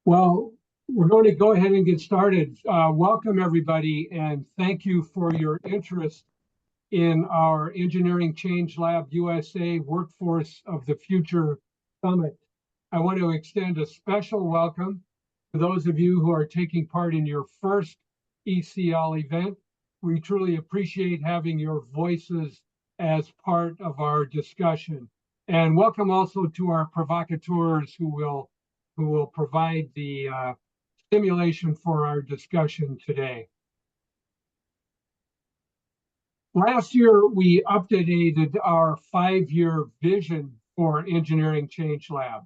Well, we're going to go ahead and get started. Welcome, everybody, and thank you for your interest in our Engineering Change Lab USA Workforce of the Future Summit. I want to extend a special welcome to those of you who are taking part in your first ECL event. We truly appreciate having your voices as part of our discussion. And welcome also to our provocateurs who will provide the stimulation for our discussion today. Last year, we updated our 5-year vision for Engineering Change Lab.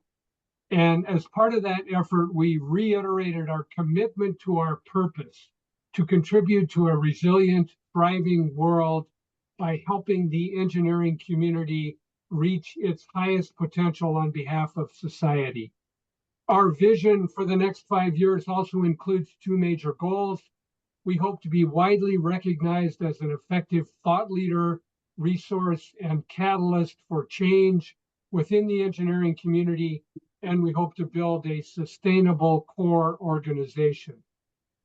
And as part of that effort, we reiterated our commitment to our purpose to contribute to a resilient, thriving world by helping the engineering community reach its highest potential on behalf of society. Our vision for the next 5 years also includes 2 major goals. We hope to be widely recognized as an effective thought leader, resource, and catalyst for change within the engineering community, and we hope to build a sustainable core organization.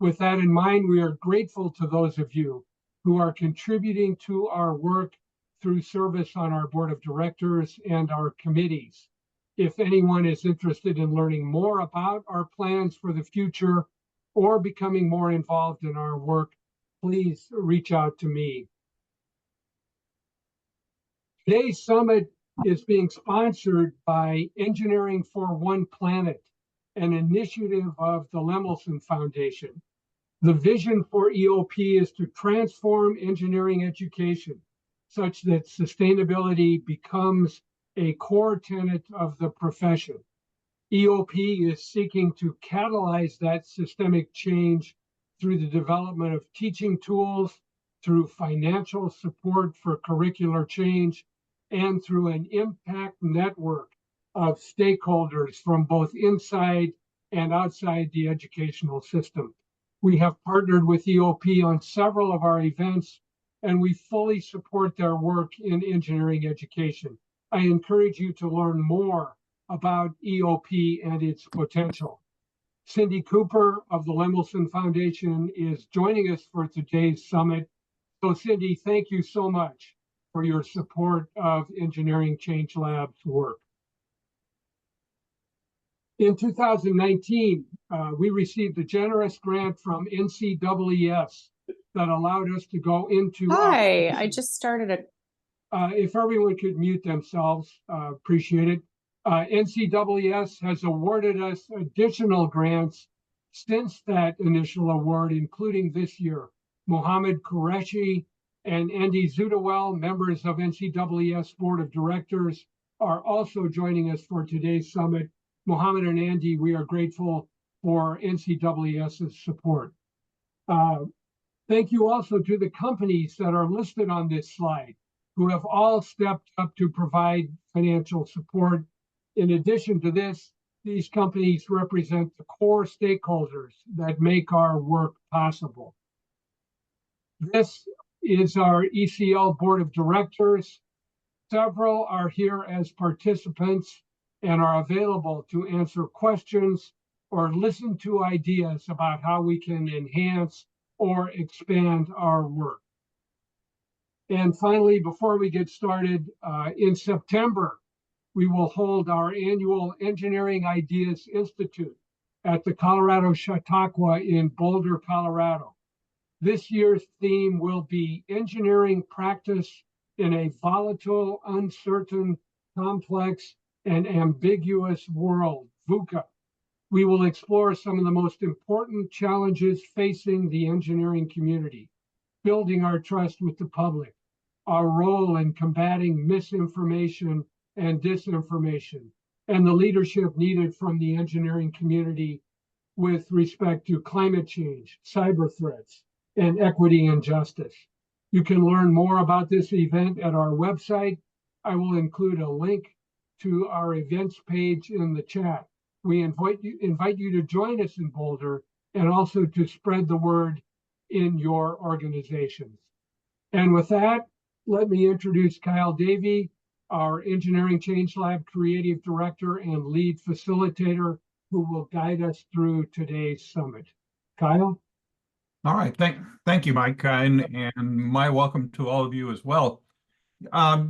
With that in mind, we are grateful to those of you who are contributing to our work through service on our board of directors and our committees. If anyone is interested in learning more about our plans for the future or becoming more involved in our work, please reach out to me. Today's summit is being sponsored by Engineering for One Planet, an initiative of the Lemelson Foundation. The vision for EOP is to transform engineering education such that sustainability becomes a core tenet of the profession. EOP is seeking to catalyze that systemic change through the development of teaching tools, through financial support for curricular change, and through an impact network of stakeholders from both inside and outside the educational system. We have partnered with EOP on several of our events, and we fully support their work in engineering education. I encourage you to learn more about EOP and its potential. Cindy Cooper of the Lemelson Foundation is joining us for today's summit. So Cindy, thank you so much for your support of Engineering Change Lab's work. In 2019, we received a generous grant from NCEES that allowed us to go into— Hi, I just started a— if everyone could mute themselves, appreciate it. NCEES has awarded us additional grants since that initial award, including this year. Mohammed Qureshi and Andy Zutawel, members of NCEES Board of Directors, are also joining us for today's summit. Mohammed and Andy, we are grateful for NCEES's support. Thank you also to the companies that are listed on this slide, who have all stepped up to provide financial support. In addition to this, these companies represent the core stakeholders that make our work possible. This is our ECL Board of Directors. Several are here as participants and are available to answer questions or listen to ideas about how we can enhance or expand our work. And finally, before we get started, in September, we will hold our annual Engineering Ideas Institute at the Colorado Chautauqua in Boulder, Colorado. This year's theme will be Engineering Practice in a Volatile, Uncertain, Complex, and Ambiguous World, VUCA. We will explore some of the most important challenges facing the engineering community, building our trust with the public, our role in combating misinformation and disinformation, and the leadership needed from the engineering community with respect to climate change, cyber threats, and equity and justice. You can learn more about this event at our website. I will include a link to our events page in the chat. We invite you to join us in Boulder and also to spread the word in your organizations. And with that, let me introduce Kyle Davey, our Engineering Change Lab Creative Director and Lead Facilitator, who will guide us through today's summit. Kyle? All right, thank you, Mike, and my welcome to all of you as well. For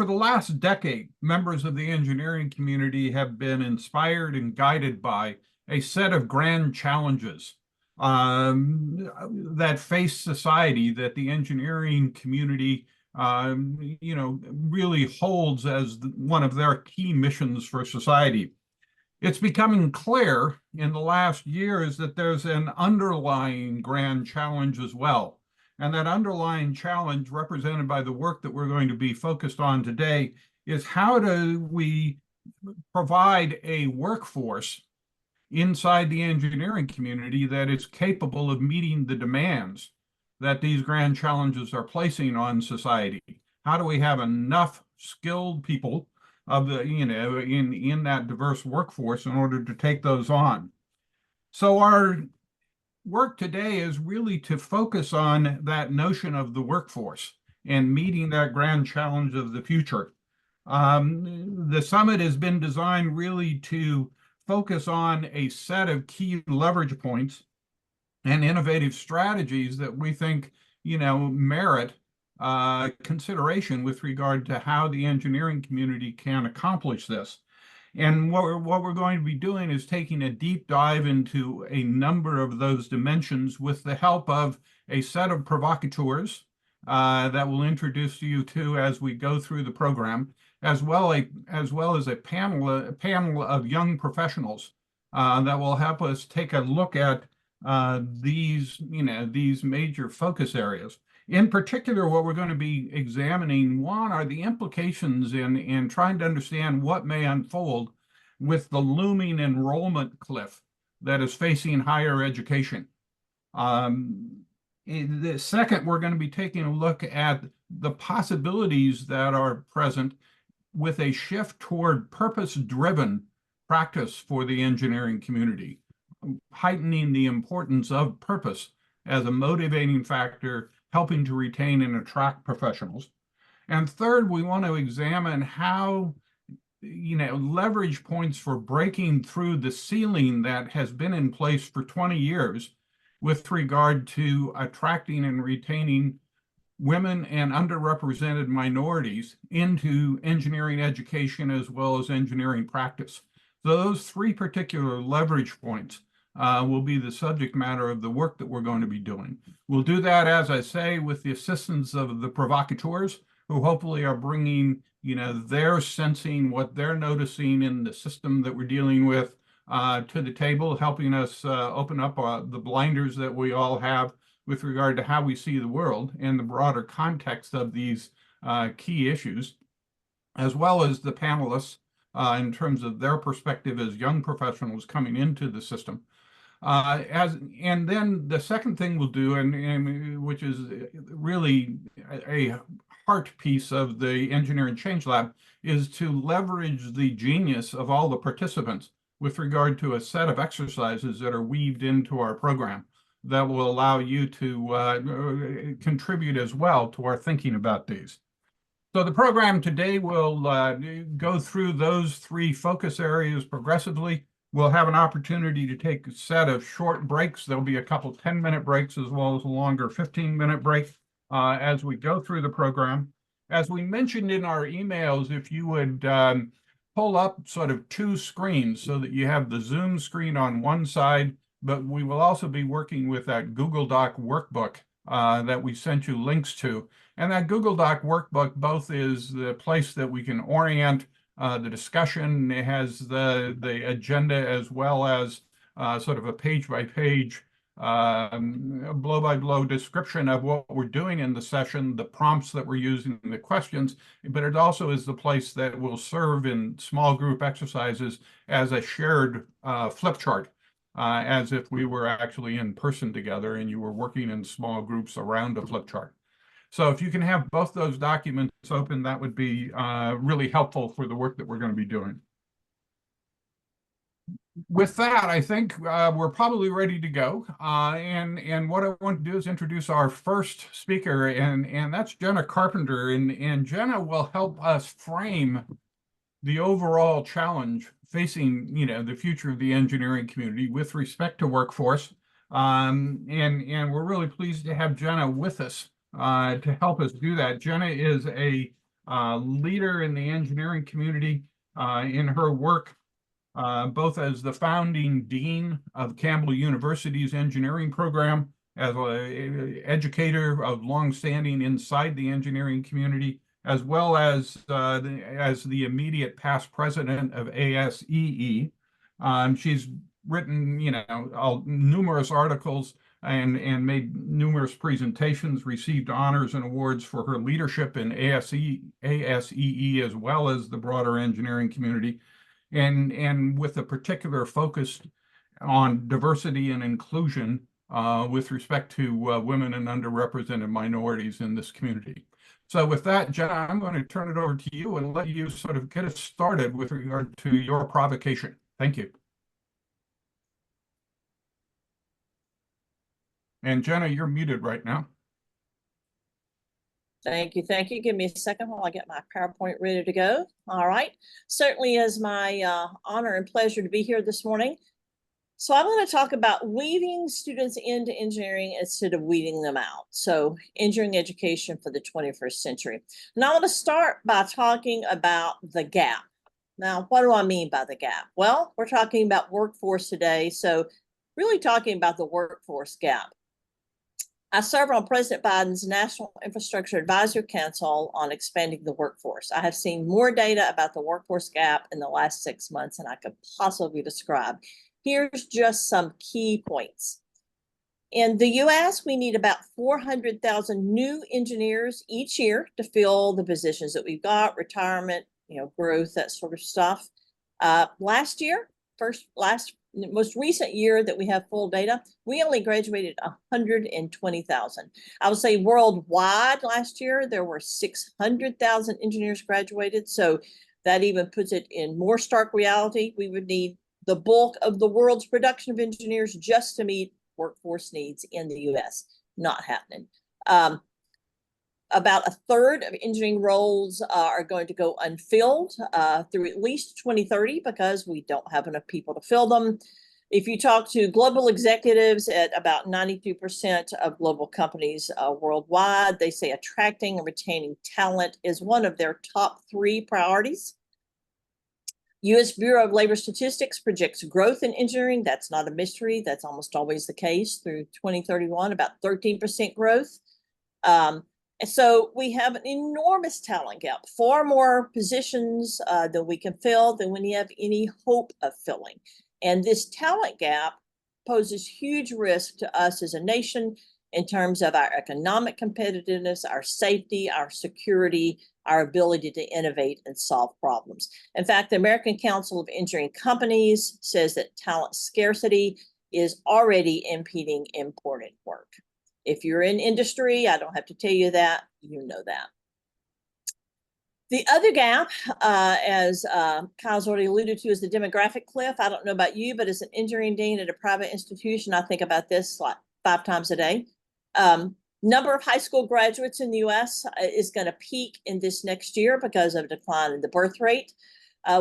the last decade, members of the engineering community have been inspired and guided by a set of grand challenges that face society, that the engineering community, really holds as one of their key missions for society. It's becoming clear in the last years that there's an underlying grand challenge as well. And that underlying challenge, represented by the work that we're going to be focused on today, is how do we provide a workforce inside the engineering community that is capable of meeting the demands that these grand challenges are placing on society? How do we have enough skilled people of the, in that diverse workforce in order to take those on? So our work today is really to focus on that notion of the workforce and meeting that grand challenge of the future. The summit has been designed really to focus on a set of key leverage points and innovative strategies that we think, merit consideration with regard to how the engineering community can accomplish this. And what we're going to be doing is taking a deep dive into a number of those dimensions with the help of a set of provocateurs that we'll introduce you to as we go through the program, as well as a panel of young professionals that will help us take a look at these major focus areas. In particular, what we're going to be examining, one, are the implications in trying to understand what may unfold with the looming enrollment cliff that is facing higher education. The second, we're going to be taking a look at the possibilities that are present with a shift toward purpose-driven practice for the engineering community, heightening the importance of purpose as a motivating factor, helping to retain and attract professionals. And third, we want to examine how, leverage points for breaking through the ceiling that has been in place for 20 years with regard to attracting and retaining women and underrepresented minorities into engineering education as well as engineering practice. So those three particular leverage points will be the subject matter of the work that we're going to be doing. We'll do that, as I say, with the assistance of the provocateurs, who hopefully are bringing, their sensing, what they're noticing in the system that we're dealing with to the table, helping us open up the blinders that we all have with regard to how we see the world and the broader context of these key issues, as well as the panelists in terms of their perspective as young professionals coming into the system. And then the second thing we'll do, and which is really a heart piece of the Engineering Change Lab, is to leverage the genius of all the participants with regard to a set of exercises that are weaved into our program that will allow you to contribute as well to our thinking about these. So the program today will go through those three focus areas progressively. We'll have an opportunity to take a set of short breaks. There'll be a couple 10-minute breaks as well as a longer 15-minute break as we go through the program. As we mentioned in our emails, if you would pull up sort of two screens so that you have the Zoom screen on one side, but we will also be working with that Google Doc workbook that we sent you links to. And that Google Doc workbook both is the place that we can orient the discussion. It has the agenda as well as sort of a page-by-page, blow-by-blow description of what we're doing in the session, the prompts that we're using, the questions, but it also is the place that will serve in small group exercises as a shared flip chart, as if we were actually in person together and you were working in small groups around a flip chart. So if you can have both those documents open, that would be really helpful for the work that we're going to be doing. With that, I think we're probably ready to go. And what I want to do is introduce our first speaker, and that's Jenna Carpenter. And Jenna will help us frame the overall challenge facing, the future of the engineering community with respect to workforce. And we're really pleased to have Jenna with us to help us do that. Jenna is a leader in the engineering community in her work, both as the founding dean of Campbell University's engineering program, as an educator of longstanding inside the engineering community, as well as the immediate past president of ASEE. She's written, numerous articles and made numerous presentations, received honors and awards for her leadership in ASEE, as well as the broader engineering community, and with a particular focus on diversity and inclusion with respect to women and underrepresented minorities in this community. So with that, Jenna, I'm going to turn it over to you and let you sort of get us started with regard to your provocation. Thank you. And Jenna, you're muted right now. Thank you. Thank you. Give me a second while I get my PowerPoint ready to go. All right. Certainly is my honor and pleasure to be here this morning. So I'm going to talk about weaving students into engineering instead of weeding them out. So engineering education for the 21st century. And I want to start by talking about the gap. Now, what do I mean by the gap? Well, we're talking about workforce today. So really talking about the workforce gap. I serve on President Biden's National Infrastructure Advisory Council on expanding the workforce. I have seen more data about the workforce gap in the last 6 months than I could possibly describe. Here's just some key points. In the US, we need about 400,000 new engineers each year to fill the positions that we've got, retirement, growth, that sort of stuff. Last year, most recent year that we have full data, we only graduated 120,000. I would say worldwide last year, there were 600,000 engineers graduated. So that even puts it in more stark reality. We would need the bulk of the world's production of engineers just to meet workforce needs in the US. Not happening. About a third of engineering roles are going to go unfilled through at least 2030 because we don't have enough people to fill them. If you talk to global executives at about 92% of global companies worldwide, they say attracting and retaining talent is one of their top 3 priorities. U.S. Bureau of Labor Statistics projects growth in engineering. That's not a mystery. That's almost always the case through 2031, about 13% growth. So we have an enormous talent gap, far more positions than we can fill than we have any hope of filling. And this talent gap poses huge risk to us as a nation in terms of our economic competitiveness, our safety, our security, our ability to innovate and solve problems. In fact, the American Council of Engineering Companies says that talent scarcity is already impeding important work. If you're in industry, I don't have to tell you that, you know that. The other gap, as Kyle's already alluded to, is the demographic cliff. I don't know about you, but as an engineering dean at a private institution, I think about this like 5 times a day. Number of high school graduates in the US is going to peak in this next year because of a decline in the birth rate.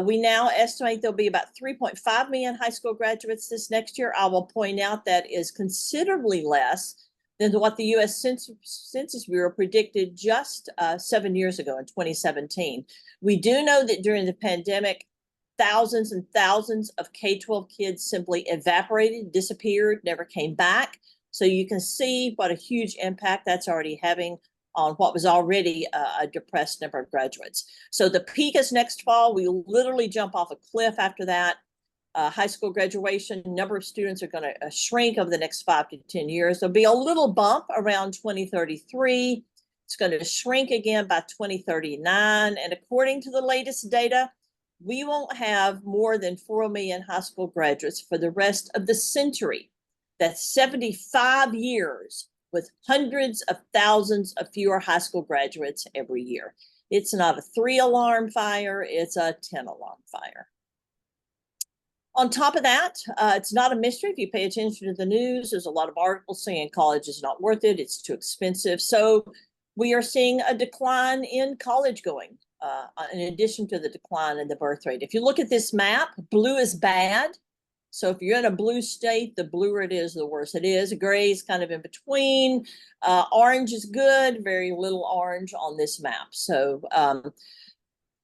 We now estimate there'll be about 3.5 million high school graduates this next year. I will point out that is considerably less than what the U.S. Census Bureau predicted just 7 years ago in 2017. We do know that during the pandemic, thousands and thousands of K-12 kids simply evaporated, disappeared, never came back. So you can see what a huge impact that's already having on what was already a depressed number of graduates. So the peak is next fall. We literally jump off a cliff after that. High school graduation, number of students are going to shrink over the next 5 to 10 years. There'll be a little bump around 2033. It's going to shrink again by 2039. And according to the latest data, we won't have more than 4 million high school graduates for the rest of the century. That's 75 years with hundreds of thousands of fewer high school graduates every year. It's not a 3-alarm fire, it's a 10-alarm fire. On top of that, it's not a mystery. If you pay attention to the news, there's a lot of articles saying college is not worth it, it's too expensive. So we are seeing a decline in college going. in addition to the decline in the birth rate. If you look at this map, blue is bad. So if you're in a blue state, the bluer it is, the worse it is. Gray is kind of in between. Orange is good, very little orange on this map. So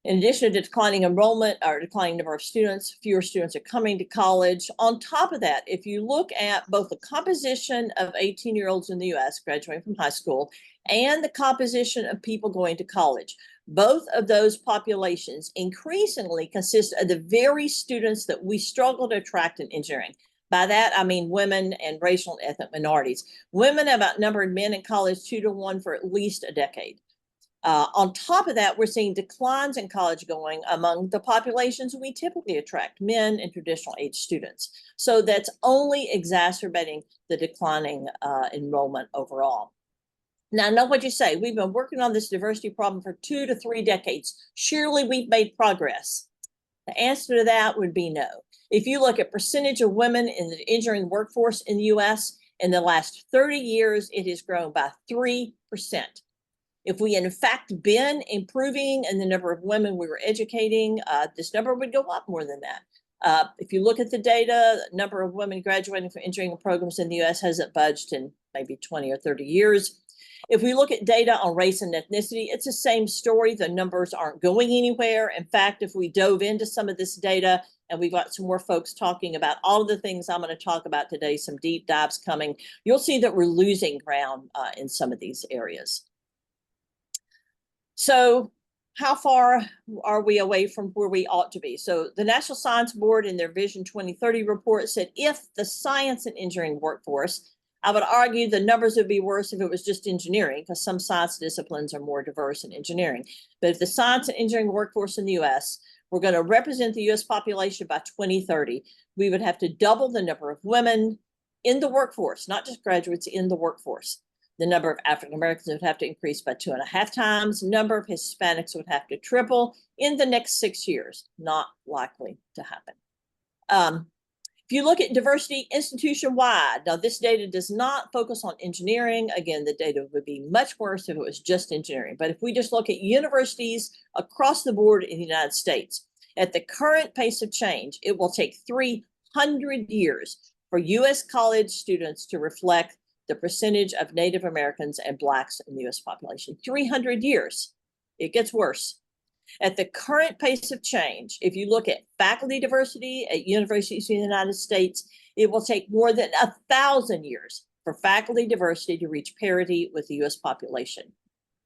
in addition to declining enrollment or declining number of students, fewer students are coming to college. On top of that, if you look at both the composition of 18-year-olds in the US graduating from high school and the composition of people going to college, both of those populations increasingly consist of the very students that we struggle to attract in engineering. By that, I mean women and racial and ethnic minorities. Women have outnumbered men in college 2 to 1 for at least a decade. On top of that, we're seeing declines in college going among the populations we typically attract, men and traditional age students. So that's only exacerbating the declining enrollment overall. Now, I know what you say. We've been working on this diversity problem for 2 to 3 decades. Surely we've made progress. The answer to that would be no. If you look at percentage of women in the engineering workforce in the US, in the last 30 years, it has grown by 3%. If we in fact been improving in the number of women we were educating, this number would go up more than that. If you look at the data, the number of women graduating from engineering programs in the US hasn't budged in maybe 20 or 30 years. If we look at data on race and ethnicity, it's the same story. The numbers aren't going anywhere. In fact, if we dove into some of this data, and we've got some more folks talking about all of the things I'm going to talk about today, some deep dives coming, you'll see that we're losing ground in some of these areas. So how far are we away from where we ought to be? So the National Science Board in their Vision 2030 report said if the science and engineering workforce, I would argue the numbers would be worse if it was just engineering, because some science disciplines are more diverse in engineering. But if the science and engineering workforce in the US were going to represent the US population by 2030, we would have to double the number of women in the workforce, not just graduates in the workforce. The number of African Americans would have to increase by 2.5 times. Number of Hispanics would have to triple in the next 6 years. Not likely to happen. If you look at diversity institution-wide, now this data does not focus on engineering. Again, the data would be much worse if it was just engineering. But if we just look at universities across the board in the United States, at the current pace of change, it will take 300 years for US college students to reflect the percentage of Native Americans and Blacks in the US population. 300 years. It gets worse. At the current pace of change, if you look at faculty diversity at universities in the United States, it will take more than 1,000 years for faculty diversity to reach parity with the US population.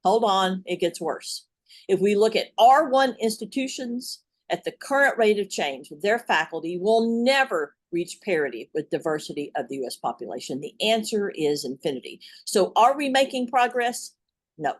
Hold on, it gets worse. If we look at R1 institutions, at the current rate of change, their faculty will never reach parity with diversity of the US population. The answer is infinity. So are we making progress? No.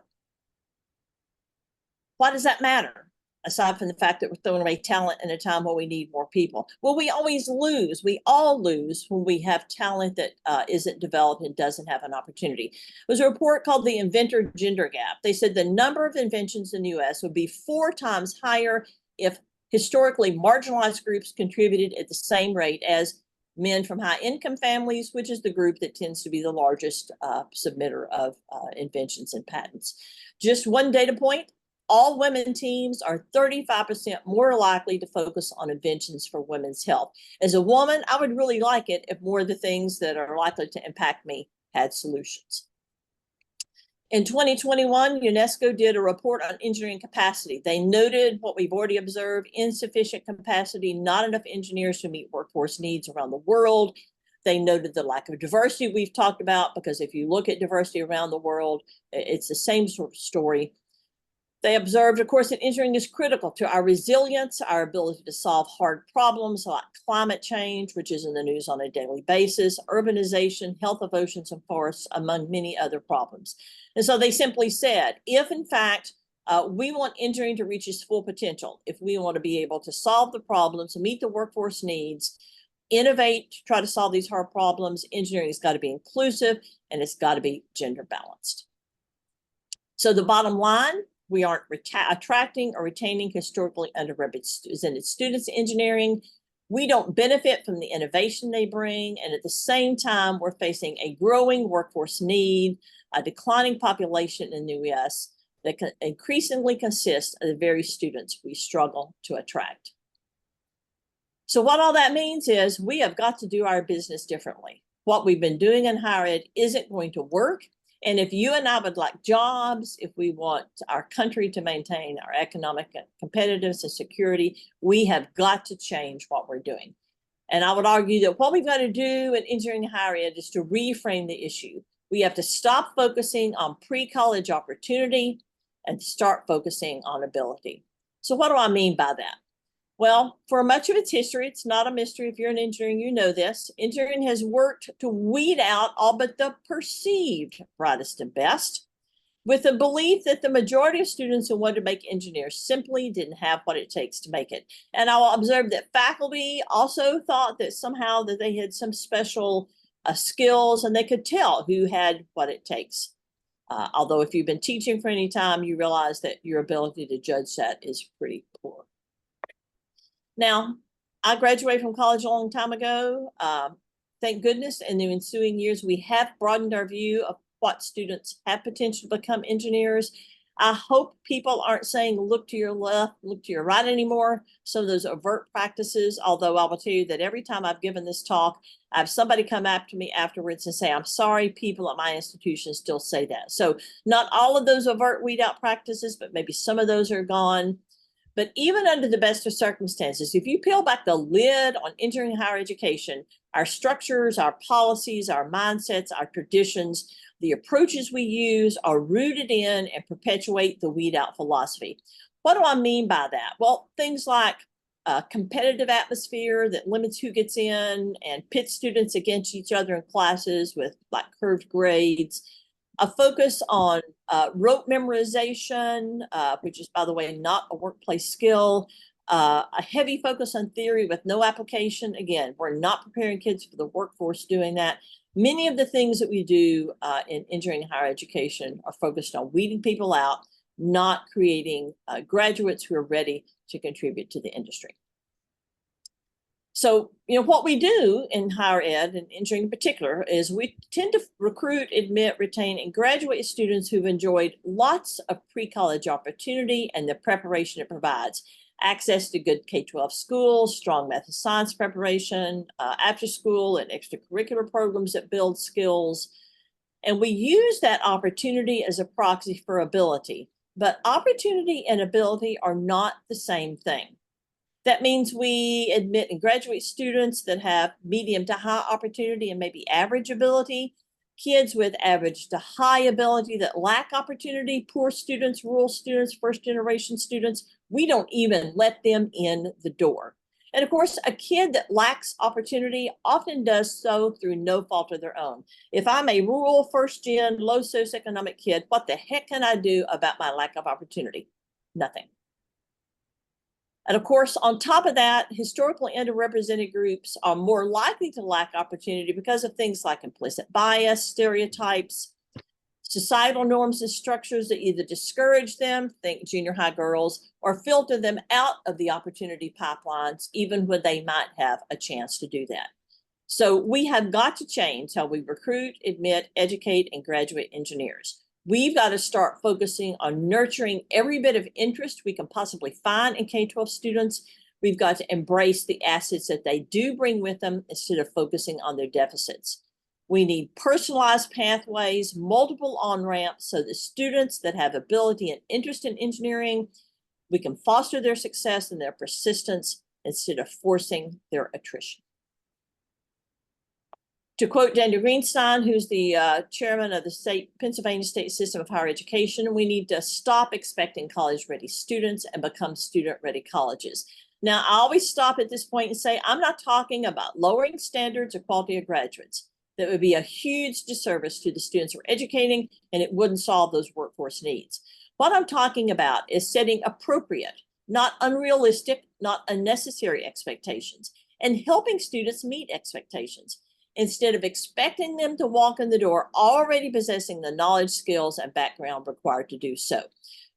Why does that matter? Aside from the fact that we're throwing away talent in a time when we need more people. Well, we always lose. We all lose when we have talent that isn't developed and doesn't have an opportunity. There was a report called the Inventor Gender Gap. They said the number of inventions in the US would be 4 times higher if historically marginalized groups contributed at the same rate as men from high income families, which is the group that tends to be the largest submitter of inventions and patents. Just one data point, all women teams are 35% more likely to focus on inventions for women's health. As a woman, I would really like it if more of the things that are likely to impact me had solutions. In 2021, UNESCO did a report on engineering capacity. They noted what we've already observed, insufficient capacity, not enough engineers to meet workforce needs around the world. They noted the lack of diversity we've talked about, because if you look at diversity around the world, it's the same sort of story. They observed, of course, that engineering is critical to our resilience, our ability to solve hard problems like climate change, which is in the news on a daily basis, urbanization, health of oceans and forests, among many other problems. And so they simply said, if in fact we want engineering to reach its full potential, if we want to be able to solve the problems, meet the workforce needs, innovate, try to solve these hard problems, engineering has got to be inclusive and it's got to be gender balanced. So the bottom line, we aren't attracting or retaining historically underrepresented students in engineering. We don't benefit from the innovation they bring. And at the same time, we're facing a growing workforce need, a declining population in the US, that increasingly consist of the very students we struggle to attract. So what all that means is we have got to do our business differently. What we've been doing in higher ed isn't going to work. And if you and I would like jobs, if we want our country to maintain our economic competitiveness and security, we have got to change what we're doing. And I would argue that what we've got to do in engineering higher ed is to reframe the issue. We have to stop focusing on pre-college opportunity and start focusing on ability. So what do I mean by that? Well, for much of its history, it's not a mystery. If you're in engineering, you know this. Engineering has worked to weed out all but the perceived brightest and best, with the belief that the majority of students who wanted to make engineers simply didn't have what it takes to make it. And I'll observe that faculty also thought that somehow that they had some special skills and they could tell who had what it takes. Although if you've been teaching for any time, you realize that your ability to judge that is pretty poor. Now, I graduated from college a long time ago. Thank goodness in the ensuing years, we have broadened our view of what students have potential to become engineers. I hope people aren't saying, look to your left, look to your right anymore. Some of those overt practices, although I will tell you that every time I've given this talk, I have somebody come after me afterwards and say, I'm sorry, people at my institution still say that. So not all of those overt weed out practices, but maybe some of those are gone. But even under the best of circumstances, if you peel back the lid on engineering higher education, our structures, our policies, our mindsets, our traditions, the approaches we use are rooted in and perpetuate the weed out philosophy. What do I mean by that? Well, things like a competitive atmosphere that limits who gets in and pits students against each other in classes with like curved grades, a focus on rote memorization, which is, by the way, not a workplace skill, a heavy focus on theory with no application. Again, we're not preparing kids for the workforce doing that. Many of the things that we do in engineering higher education are focused on weeding people out, not creating graduates who are ready to contribute to the industry. So, what we do in higher ed and engineering in particular is we tend to recruit, admit, retain, and graduate students who've enjoyed lots of pre-college opportunity and the preparation it provides. Access to good K-12 schools, strong math and science preparation, after school and extracurricular programs that build skills. And we use that opportunity as a proxy for ability. But opportunity and ability are not the same thing. That means we admit and graduate students that have medium to high opportunity and maybe average ability, kids with average to high ability that lack opportunity, poor students, rural students, first generation students. We don't even let them in the door. And of course, a kid that lacks opportunity often does so through no fault of their own. If I'm a rural, first gen, low socioeconomic kid, what the heck can I do about my lack of opportunity? Nothing. And of course, on top of that, historically underrepresented groups are more likely to lack opportunity because of things like implicit bias, stereotypes, societal norms and structures that either discourage them, think junior high girls, or filter them out of the opportunity pipelines, even when they might have a chance to do that. So we have got to change how we recruit, admit, educate, and graduate engineers. We've got to start focusing on nurturing every bit of interest we can possibly find in K-12 students. We've got to embrace the assets that they do bring with them instead of focusing on their deficits. We need personalized pathways, multiple on-ramps, so that students that have ability and interest in engineering, we can foster their success and their persistence instead of forcing their attrition. To quote Daniel Greenstein, who's the chairman of the Pennsylvania State System of Higher Education, we need to stop expecting college-ready students and become student-ready colleges. Now, I always stop at this point and say, I'm not talking about lowering standards or quality of graduates. That would be a huge disservice to the students we're educating, and it wouldn't solve those workforce needs. What I'm talking about is setting appropriate, not unrealistic, not unnecessary expectations, and helping students meet expectations, instead of expecting them to walk in the door already possessing the knowledge, skills, and background required to do so.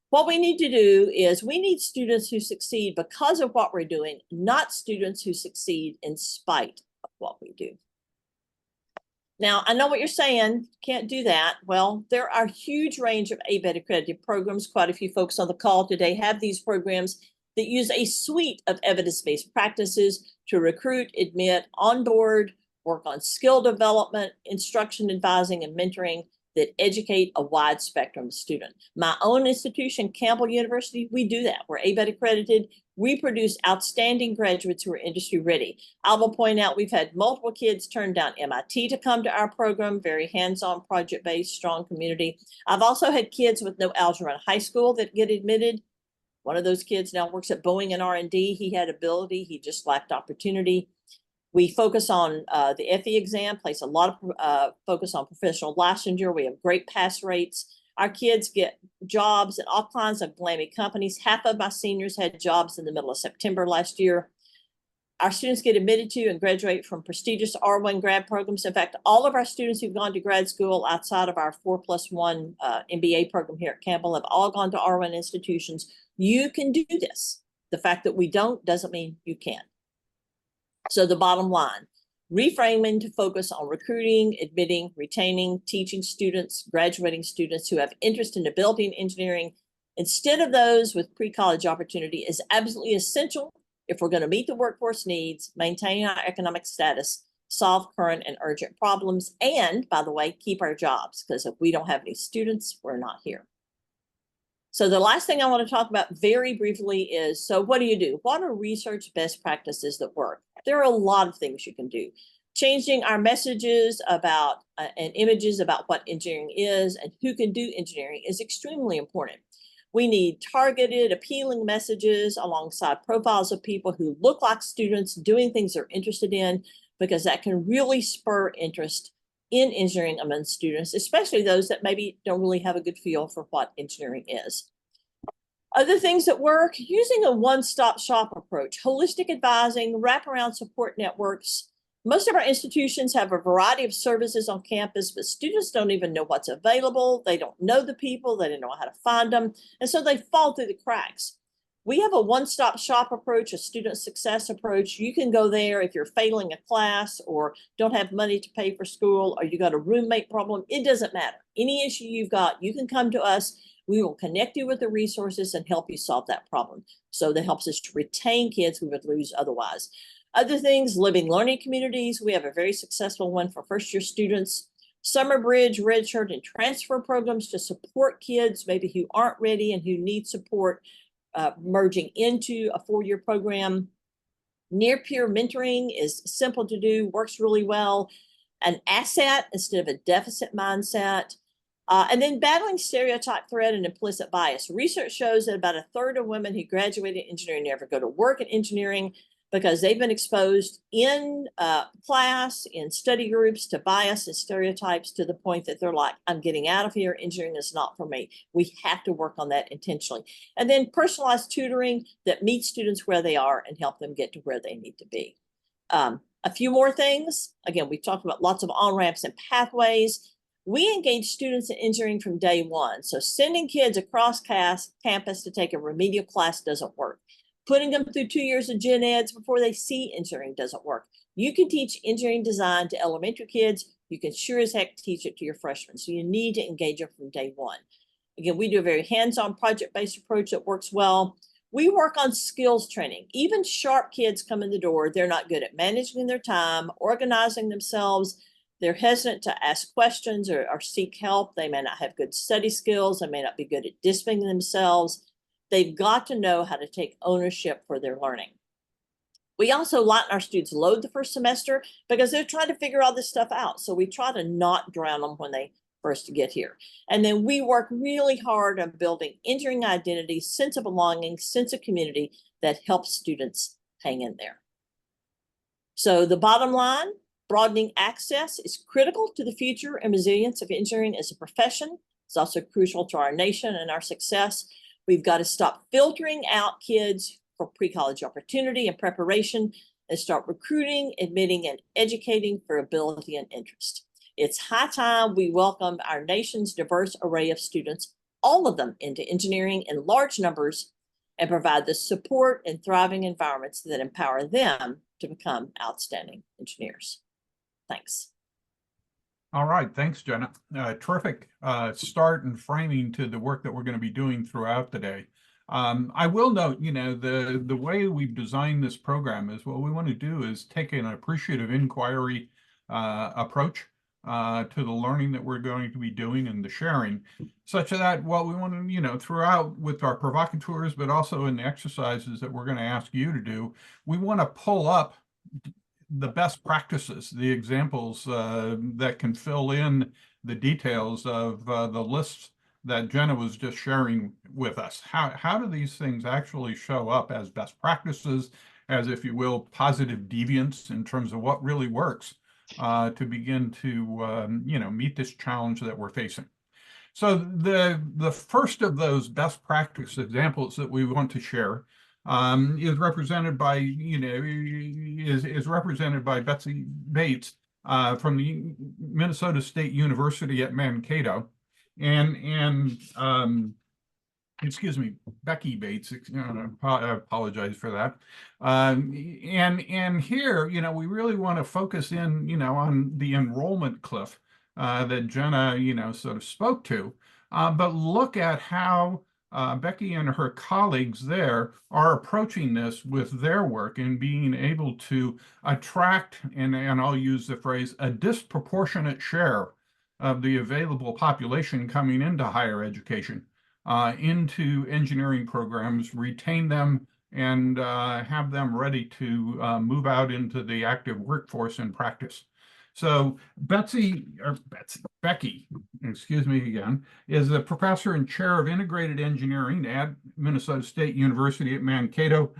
What we need to do is we need students who succeed because of what we're doing, not students who succeed in spite of what we do. Now, I know what you're saying, can't do that. Well, there are a huge range of ABET accredited programs. Quite a few folks on the call today have these programs that use a suite of evidence-based practices to recruit, admit, onboard, work on skill development, instruction, advising, and mentoring that educate a wide spectrum of students. My own institution, Campbell University, we do that. We're ABET accredited. We produce outstanding graduates who are industry ready. I will point out we've had multiple kids turn down MIT to come to our program, very hands-on, project-based, strong community. I've also had kids with no algebra in high school that get admitted. One of those kids now works at Boeing in R&D. He had ability, he just lacked opportunity. We focus on the FE exam, place a lot of focus on professional licensure. We have great pass rates. Our kids get jobs at all kinds of glammy companies. Half of my seniors had jobs in the middle of September last year. Our students get admitted to and graduate from prestigious R1 grad programs. In fact, all of our students who've gone to grad school outside of our 4+1 MBA program here at Campbell have all gone to R1 institutions. You can do this. The fact that we don't doesn't mean you can't. So the bottom line, reframing to focus on recruiting, admitting, retaining, teaching students, graduating students who have interest in ability in engineering, instead of those with pre-college opportunity, is absolutely essential if we're going to meet the workforce needs, maintain our economic status, solve current and urgent problems, and, by the way, keep our jobs, because if we don't have any students, we're not here. So the last thing I want to talk about very briefly is, so what do? What are research best practices that work? There are a lot of things you can do. Changing our messages about and images about what engineering is and who can do engineering is extremely important. We need targeted, appealing messages alongside profiles of people who look like students doing things they're interested in, because that can really spur interest in engineering among students, especially those that maybe don't really have a good feel for what engineering is. Other things that work, using a one-stop shop approach, holistic advising, wraparound support networks. Most of our institutions have a variety of services on campus, but students don't even know what's available. They don't know the people, they don't know how to find them, and so they fall through the cracks. We have a one-stop shop approach, a student success approach. You can go there if you're failing a class or don't have money to pay for school, or you got a roommate problem. It doesn't matter. Any issue you've got, you can come to us. We will connect you with the resources and help you solve that problem. So that helps us to retain kids we would lose otherwise. Other things, living learning communities. We have a very successful one for first-year students. Summer Bridge, Redshirt, and transfer programs to support kids maybe who aren't ready and who need support merging into a four-year program. Near-peer mentoring is simple to do, works really well. An asset instead of a deficit mindset. And then battling stereotype, threat, and implicit bias. Research shows that about 1/3 of women who graduated engineering never go to work in engineering because they've been exposed in class, in study groups, to bias and stereotypes to the point that they're like, I'm getting out of here. Engineering is not for me. We have to work on that intentionally. And then personalized tutoring that meets students where they are and help them get to where they need to be. A few more things. Again, we talked about lots of on-ramps and pathways. We engage students in engineering from day one. So sending kids across campus to take a remedial class doesn't work. Putting them through 2 years of gen eds before they see engineering doesn't work. You can teach engineering design to elementary kids. You can sure as heck teach it to your freshmen. So you need to engage them from day one. Again, we do a very hands-on project-based approach that works well. We work on skills training. Even sharp kids come in the door. They're not good at managing their time, organizing themselves. They're hesitant to ask questions or seek help. They may not have good study skills. They may not be good at disciplining themselves. They've got to know how to take ownership for their learning. We also let our students load the first semester because they're trying to figure all this stuff out. So we try to not drown them when they first get here. And then we work really hard on building engineering identity, sense of belonging, sense of community that helps students hang in there. So the bottom line, broadening access is critical to the future and resilience of engineering as a profession. It's also crucial to our nation and our success. We've got to stop filtering out kids for pre-college opportunity and preparation and start recruiting, admitting, and educating for ability and interest. It's high time we welcome our nation's diverse array of students, all of them, into engineering in large numbers and provide the support and thriving environments that empower them to become outstanding engineers. Thanks. All right, thanks, Jenna. Terrific start and framing to the work that we're going to be doing throughout the day. I will note, the way we've designed this program is what we want to do is take an appreciative inquiry approach to the learning that we're going to be doing and the sharing, such that what we want to, throughout with our provocateurs, but also in the exercises that we're going to ask you to do, we want to pull up the best practices, the examples that can fill in the details of the lists that Jenna was just sharing with us. How do these things actually show up as best practices, as, if you will, positive deviants in terms of what really works to begin to, meet this challenge that we're facing? So the first of those best practice examples that we want to share is represented by, is represented by Betsy Bates from the Minnesota State University at Mankato, and excuse me, Becky Bates. I apologize for that. And here, we really want to focus in, on the enrollment cliff that Jenna, sort of spoke to, but look at how Becky and her colleagues there are approaching this with their work and being able to attract, and I'll use the phrase, a disproportionate share of the available population coming into higher education, into engineering programs, retain them, and have them ready to move out into the active workforce and practice. So Becky, excuse me again, is a professor and chair of integrated engineering at Minnesota State University at Mankato.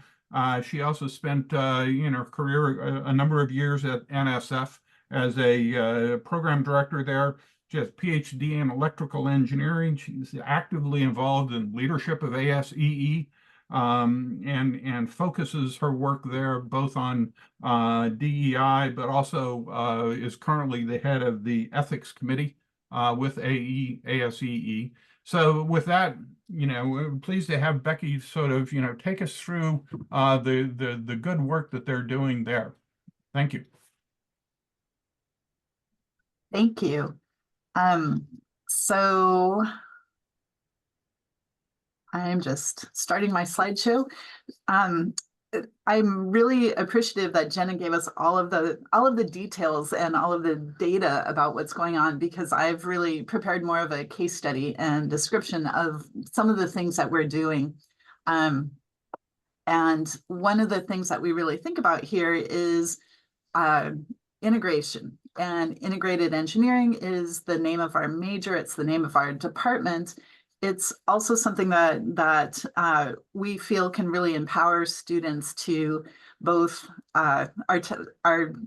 She also spent in her career a number of years at NSF as a program director there. She has a PhD in electrical engineering. She's actively involved in leadership of ASEE. And focuses her work there both on DEI, but also is currently the head of the ethics committee with ASEE. So with that, we're pleased to have Becky sort of, take us through the good work that they're doing there. Thank you. Thank you. So I'm just starting my slideshow. I'm really appreciative that Jenna gave us all of the details and all of the data about what's going on, because I've really prepared more of a case study and description of some of the things that we're doing. And one of the things that we really think about here is integration. And integrated engineering is the name of our major. It's the name of our department. It's also something that we feel can really empower students to both, our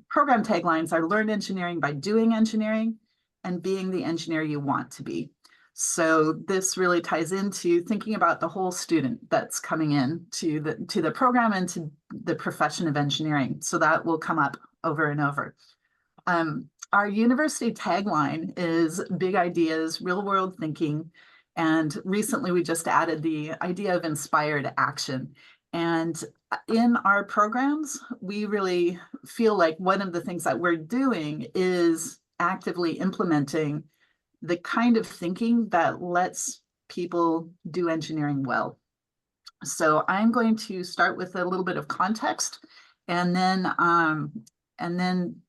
program taglines are learn engineering by doing engineering and being the engineer you want to be. So this really ties into thinking about the whole student that's coming in to the program and to the profession of engineering. So that will come up over and over. Our university tagline is big ideas, real world thinking. And recently we just added the idea of inspired action. And in our programs, we really feel like one of the things that we're doing is actively implementing the kind of thinking that lets people do engineering well. So I'm going to start with a little bit of context and then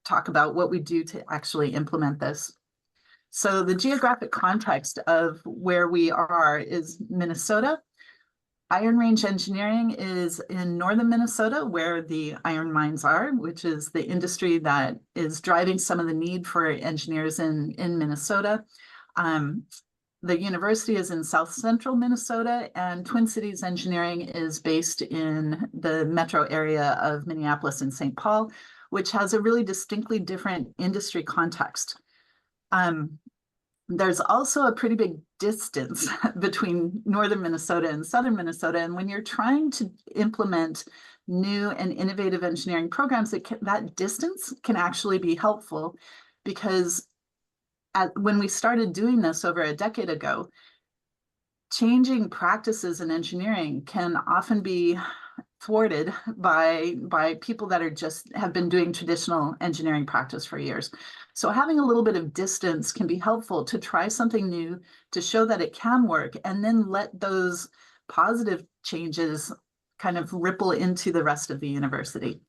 talk about what we do to actually implement this. So the geographic context of where we are is Minnesota. Iron Range Engineering is in northern Minnesota, where the iron mines are, which is the industry that is driving some of the need for engineers in Minnesota. The university is in south central Minnesota, and Twin Cities Engineering is based in the metro area of Minneapolis and St. Paul, which has a really distinctly different industry context. There's also a pretty big distance between northern Minnesota and southern Minnesota. And when you're trying to implement new and innovative engineering programs, that distance can actually be helpful, because when we started doing this over a decade ago, changing practices in engineering can often be thwarted by people that are just have been doing traditional engineering practice for years. So having a little bit of distance can be helpful to try something new, to show that it can work, and then let those positive changes kind of ripple into the rest of the university.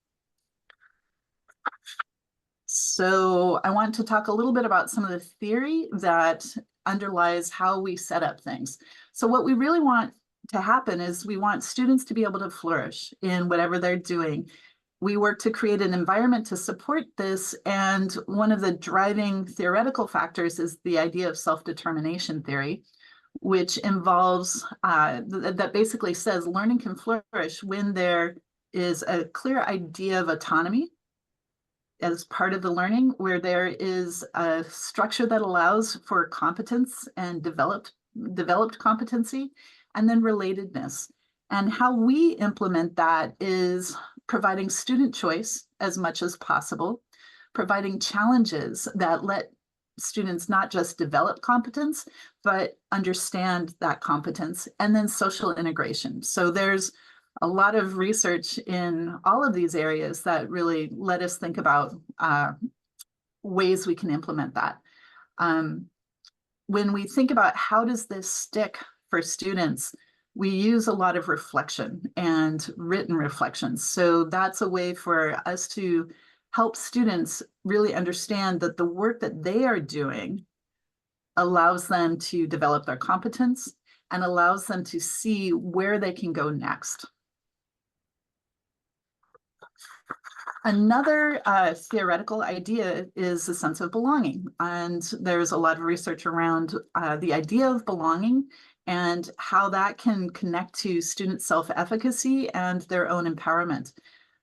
So I want to talk a little bit about some of the theory that underlies how we set up things. So what we really want to happen is we want students to be able to flourish in whatever they're doing. We work to create an environment to support this, and one of the driving theoretical factors is the idea of self-determination theory, which involves, that basically says learning can flourish when there is a clear idea of autonomy as part of the learning, where there is a structure that allows for competence and developed competency, and then relatedness. And how we implement that is providing student choice as much as possible, providing challenges that let students not just develop competence, but understand that competence, and then social integration. So there's a lot of research in all of these areas that really let us think about ways we can implement that. When we think about how does this stick for students, we use a lot of reflection and written reflections. So that's a way for us to help students really understand that the work that they are doing allows them to develop their competence and allows them to see where they can go next. Another theoretical idea is the sense of belonging. And there's a lot of research around the idea of belonging and how that can connect to student self-efficacy and their own empowerment.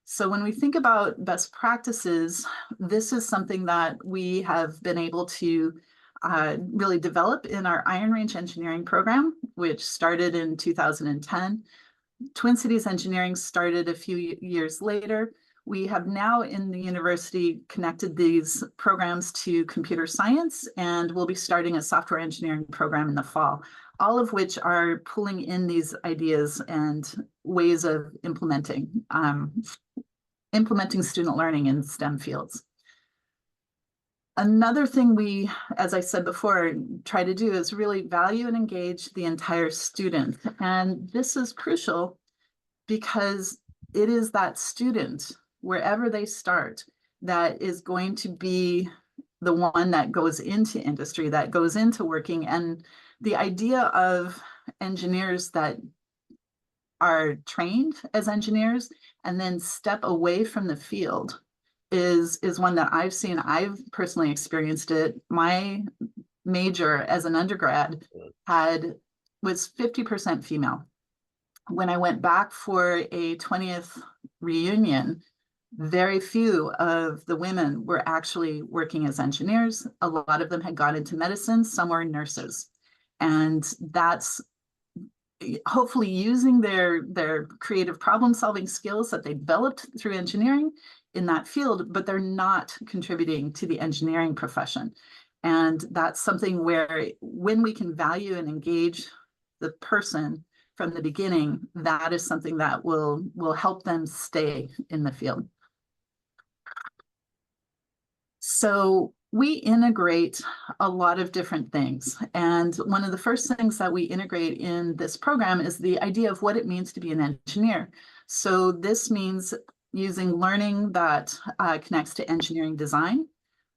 So when we think about best practices, this is something that we have been able to really develop in our Iron Range engineering program, which started in 2010. Twin Cities Engineering started a few years later. We have now in the university connected these programs to computer science, and we'll be starting a software engineering program in the fall, all of which are pulling in these ideas and ways of implementing student learning in STEM fields. Another thing we, as I said before, try to do is really value and engage the entire student. And this is crucial because it is that student, wherever they start, that is going to be the one that goes into industry, that goes into working. And the idea of engineers that are trained as engineers and then step away from the field is one that I've seen. I've personally experienced it. My major as an undergrad was 50% female. When I went back for a 20th reunion, very few of the women were actually working as engineers. A lot of them had gone into medicine, some were nurses. And that's hopefully using their creative problem-solving skills that they developed through engineering in that field, but they're not contributing to the engineering profession. And that's something where when we can value and engage the person from the beginning, that is something that will help them stay in the field. So we integrate a lot of different things. And one of the first things that we integrate in this program is the idea of what it means to be an engineer. So this means using learning that connects to engineering design,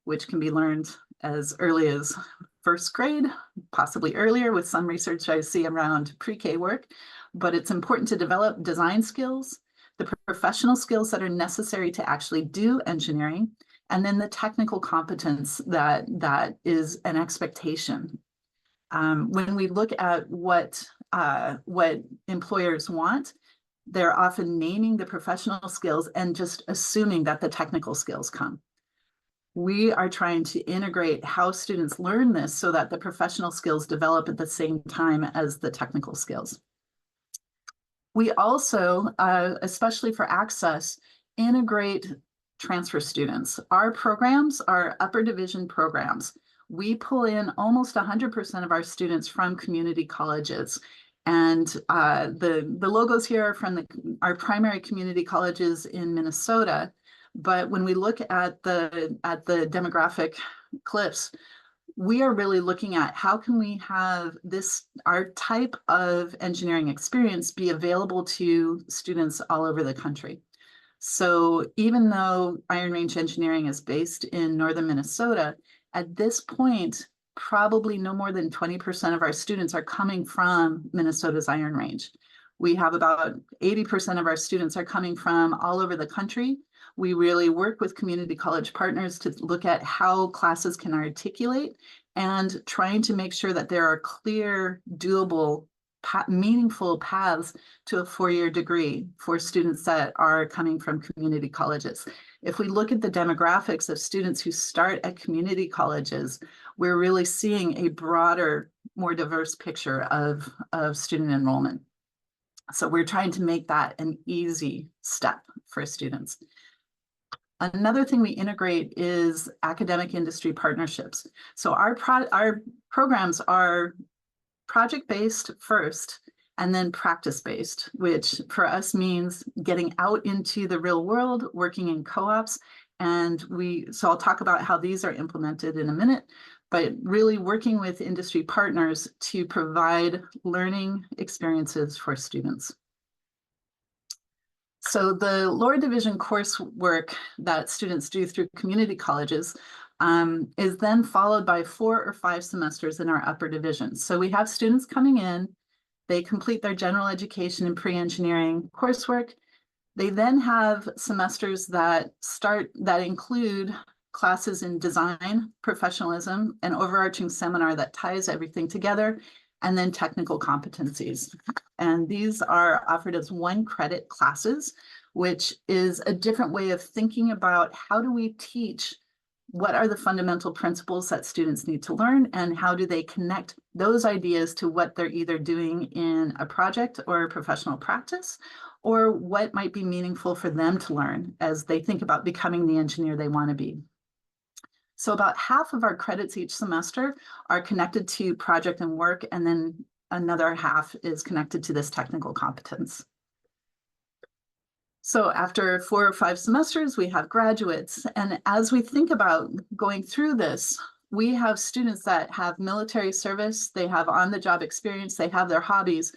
which can be learned as early as first grade, possibly earlier with some research I see around pre-K work. But it's important to develop design skills, the professional skills that are necessary to actually do engineering, and then the technical competence that is an expectation. When we look at what employers want, they're often naming the professional skills and just assuming that the technical skills come. We are trying to integrate how students learn this so that the professional skills develop at the same time as the technical skills. We also, especially for access, integrate transfer students. Our programs are upper division programs. We pull in almost 100% of our students from community colleges. And the logos here are from our primary community colleges in Minnesota. But when we look at the demographic cliffs, we are really looking at how can we have our type of engineering experience be available to students all over the country. So even though Iron Range Engineering is based in northern Minnesota, at this point, probably no more than 20% of our students are coming from Minnesota's Iron Range. We have about 80% of our students are coming from all over the country. We really work with community college partners to look at how classes can articulate and trying to make sure that there are clear, doable, meaningful paths to a four-year degree for students that are coming from community colleges. If we look at the demographics of students who start at community colleges, we're really seeing a broader, more diverse picture of student enrollment. So we're trying to make that an easy step for students. Another thing we integrate is academic industry partnerships. So our programs are project-based first, and then practice-based, which for us means getting out into the real world, working in co-ops. And so I'll talk about how these are implemented in a minute, but really working with industry partners to provide learning experiences for students. So the lower division coursework that students do through community colleges is then followed by 4 or 5 semesters in our upper division. So we have students coming in, they complete their general education and pre-engineering coursework. They then have semesters that include classes in design, professionalism, an overarching seminar that ties everything together, and then technical competencies. And these are offered as 1-credit classes, which is a different way of thinking about how do we teach, what are the fundamental principles that students need to learn, and how do they connect those ideas to what they're either doing in a project or a professional practice, or what might be meaningful for them to learn as they think about becoming the engineer they want to be. So about half of our credits each semester are connected to project and work, and then another half is connected to this technical competence. So after 4 or 5 semesters, we have graduates. And as we think about going through this, we have students that have military service, they have on-the-job experience, they have their hobbies.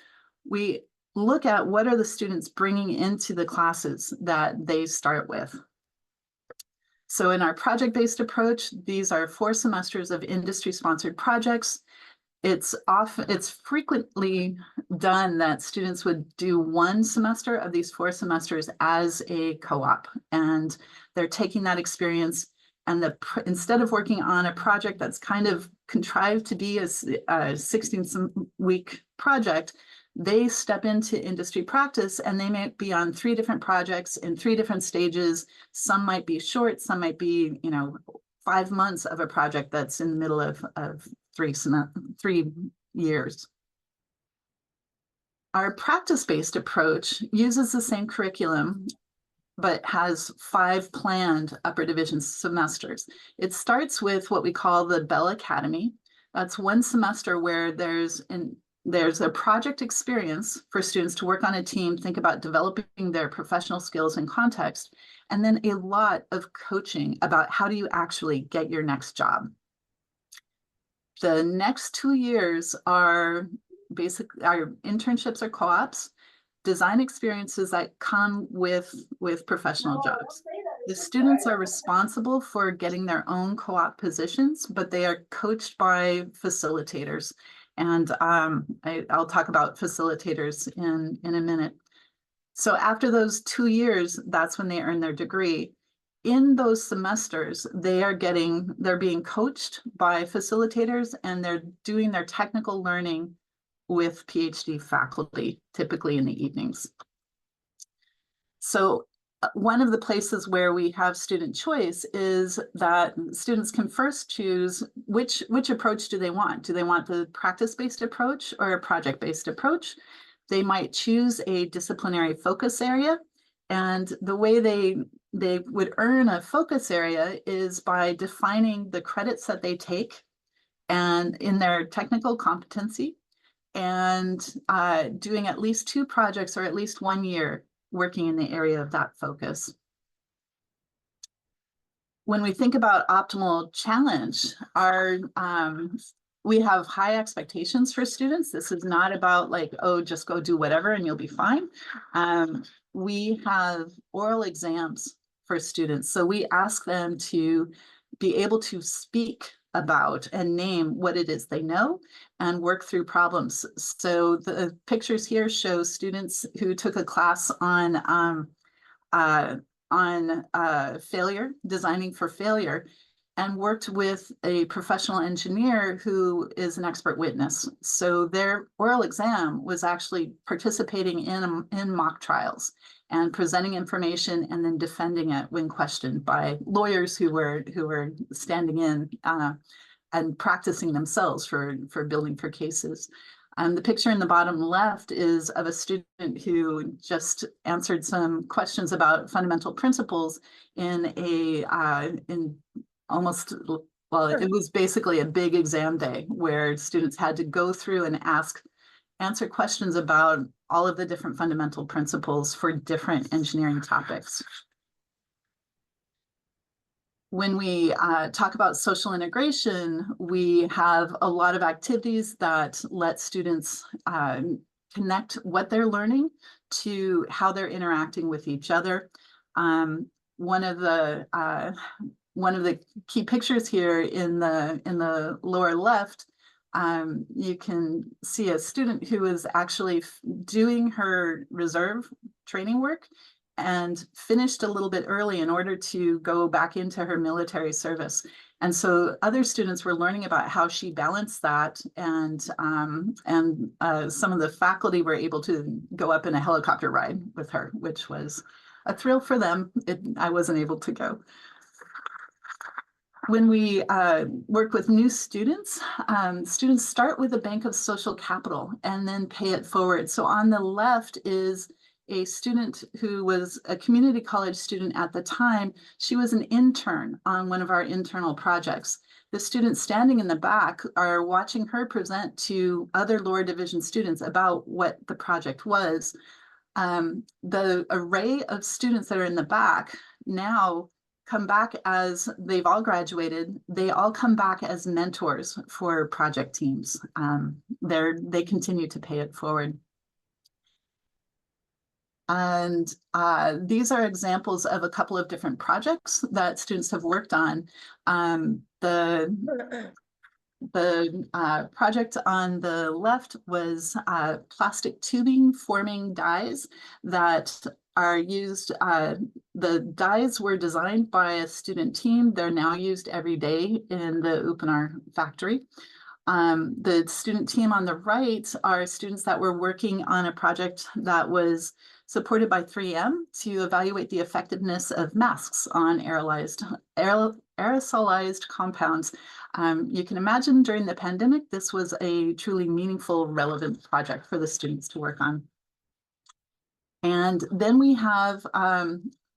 We look at what are the students bringing into the classes that they start with. So in our project-based approach, these are 4 semesters of industry-sponsored projects. It's frequently done that students would do 1 semester of these 4 semesters as a co-op, and they're taking that experience, and instead of working on a project that's kind of contrived to be a 16-week project, they step into industry practice, and they may be on 3 different projects in 3 different stages. Some might be short, some might be 5 months of a project that's in the middle of 3 years. Our practice-based approach uses the same curriculum, but has 5 planned upper division semesters. It starts with what we call the Bell Academy. That's 1 semester where there's a project experience for students to work on a team, think about developing their professional skills and context, and then a lot of coaching about how do you actually get your next job. The next 2 years are our internships or co-ops, design experiences that come with professional jobs. The students are responsible for getting their own co-op positions, but they are coached by facilitators. And I'll talk about facilitators in a minute. So after those 2 years, that's when they earn their degree. In those semesters, they're being coached by facilitators, and they're doing their technical learning with PhD faculty, typically in the evenings. So one of the places where we have student choice is that students can first choose which approach do they want. Do they want the practice-based approach or a project-based approach? They might choose a disciplinary focus area, and the way they would earn a focus area is by defining the credits that they take and in their technical competency, and doing at least 2 projects or at least 1 year working in the area of that focus. When we think about optimal challenge, we have high expectations for students. This is not about like, oh, just go do whatever and you'll be fine. We have oral exams for students. So we ask them to be able to speak about and name what it is they know and work through problems. So the pictures here show students who took a class on failure, designing for failure, and worked with a professional engineer who is an expert witness. So their oral exam was actually participating in mock trials and presenting information and then defending it when questioned by lawyers who were standing in and practicing themselves for building for cases. The picture in the bottom left is of a student who just answered some questions about fundamental principles in almost, well, it was basically a big exam day where students had to go through and answer questions about all of the different fundamental principles for different engineering topics. When we talk about social integration, we have a lot of activities that let students connect what they're learning to how they're interacting with each other. One of the key pictures here in the lower left, you can see a student who is actually doing her reserve training work and finished a little bit early in order to go back into her military service. And so other students were learning about how she balanced that, and some of the faculty were able to go up in a helicopter ride with her, which was a thrill for them. I wasn't able to go. When we work with new students, students start with a bank of social capital and then pay it forward. So on the left is a student who was a community college student at the time. She was an intern on one of our internal projects. The students standing in the back are watching her present to other lower division students about what the project was. The array of students that are in the back now come back as they've all graduated. They all come back as mentors for project teams. They continue to pay it forward. And these are examples of a couple of different projects that students have worked on. The project on the left was plastic tubing forming dies that are used. The dies were designed by a student team. They're now used every day in the Upinar factory. The student team on the right are students that were working on a project that was supported by 3M to evaluate the effectiveness of masks on aerosolized compounds. You can imagine during the pandemic, this was a truly meaningful, relevant project for the students to work on. And then we have,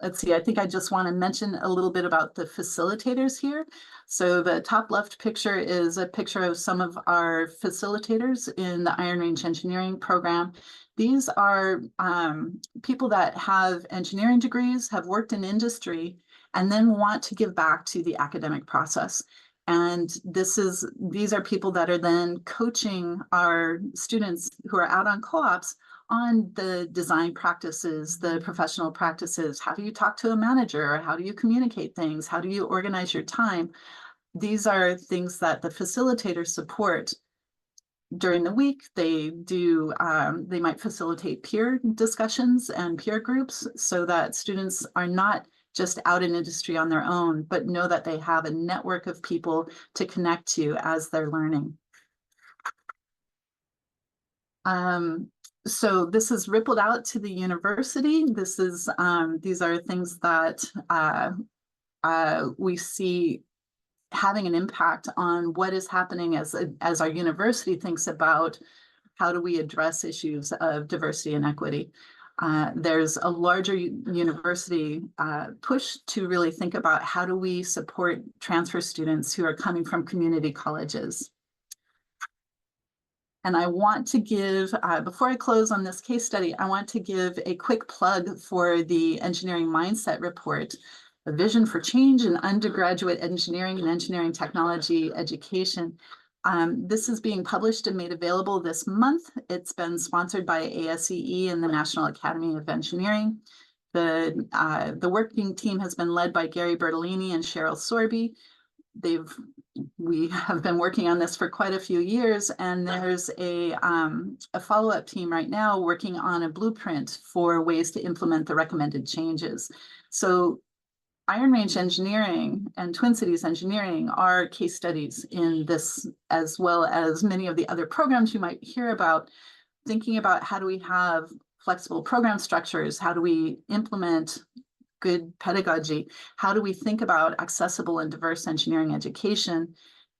let's see, I think I just want to mention a little bit about the facilitators here. So the top left picture is a picture of some of our facilitators in the Iron Range Engineering program. These are people that have engineering degrees, have worked in industry, and then want to give back to the academic process. And these are people that are then coaching our students who are out on co-ops on the design practices, the professional practices. How do you talk to a manager? How do you communicate things? How do you organize your time? These are things that the facilitators support. During the week, they might facilitate peer discussions and peer groups so that students are not just out in industry on their own, but know that they have a network of people to connect to as they're learning. So this is rippled out to the university. These are things that we see having an impact on what is happening as our university thinks about how do we address issues of diversity and equity. There's a larger university push to really think about how do we support transfer students who are coming from community colleges. And I want to give, before I close on this case study, I want to give a quick plug for the Engineering Mindset Report, a vision for change in undergraduate engineering and engineering technology education. This is being published and made available this month. It's been sponsored by ASEE and the National Academy of Engineering. The working team has been led by Gary Bertolini and Cheryl Sorby. We have been working on this for quite a few years, and there's a follow-up team right now working on a blueprint for ways to implement the recommended changes. So Iron Range Engineering and Twin Cities Engineering are case studies in this, as well as many of the other programs you might hear about, thinking about how do we have flexible program structures, how do we implement good pedagogy, how do we think about accessible and diverse engineering education,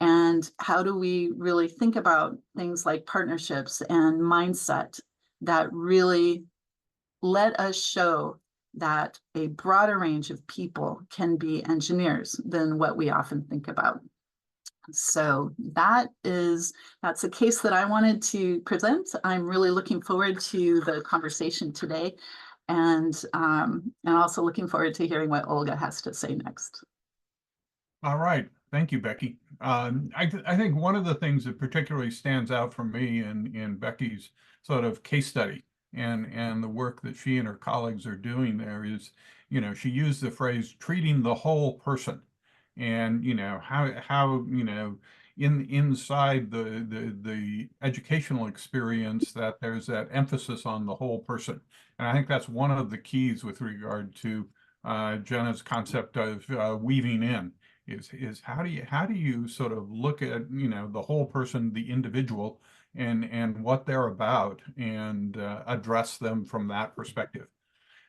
and how do we really think about things like partnerships and mindset that really let us show that a broader range of people can be engineers than what we often think about. So that's a case that I wanted to present. I'm really looking forward to the conversation today, and also looking forward to hearing what Olga has to say next. All right. Thank you, Becky. I think one of the things that particularly stands out for me in Becky's sort of case study and the work that she and her colleagues are doing there is, she used the phrase treating the whole person. And how inside the educational experience that there's that emphasis on the whole person. And I think that's one of the keys with regard to Jenna's concept of weaving in is how do you sort of look at the whole person, the individual, and what they're about, and address them from that perspective.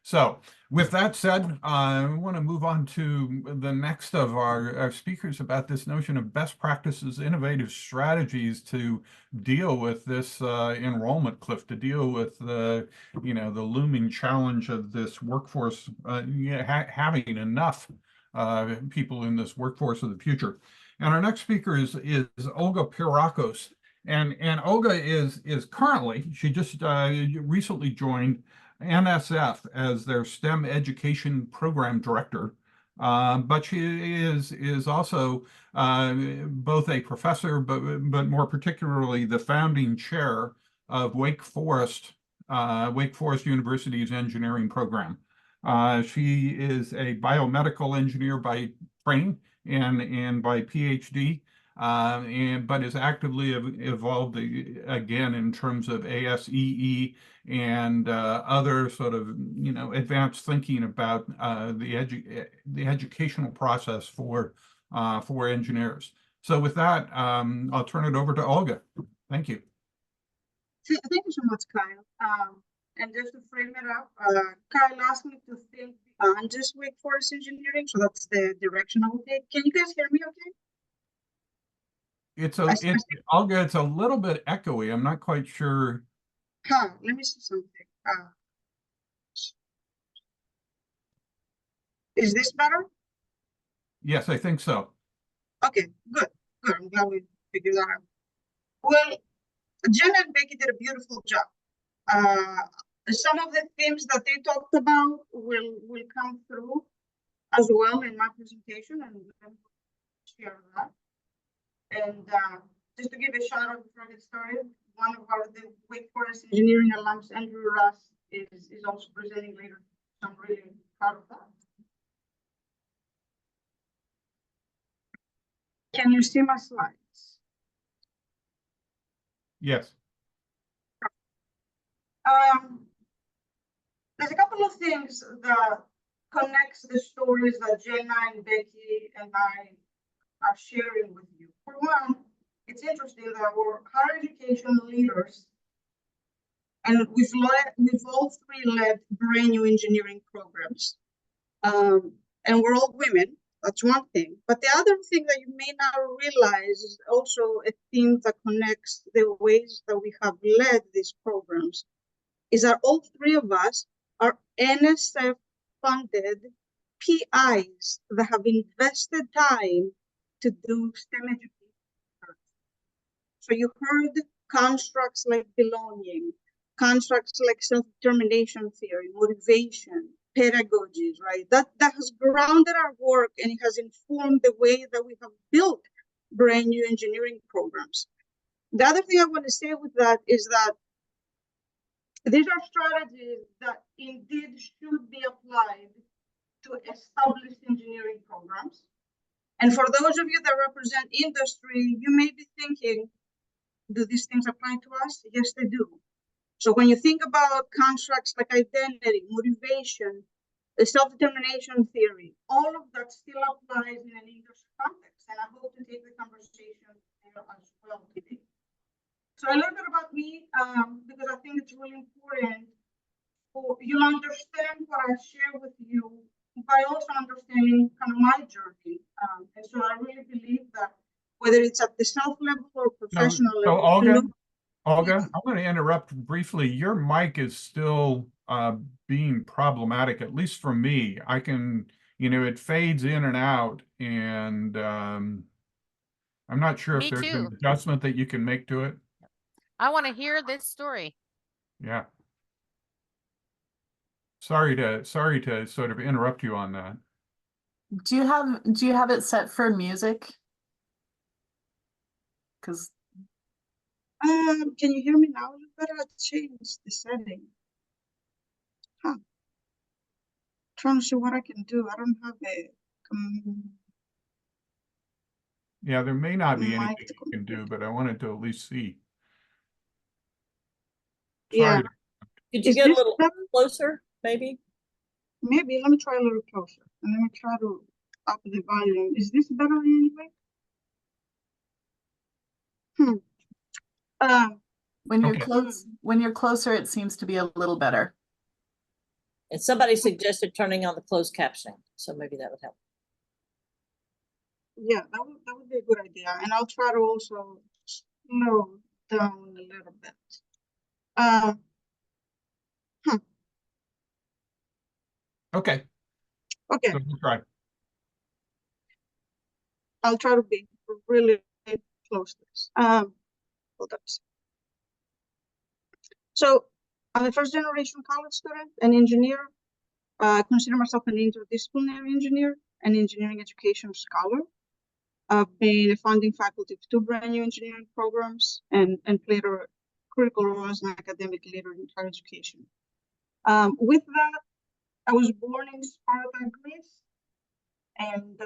So with that said, I want to move on to the next of our speakers about this notion of best practices, innovative strategies to deal with this enrollment cliff, to deal with the looming challenge of this workforce, having enough people in this workforce of the future. And our next speaker is Olga Pirakos. And Olga is currently, she just recently joined NSF as their STEM education program director, but she is also both a professor, but more particularly the founding chair of Wake Forest University's engineering program. She is a biomedical engineer by training and by PhD. But is actively evolved again in terms of ASEE and other sort of advanced thinking about the educational process for engineers. So with that, I'll turn it over to Olga. Thank you. Thank you so much, Kyle. And just to frame it up, Kyle asked me to think beyond just Wake Forest Engineering, so that's the direction I will take. Can you guys hear me okay? Olga, it's a little bit echoey. I'm not quite sure. Let me see something. Is this better? Yes, I think so. Okay, good. I'm glad we figured that out. Well, Jenna and Becky did a beautiful job. Some of the themes that they talked about will come through as well in my presentation, and I'm share that. And just to give a shout out before I get started, one of the Wake Forest Engineering alums, Andrew Russ, is also presenting later. So I'm really proud of that. Can you see my slides? Yes. There's a couple of things that connects the stories that Jenna and Becky and I are sharing with you. For one, it's interesting that we're higher education leaders, and we've all three led brand new engineering programs, and we're all women. That's one thing. But the other thing that you may not realize is also a theme that connects the ways that we have led these programs, is that all three of us are NSF-funded PIs that have invested time to do STEM education. So you heard constructs like belonging, constructs like self-determination theory, motivation, pedagogies, right? That has grounded our work and it has informed the way that we have built brand new engineering programs. The other thing I want to say with that is that these are strategies that indeed should be applied to established engineering programs. And for those of you that represent industry, you may be thinking, do these things apply to us? Yes, they do. So when you think about constructs like identity, motivation, the self-determination theory, all of that still applies in an industry context. And I hope to take the conversation there as well today. So a little bit about me, because I think it's really important for you to understand what I share with you, by also understanding kind of my journey. And so I really believe that whether it's at the self level or professional So level. Olga, Yes. I'm going to interrupt briefly. Your mic is still being problematic, at least for me. I can, it fades in and out, and I'm not sure if Me there's an too. adjustment that you can make to it. I want to hear this story. Yeah. Sorry to sort of interrupt you on that. Do you have it set for music? Because Can you hear me now? You better change the setting. Trying to see what I can do. I don't have a Yeah, there may not be mic anything to you can do, configure. but I wanted to at least see. Yeah. Sorry. Could you Is get a this little better? closer, maybe? Maybe let me try a little closer and let me try to up the volume. Is this better in any way? when you're Okay. when you're closer, it seems to be a little better. And somebody suggested turning on the closed captioning, so maybe that would help. Yeah, that would be a good idea. And I'll try to also slow down a little bit. Okay. Okay, So we'll try. I'll try to be really close to this. Hold on a second. So I'm a first generation college student, an engineer. I consider myself an interdisciplinary engineer, an engineering education scholar. I've been a founding faculty of 2 brand new engineering programs and played a critical role as an academic leader in higher education. With that, I was born in Sparta, Greece, and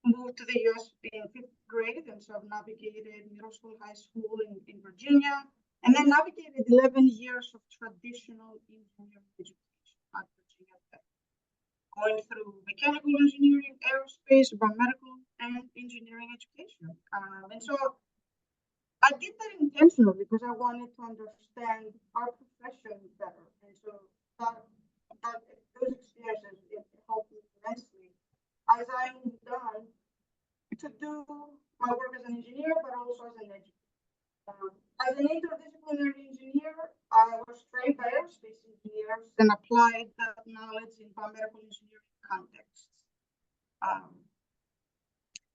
moved to the US in 5th grade, and so I've navigated middle school, high school in Virginia, and then navigated 11 years of traditional engineering education at Virginia Tech, going through mechanical engineering, aerospace, biomedical, and engineering education. And so I did that intentionally because I wanted to understand our profession better. And so those experiences helped me immensely as I moved on to do my work as an engineer, but also as an educator. As an interdisciplinary engineer, I was trained by aerospace engineers and applied that knowledge in biomedical engineering contexts.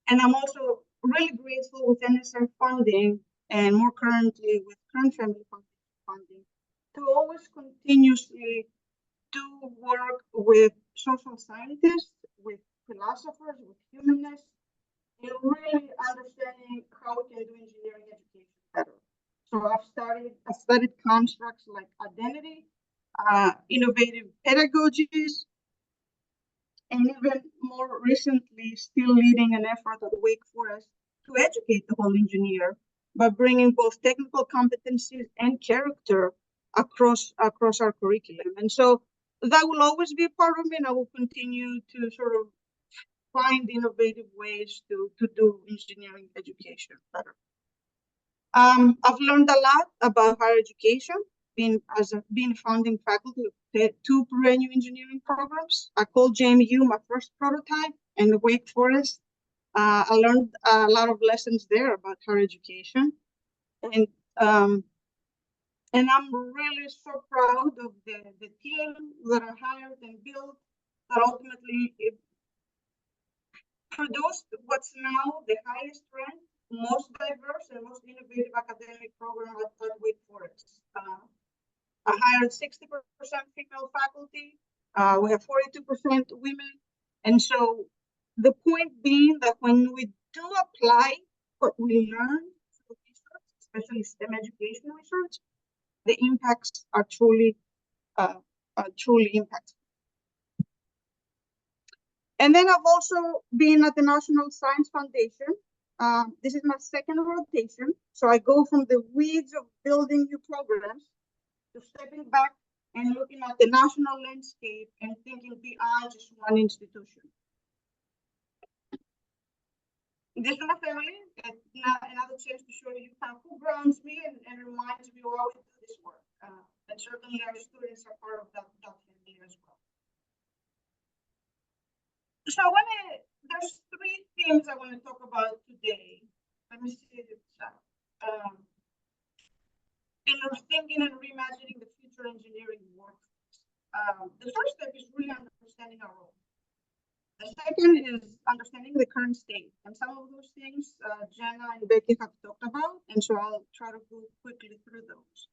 And I'm also really grateful with NSF funding and more currently with current family funding to always continuously do work with social scientists, with philosophers, with humanists, and really understanding how we can do engineering education better. So I've studied constructs like identity, innovative pedagogies, and even more recently, still leading an effort at Wake Forest to educate the whole engineer by bringing both technical competencies and character across our curriculum. And so that will always be a part of me, and I will continue to sort of find innovative ways to do engineering education better. I've learned a lot about higher education, being founding faculty of 2 brand new engineering programs. I called JMU my first prototype, and Wake Forest. I learned a lot of lessons there about higher education, and I'm really so proud of the team that I hired and built that ultimately produced what's now the highest ranked most diverse and most innovative academic program at Wake Forest. I hired 60% female faculty. We have 42% women. And so the point being that when we do apply what we learn to research, especially STEM education research, the impacts are truly impactful. And then I've also been at the National Science Foundation. This is my second rotation. So I go from the weeds of building new programs to stepping back and looking at the national landscape and thinking beyond just one institution. This is my family, and another chance to show you kind of who grounds me and reminds me why we do this work. And certainly our students are part of that family as well. So there's three themes I want to talk about today. Let me see this out. In our thinking and reimagining the future engineering workforce. The first step is really understanding our role. The second is understanding the current state. And some of those things Jenna and Becky have talked about, and so I'll try to go quickly through those.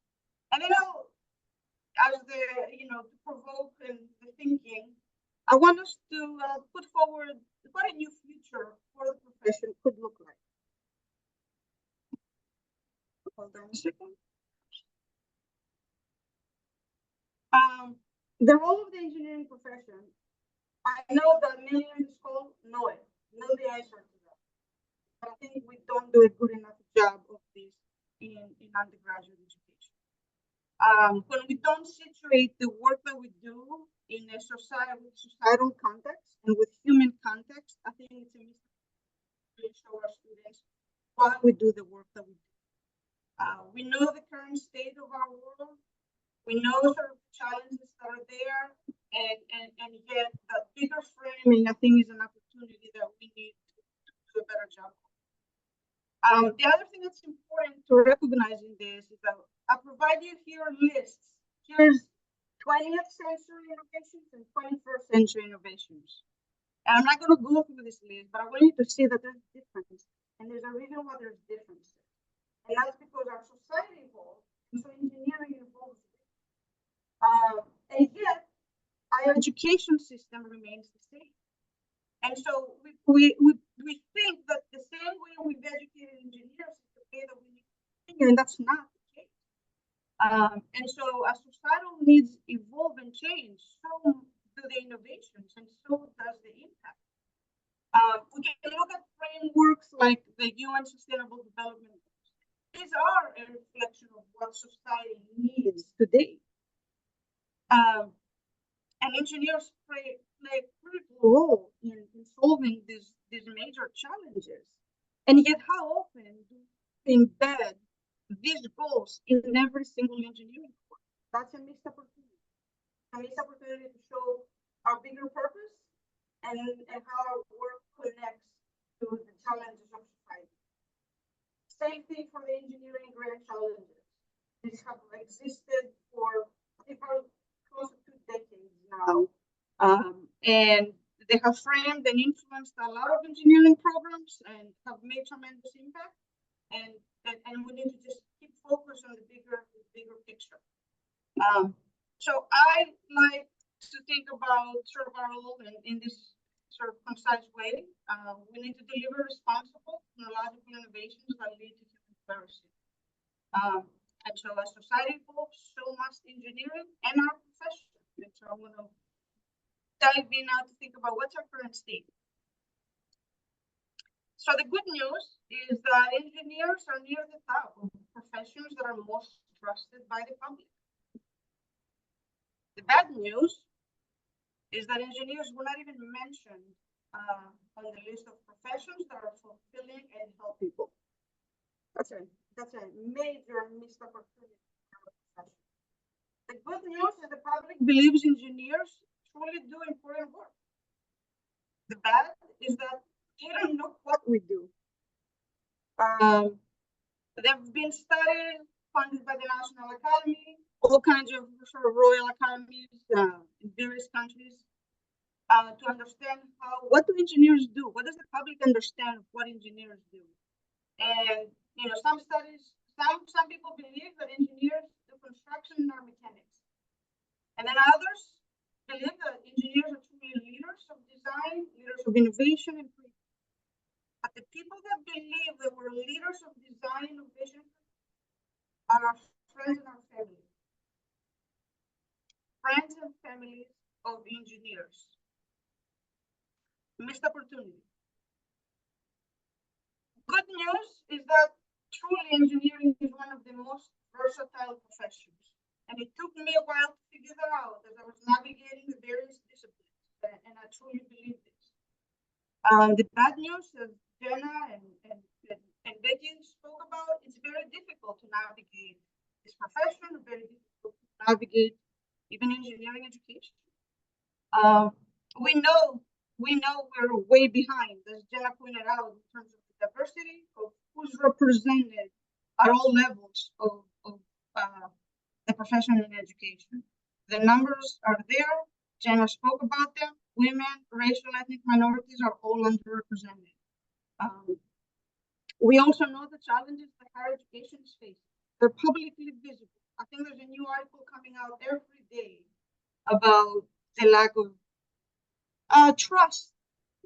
And then as to provoke and the thinking, I want us to put forward what a new future for the profession could look like. Hold on a second. The role of the engineering profession, I know that many in this call know the answer to that. But I think we don't do a good enough job of this in undergraduate education. When we don't situate the work that we do in a societal context and with human context, I think it's a mistake to show our students why we do the work that we do. We know the current state of our world. We know sort of the challenges that are there, and yet the bigger framing, I think, is an opportunity that we need to do a better job of. The other thing that's important to recognize in this is that I provide you here lists. Here's 20th century innovations and 21st century innovations. And I'm not going to go through this list, but I want you to see that there's difference, and there's a reason why there's differences. And that's because our society evolves, and so engineering evolves. And yet, our education system remains the same. And so we think that the same way we've educated engineers is the way that we need to continue, and that's not the case. And so as societal needs evolve and change, so do the innovations, and so does the impact. We can look at frameworks like the UN Sustainable Development Goals. These are a reflection of what society needs today. And engineers play a critical role in solving these major challenges. And yet, how often do we embed these goals in every single engineering course? That's a missed opportunity. A missed opportunity to show our bigger purpose and how our work connects to the challenges of society. Same thing for the engineering grant challenges. These have existed for, I think, close to 2 decades now. And they have framed and influenced a lot of engineering programs and have made tremendous impact. And we need to just keep focused on the bigger picture. So I like to think about sort of our role in this sort of concise way. We need to deliver responsible technological innovations that lead to human flourishing. And so as society evolves, so must engineering and our profession. And so I'm going to dive in now to think about what's our current state. So the good news is that engineers are near the top of professions that are most trusted by the public. The bad news is that engineers were not even mentioned on the list of professions that are fulfilling and help people. That's a major missed opportunity for our profession. The good news is the public believes engineers truly do important work. The bad is that they don't know what we do. There have been studies funded by the National Academy, all kinds of sort of royal academies in various countries to understand what do engineers do? What does the public understand of what engineers do? And, you know, some studies, some people believe that engineers do construction and are mechanics. And then others believe that engineers are truly leaders of design, leaders of innovation and creativity. But the people that believe that we're leaders of design, innovation, are our friends and our families. Friends and families of engineers. Missed opportunity. Good news is that truly engineering is one of the most versatile professions. And it took me a while to figure that out as I was navigating the various disciplines, and I truly believe this. The bad news, as Jenna and Becky spoke about, it's very difficult to navigate this profession, very difficult to navigate even engineering education. We know we're way behind, as Jenna pointed out, in terms of the diversity of who's represented at all levels of the profession in education. The numbers are there. Jenna spoke about them. Women, racial, ethnic minorities are all underrepresented. We also know the challenges that higher education is facing. They're publicly visible. I think there's a new article coming out every day about the lack of trust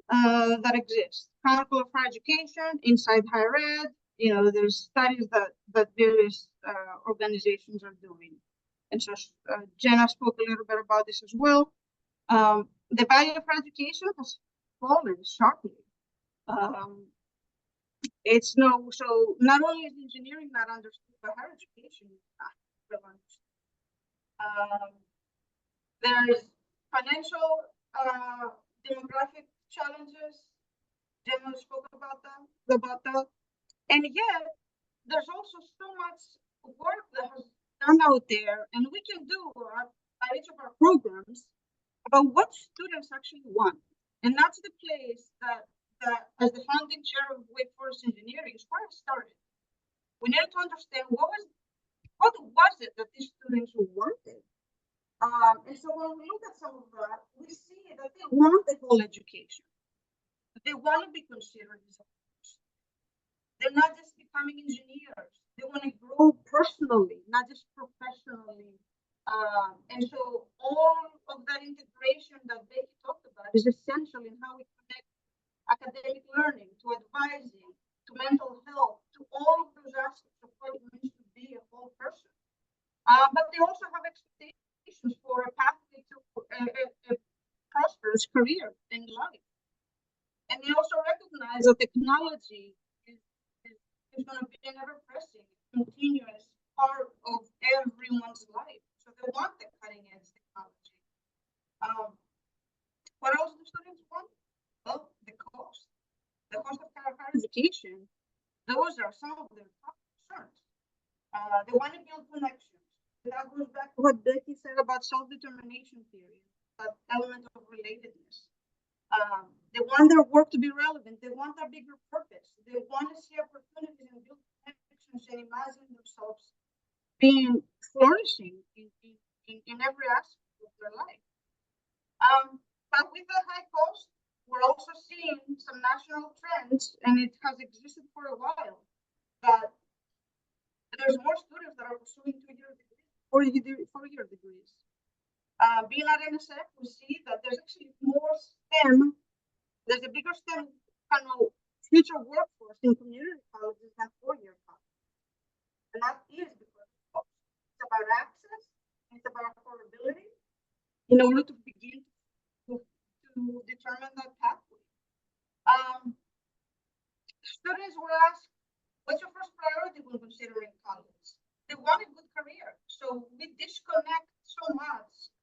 that exists. Chronicle of Higher Education, Inside Higher Ed, you know, there's studies that various organizations are doing. And so Jenna spoke a little bit about this as well. The value of higher education has fallen sharply. It's no, so not only is engineering not understood, but higher education is not well understood. There's financial, demographic challenges. Gemma spoke about that. And yet, there's also so much work that has done out there, and we can do at each of our programs about what students actually want. And that's the place that as the founding chair of Wake Forest Engineering is where I started. We needed to understand what was it that these students wanted. And so when we look at some of that, we see that they want the whole education. They want to be considered as a person. They're not just becoming engineers. They want to grow personally, not just professionally. And so all of that integration that Becky talked about is essential in how we connect academic learning to advising, to mental health, to all of those aspects of what it means to be a whole person. But they also have expectations for a pathway to a prosperous career in life. And they also recognize that technology is going to be an ever-present, continuous part of everyone's life. So they want the cutting-edge technology. What else do students want? Well, the cost. The cost of higher education, those are some of their top concerns. They want to build connections. That goes back to what Becky said about self-determination theory, that element of relatedness. They want their work to be relevant. They want a bigger purpose. They want to see opportunities and build connections and imagine themselves being flourishing in every aspect of their life. But with the high cost, we're also seeing some national trends, and it has existed for a while, that there's more students that are pursuing 2-year degrees, 4-year degrees. Being at NSF, we see that there's actually more STEM. There's a bigger STEM kind of future workforce in community colleges than 4-year colleges. And that is because it's about access, it's about affordability, in order to begin to determine that pathway. Students were asked, what's your first priority when considering college? They want a good career. So we disconnect so much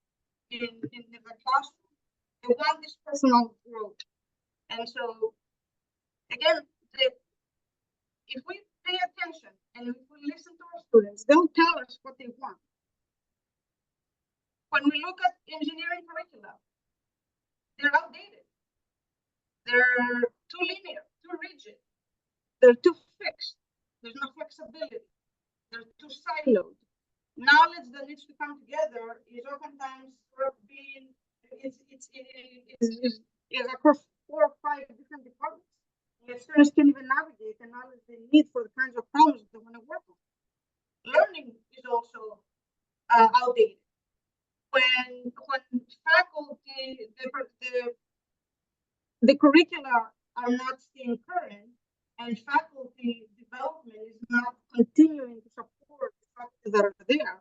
in the classroom. They want this personal growth. And so, again, if we pay attention and if we listen to our students, they'll tell us what they want. When we look at engineering curricula, they're outdated. They're too linear, too rigid. They're too fixed. There's no flexibility. They're too siloed. Knowledge that needs to come together is oftentimes across 4 or 5 different departments. Yet students can't even navigate and knowledge they need for the kinds of problems they want to work on. Learning is also outdated. When faculty, the curricula are not staying current, and faculty development is not continuing to support the faculty that are there,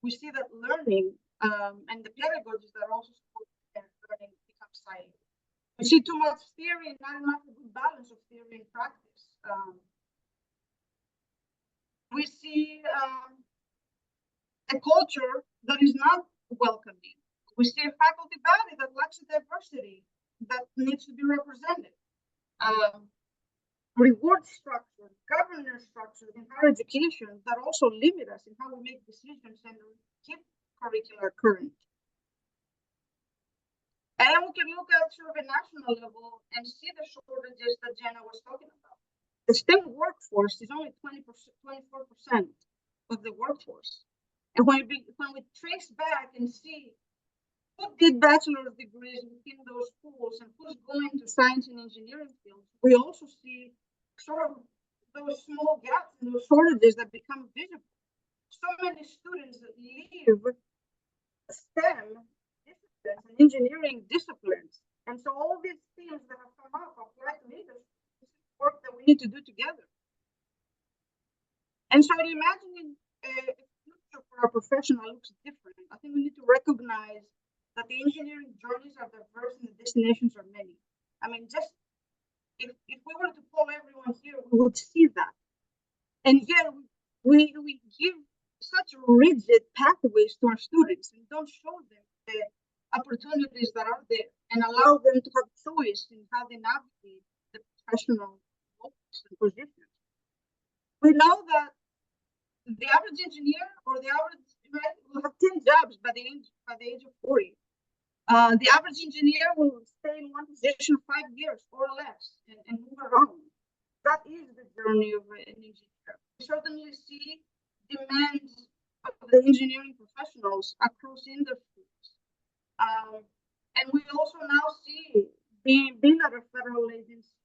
we see that learning and the pedagogies that also support learning become silent. We see too much theory and not enough a good balance of theory and practice. We see a culture that is not welcoming. We see a faculty body that lacks a diversity that needs to be represented. Reward structure, governance structure in higher education that also limit us in how we make decisions and keep curricula current. And we can look at sort of a national level and see the shortages that Jenna was talking about. The STEM workforce is only 24% of the workforce. And when we trace back and see who did bachelor's degrees within those schools and who's going to science and engineering fields, we also see sort of those small gaps and those shortages that become visible. So many students that leave STEM disciplines and engineering disciplines. And so all these things that have come up apply to leadership. This is work that we need to do together. And so imagining a future for our profession looks different. I think we need to recognize that the engineering journeys are diverse and the destinations are many. I mean, just if we were to poll everyone here, we would see that. And yet we give such rigid pathways to our students and don't show them the opportunities that are there and allow them to have choice in how they navigate the professional roles and positions. We know that the average engineer or the average, right, will have 10 jobs by the age of 40. The average engineer will stay in one position 5 years or less and move around. That is the journey of an engineer. We certainly see demands of the engineering professionals across industries. And we also now see, being at a federal agency,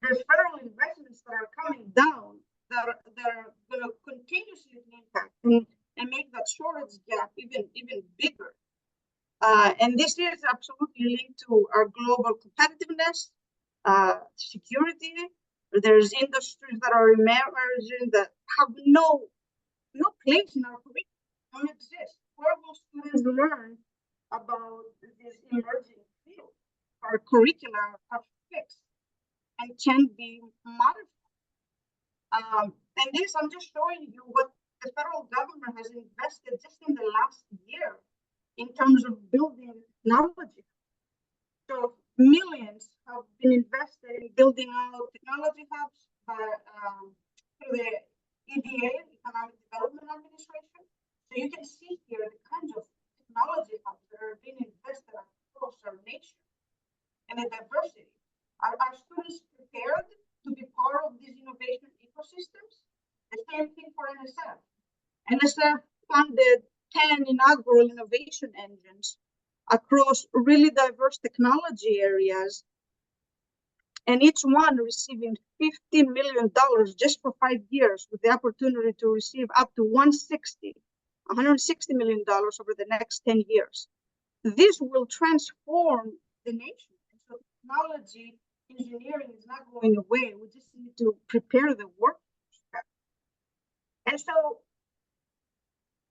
there's federal investments that are coming down that are going to continuously impact and make that shortage gap even bigger. And this is absolutely linked to our global competitiveness, security. There's industries that are emerging that have no place in our curriculum, don't exist. Where will students learn about this emerging field? Our curricula are fixed and can be modified. And this, I'm just showing you what the federal government has invested just in the last year in terms of building technology. So millions have been invested in building out technology hubs through the EDA, Economic Development Administration. So you can see here the kinds of technology hubs that are being invested across our nation and the diversity. Are students prepared to be part of these innovation ecosystems? The same thing for NSF. NSF funded 10 inaugural innovation engines across really diverse technology areas, and each one receiving $15 million just for 5 years, with the opportunity to receive up to $160 million over the next 10 years. This will transform the nation. And so technology engineering is not going away. We just need to prepare the workforce. And so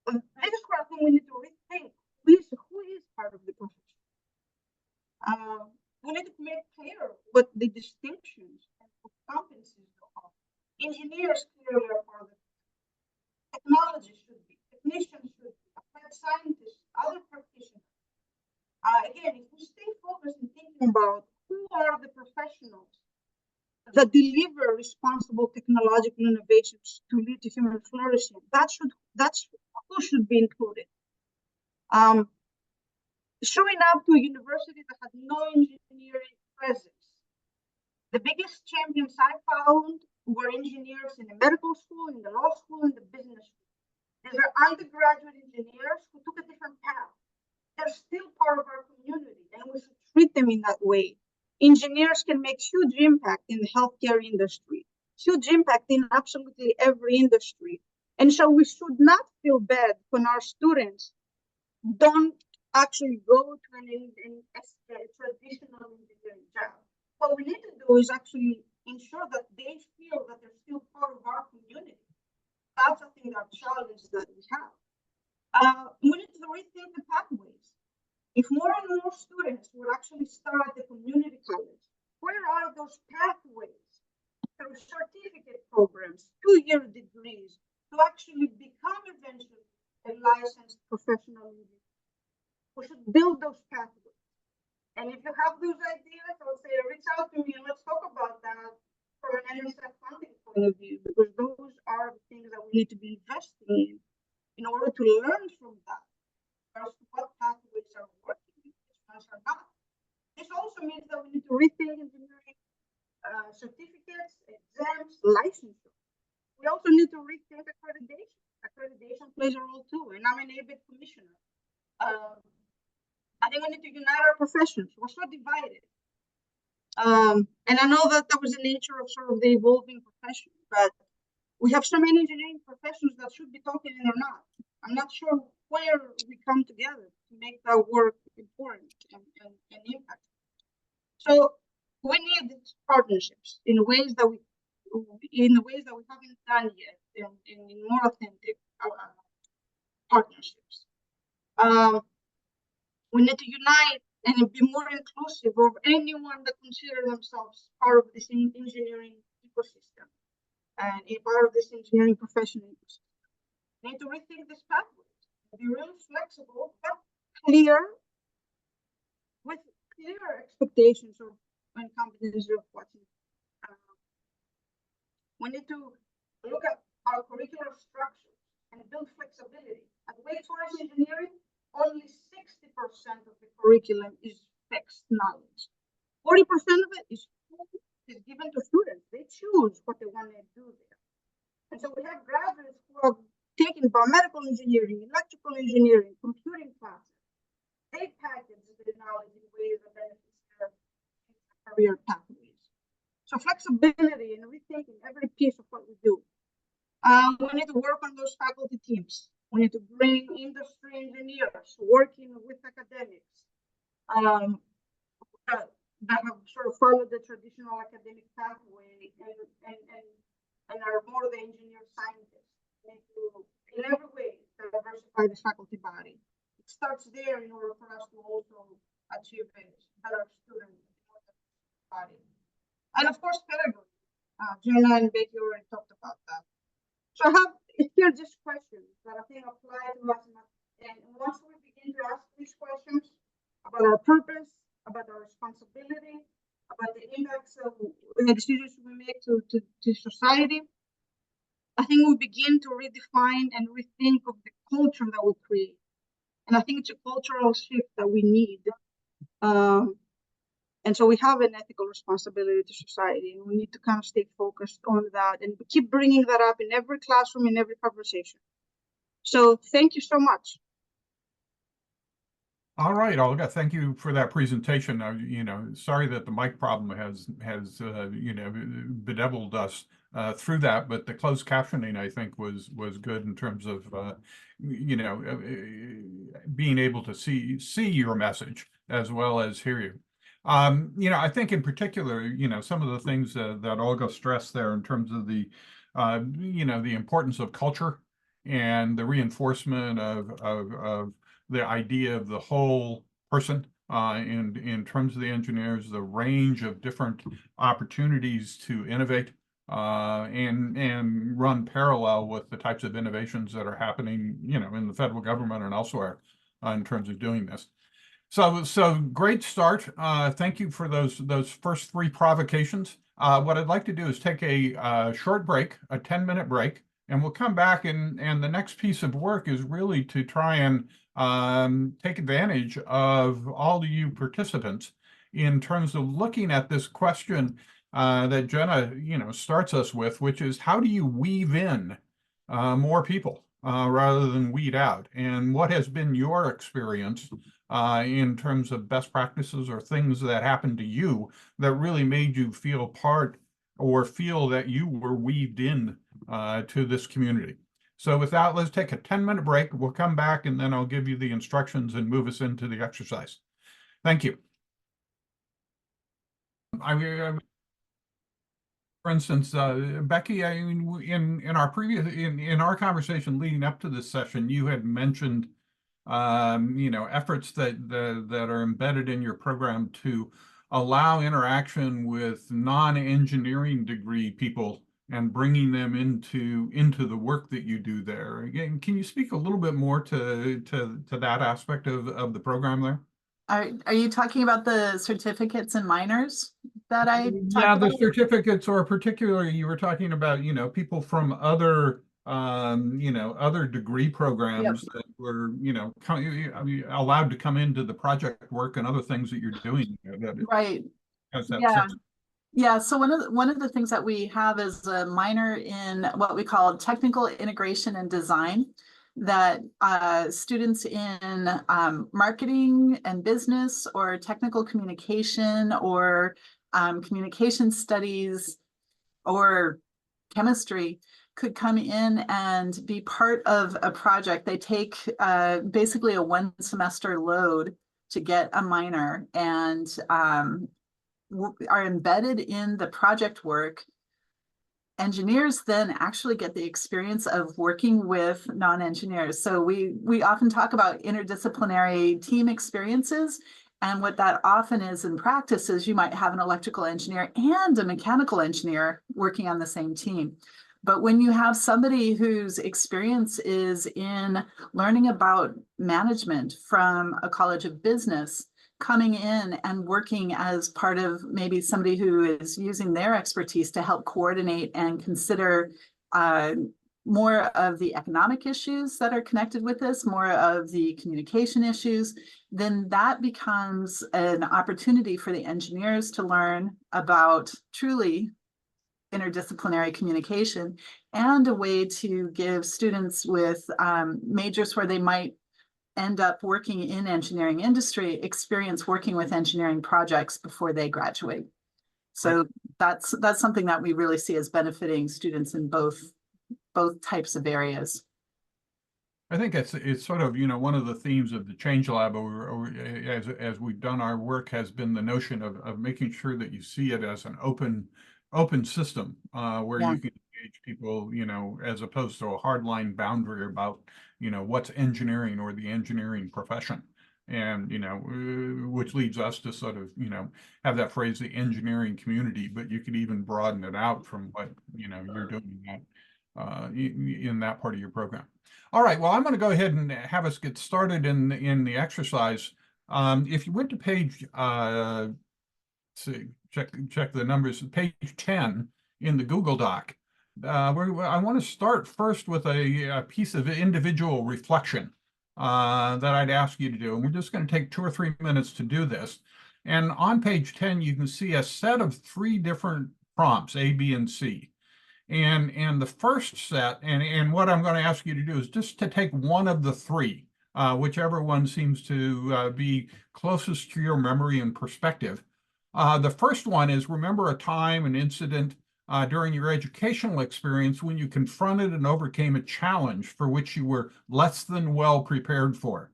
this is where I think we need to rethink who is part of the profession. We need to make clear what the distinctions and competencies are. Engineers clearly are part of it. Technology should be, technicians should be, applied scientists, other practitioners. Again, if we stay focused and thinking about who are the professionals that deliver responsible technological innovations to lead to human flourishing, that's who should be included. Showing up to a university that had no engineering presence. The biggest champions I found were engineers in the medical school, in the law school, in the business school. These are undergraduate engineers who took a different path. They're still part of our community, and we should treat them in that way. engineers can make huge impact in the healthcare industry, huge impact in absolutely every industry. And so we should not feel bad when our students don't actually go to a traditional engineering job. What we need to do is actually ensure that they feel that they're still part of our community. That's, I think, our challenge that we have. We need to rethink the pathways. If more and more students would actually start at the community college, where are those pathways through certificate programs, 2-year degrees, to actually become eventually a licensed professional engineer? We should build those pathways. And if you have those ideas, I would say reach out to me and let's talk about that from an NSF funding point of view, because those are the things that we need to be investing in order to learn from that. First, what pathways are working, which ones are not. This also means that we need to rethink engineering certificates, exams, licensure. We also need to rethink accreditation. Accreditation plays a role too, and I'm an ABET commissioner. I think we need to unite our professions. We're so divided. And I know that was the nature of sort of the evolving profession, but we have so many engineering professions that should be talking and they're not. I'm not sure where we come together to make that work important and impact. So we need partnerships in ways that we haven't done yet, and in more authentic partnerships. We need to unite and be more inclusive of anyone that considers themselves part of this engineering ecosystem and a part of this engineering professional ecosystem. We need to rethink this pathway, be really flexible, but clear, with clear expectations of when companies are watching. We need to look at our curricular structure and build flexibility. At Wake Forest Engineering, only 60% of the curriculum is fixed knowledge. 40% of it is given to students. They choose what they want to do there. And so we have graduates who have taken biomedical engineering, electrical engineering, computing classes. They package the knowledge in ways that benefits their career pathways. So flexibility and rethinking every piece of what we do. We need to work on those faculty teams. We need to bring industry engineers working with academics that have sort of followed the traditional academic pathway and are more the engineer scientists. We need to, in every way, diversify the faculty body. It starts there in order for us to also achieve a better student body. And of course, pedagogy. Jenna and Becky already talked about that. So I have here just questions that I think apply to us. And once we begin to ask these questions about our purpose, about our responsibility, about the impacts of the decisions we make to society, I think we begin to redefine and rethink of the culture that we create. And I think it's a cultural shift that we need. And so we have an ethical responsibility to society, and we need to kind of stay focused on that and keep bringing that up in every classroom, in every conversation. So thank you so much. All right, Olga, thank you for that presentation. Sorry that the mic problem has bedeviled us through that, but the closed captioning, I think, was good in terms of being able to see your message as well as hear you. I think in particular, some of the things that Olga stressed there in terms of the importance of culture and the reinforcement of the idea of the whole person in terms of the engineers, the range of different opportunities to innovate and run parallel with the types of innovations that are happening, in the federal government and elsewhere in terms of doing this. So great start. Thank you for those first 3 provocations. What I'd like to do is take a short break, a 10-minute break, and we'll come back and the next piece of work is really to try and take advantage of all of you participants in terms of looking at this question that Jenna, starts us with, which is how do you weave in more people rather than weed out. And what has been your experience in terms of best practices or things that happened to you that really made you feel part or feel that you were weaved in to this community? So with that, let's take a 10-minute break. We'll come back and then I'll give you the instructions and move us into the exercise. Thank you. For instance, Becky, I mean, in our previous in our conversation leading up to this session, you had mentioned efforts that are embedded in your program to allow interaction with non-engineering degree people and bringing them into the work that you do there. Again, can you speak a little bit more to that aspect of the program there? Are you talking about the certificates and minors that I Yeah, talked the about? certificates, or particularly you were talking about, people from other other degree programs that were, allowed to come into the project work and other things that you're doing there that Right. has that Yeah. sense. Yeah, so one of the things that we have is a minor in what we call technical integration and design, that students in marketing and business or technical communication or communication studies or chemistry could come in and be part of a project. They take basically a 1 semester load to get a minor, and are embedded in the project work. Engineers then actually get the experience of working with non-engineers. So we often talk about interdisciplinary team experiences. And what that often is in practice is you might have an electrical engineer and a mechanical engineer working on the same team. But when you have somebody whose experience is in learning about management from a college of business, coming in and working as part of maybe somebody who is using their expertise to help coordinate and consider more of the economic issues that are connected with this, more of the communication issues, then that becomes an opportunity for the engineers to learn about truly interdisciplinary communication, and a way to give students with majors where they might end up working in engineering industry experience working with engineering projects before they graduate. So that's something that we really see as benefiting students in both types of areas. I think it's sort of, one of the themes of the Change Lab as we've done our work has been the notion of making sure that you see it as an open system where you can engage people, as opposed to a hardline boundary about, what's engineering or the engineering profession. And, which leads us to sort of, have that phrase, the engineering community, but you could even broaden it out from what, you're doing in that part of your program. All right, well, I'm going to go ahead and have us get started in the exercise. If you went to page, see, check the numbers, page 10 in the Google Doc, I want to start first with a piece of individual reflection that I'd ask you to do. And we're just going to take 2 or 3 minutes to do this. And on page 10, you can see a set of 3 different prompts, A, B, and C. And the first set, and what I'm going to ask you to do is just to take one of the 3, whichever one seems to be closest to your memory and perspective. The first one is, remember a time, an incident during your educational experience when you confronted and overcame a challenge for which you were less than well prepared for.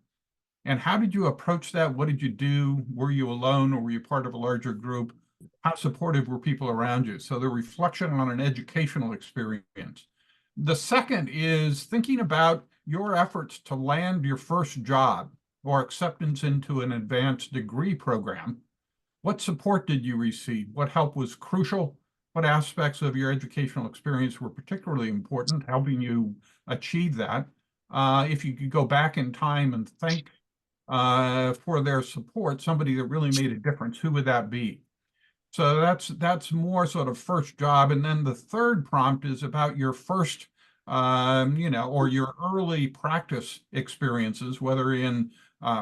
And how did you approach that? What did you do? Were you alone, or were you part of a larger group? How supportive were people around you? So the reflection on an educational experience. The second is thinking about your efforts to land your first job or acceptance into an advanced degree program. What support did you receive? What help was crucial? What aspects of your educational experience were particularly important, helping you achieve that? If you could go back in time and thank for their support, somebody that really made a difference, who would that be? So that's more sort of first job. And then the third prompt is about your first, or your early practice experiences, whether in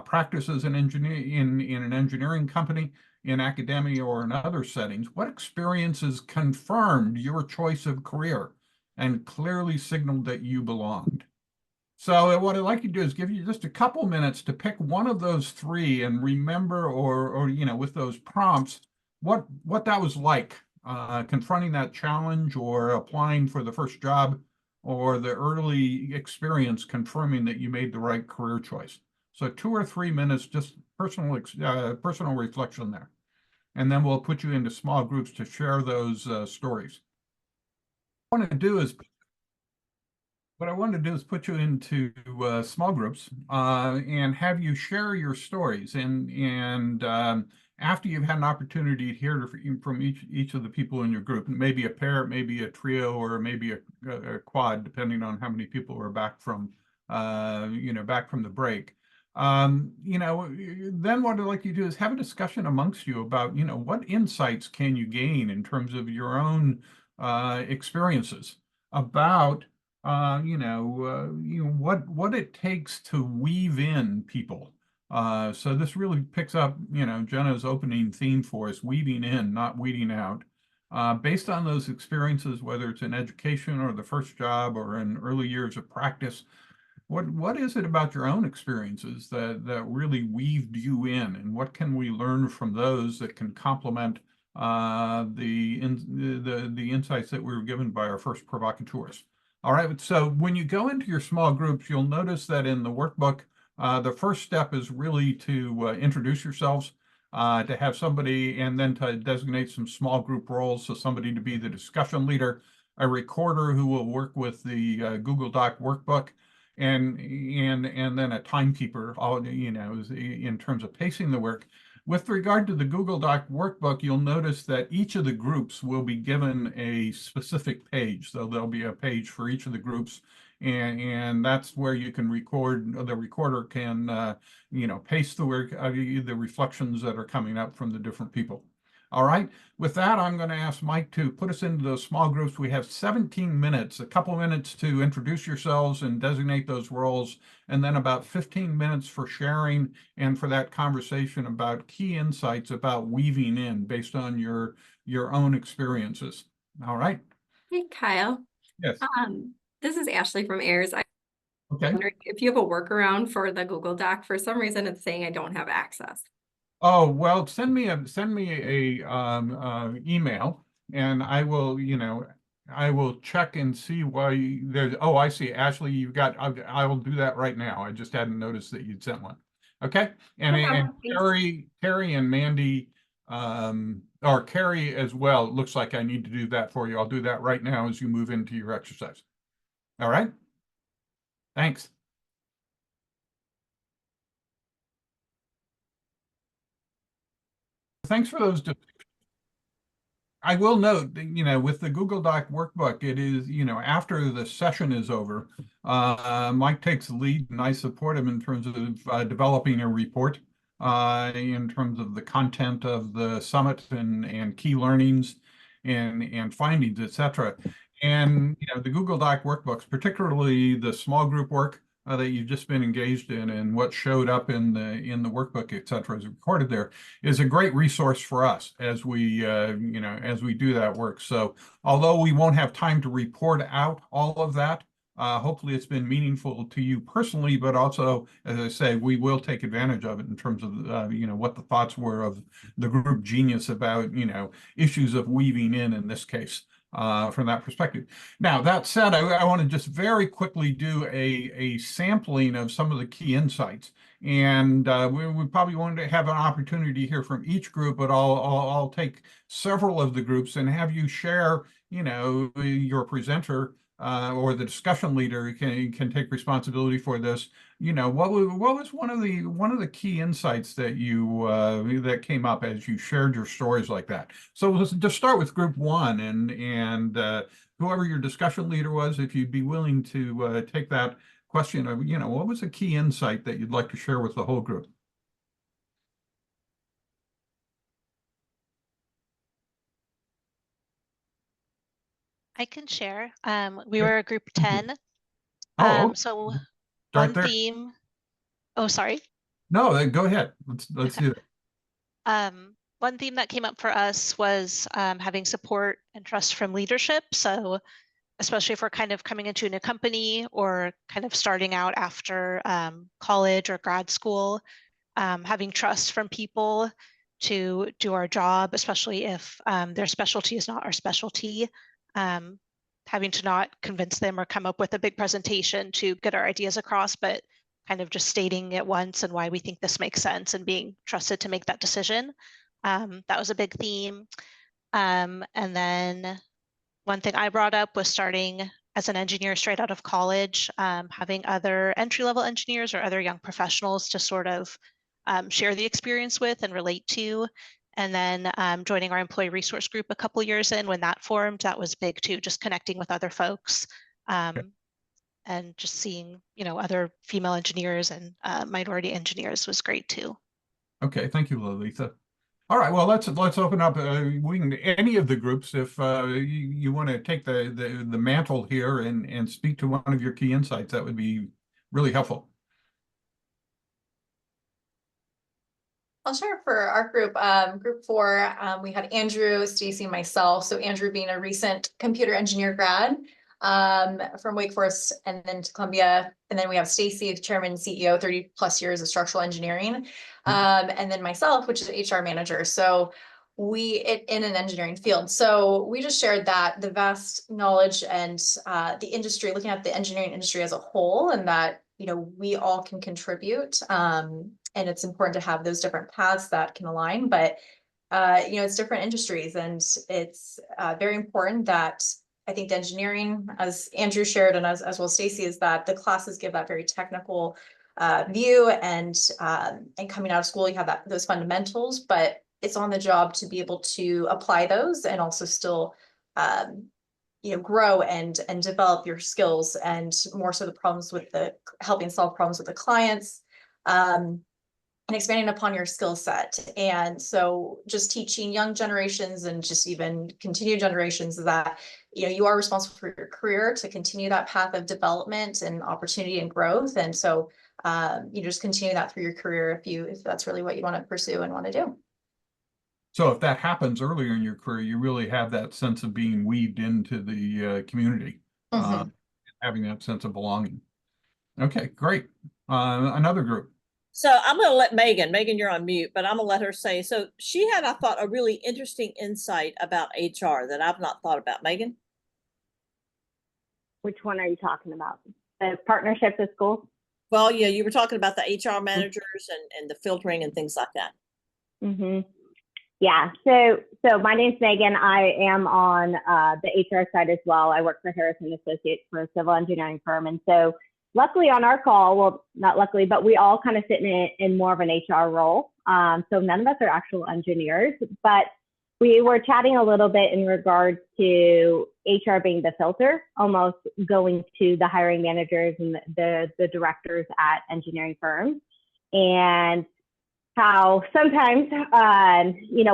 practice as an engineer in an engineering company, in academia, or in other settings. What experiences confirmed your choice of career and clearly signaled that you belonged? So what I'd like you to do is give you just a couple minutes to pick one of those three and remember, or with those prompts, what that was like, confronting that challenge or applying for the first job, or the early experience confirming that you made the right career choice. So 2 or 3 minutes, just personal reflection there. And then we'll put you into small groups to share those stories. What I want to do is put you into small groups and have you share your stories. And after you've had an opportunity to hear from each of the people in your group, maybe a pair, maybe a trio, or maybe a quad, depending on how many people are back from the break. Then what I'd like you to do is have a discussion amongst you about, what insights can you gain in terms of your own experiences about what it takes to weave in people. So this really picks up, Jenna's opening theme for us, weaving in, not weeding out. Based on those experiences, whether it's in education or the first job or in early years of practice, what is it about your own experiences that really weaved you in, and what can we learn from those that can complement the insights that we were given by our first provocateurs? All right, so when you go into your small groups, you'll notice that in the workbook, the first step is really to introduce yourselves, to have somebody, and then to designate some small group roles. So somebody to be the discussion leader, a recorder who will work with the Google Doc workbook, and then a timekeeper, in terms of pacing the work. With regard to the Google Doc workbook, you'll notice that each of the groups will be given a specific page. So there'll be a page for each of the groups, and that's where you can record. The recorder can, paste the work, the reflections that are coming up from the different people. All right. With that, I'm going to ask Mike to put us into those small groups. We have 17 minutes, a couple minutes to introduce yourselves and designate those roles, and then about 15 minutes for sharing and for that conversation about key insights about weaving in based on your own experiences. All right. Hey, Kyle. Yes. This is Ashley from AIRS. I Okay. wonder if you have a workaround for the Google Doc. For some reason, it's saying I don't have access. Oh, well, send me a email, and I will check and see why there's. Oh, I see, Ashley, you've got. I will do that right now. I just hadn't noticed that you'd sent one. Okay, and Carrie and Mandy, or Carrie as well. It looks like I need to do that for you. I'll do that right now as you move into your exercise. All right. Thanks. Thanks for those. I will note that, with the Google Doc workbook, it is, after the session is over, Mike takes the lead and I support him in terms of developing a report in terms of the content of the summit and key learnings and findings, etc. And, the Google Doc workbooks, particularly the small group work that you've just been engaged in, and what showed up in the workbook, etc., is recorded there, is a great resource for us as we do that work. So although we won't have time to report out all of that, hopefully it's been meaningful to you personally, but also, as I say, we will take advantage of it in terms of what the thoughts were of the group genius about issues of weaving in this case. From that perspective. Now, that said, I want to just very quickly do a sampling of some of the key insights. And we probably want to have an opportunity to hear from each group, but I'll take several of the groups and have you share, your presenter or the discussion leader can take responsibility for this. What was one of the key insights that that came up as you shared your stories like that? So let's just start with group one, and whoever your discussion leader was, if you'd be willing to take that question of, what was a key insight that you'd like to share with the whole group? I can share. We were a group 10. Oh, so start one there. theme. Oh, sorry. No, go ahead. Let's do that. One theme that came up for us was having support and trust from leadership. So especially if we're kind of coming into a new company or kind of starting out after college or grad school, having trust from people to do our job, especially if their specialty is not our specialty, having to not convince them or come up with a big presentation to get our ideas across, but kind of just stating it once and why we think this makes sense and being trusted to make that decision. That was a big theme. And then one thing I brought up was starting as an engineer straight out of college, having other entry-level engineers or other young professionals to sort of share the experience with and relate to. And then joining our employee resource group a couple years in when that formed, that was big too, just connecting with other folks and just seeing, other female engineers and minority engineers was great too. Okay, thank you, Lalitha. All right, well, let's open up. We can any of the groups if you want to take the mantle here and speak to one of your key insights. That would be really helpful. I'll share for our group, group 4, we had Andrew, Stacy, and myself. So Andrew being a recent computer engineer grad from Wake Forest and then to Columbia. And then we have Stacy, chairman and CEO, 30 plus years of structural engineering. And then myself, which is HR manager. So in an engineering field. So we just shared that the vast knowledge and the industry, looking at the engineering industry as a whole, and that, we all can contribute. And it's important to have those different paths that can align, but it's different industries, and it's very important that I think the engineering, as Andrew shared and as well as Stacy, is that the classes give that very technical view, and coming out of school, you have those fundamentals, but it's on the job to be able to apply those and also still grow and develop your skills, and more so the problems with helping solve problems with the clients. And expanding upon your skill set. And so just teaching young generations and just even continued generations that, you are responsible for your career to continue that path of development and opportunity and growth. And so, just continue that through your career if that's really what you want to pursue and want to do. So if that happens earlier in your career, you really have that sense of being weaved into the community, having that sense of belonging. Okay, great. Another group. So I'm going to let Megan, you're on mute, but I'm going to let her say, so she had, I thought, a really interesting insight about HR that I've not thought about. Megan? Which one are you talking about? The partnerships with schools? Well, yeah, you were talking about the HR managers and the filtering and things like that. Yeah, so my name's Megan. I am on the HR side as well. I work for Harrison Associates for a civil engineering firm. And so luckily on our call, well, not luckily, but we all kind of sit in more of an HR role. So none of us are actual engineers, but we were chatting a little bit in regards to HR being the filter, almost going to the hiring managers and the directors at engineering firms, and how sometimes,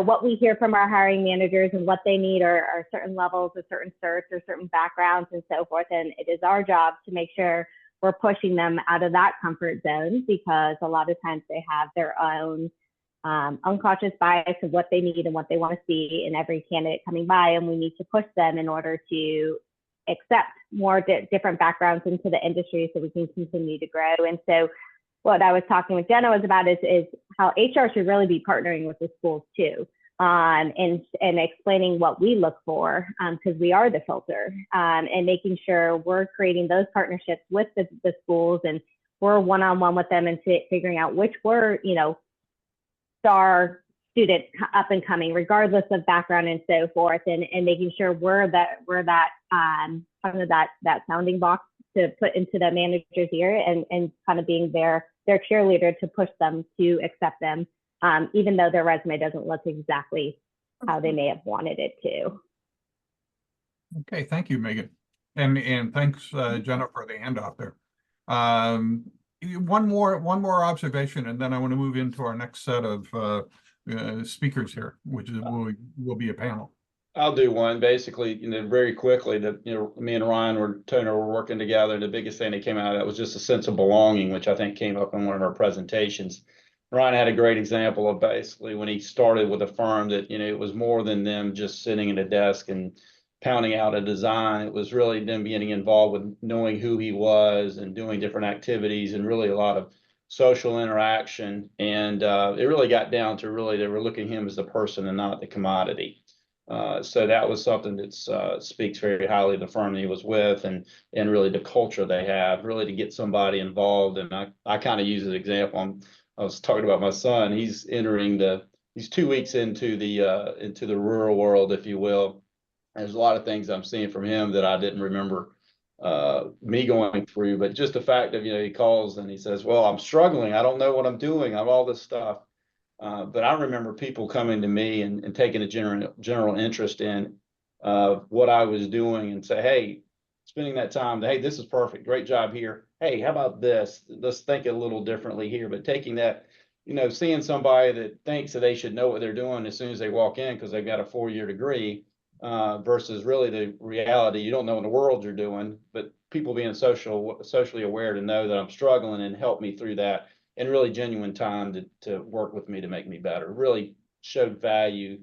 what we hear from our hiring managers and what they need are certain levels of certain certs or certain backgrounds and so forth. And it is our job to make sure we're pushing them out of that comfort zone, because a lot of times they have their own unconscious bias of what they need and what they want to see in every candidate coming by. And we need to push them in order to accept more different backgrounds into the industry so we can continue to grow. And so what I was talking with Jenna was about is how HR should really be partnering with the schools too. And explaining what we look for, because we are the filter, and making sure we're creating those partnerships with the schools, and we're one-on-one with them and figuring out which were, star students up and coming, regardless of background and so forth, and making sure we're that kind of that sounding box to put into the manager's ear, and kind of being their cheerleader to push them to accept them. Even though their resume doesn't look exactly how they may have wanted it to. Okay, thank you, Megan. And thanks, Jenna, for the handoff there. One more observation, and then I want to move into our next set of speakers here, which will be a panel. I'll do one. Basically, very quickly, that me and Ryan were working together. The biggest thing that came out of that was just a sense of belonging, which I think came up in one of our presentations. Ryan had a great example of basically when he started with a firm that, it was more than them just sitting at a desk and, pounding out a design. It was really them getting involved with knowing who he was and doing different activities and really a lot of social interaction. And it really got down to really they were looking at him as the person and not the commodity. So that was something that speaks very highly of the firm that he was with and really the culture they have, really to get somebody involved. And I kind of use an example. I was talking about my son. He's 2 weeks into the rural world, if you will. There's a lot of things I'm seeing from him that I didn't remember me going through, but just the fact that, he calls and he says, well, I'm struggling. I don't know what I'm doing. I'm all this stuff. But I remember people coming to me and taking a general interest in what I was doing and say, hey, spending that time, hey, this is perfect. Great job here. Hey, how about this? Let's think a little differently here. But taking that, seeing somebody that thinks that they should know what they're doing as soon as they walk in because they've got a 4-year degree versus really the reality, you don't know in the world you're doing, but people being socially aware to know that I'm struggling and help me through that and really genuine time to work with me to make me better really showed value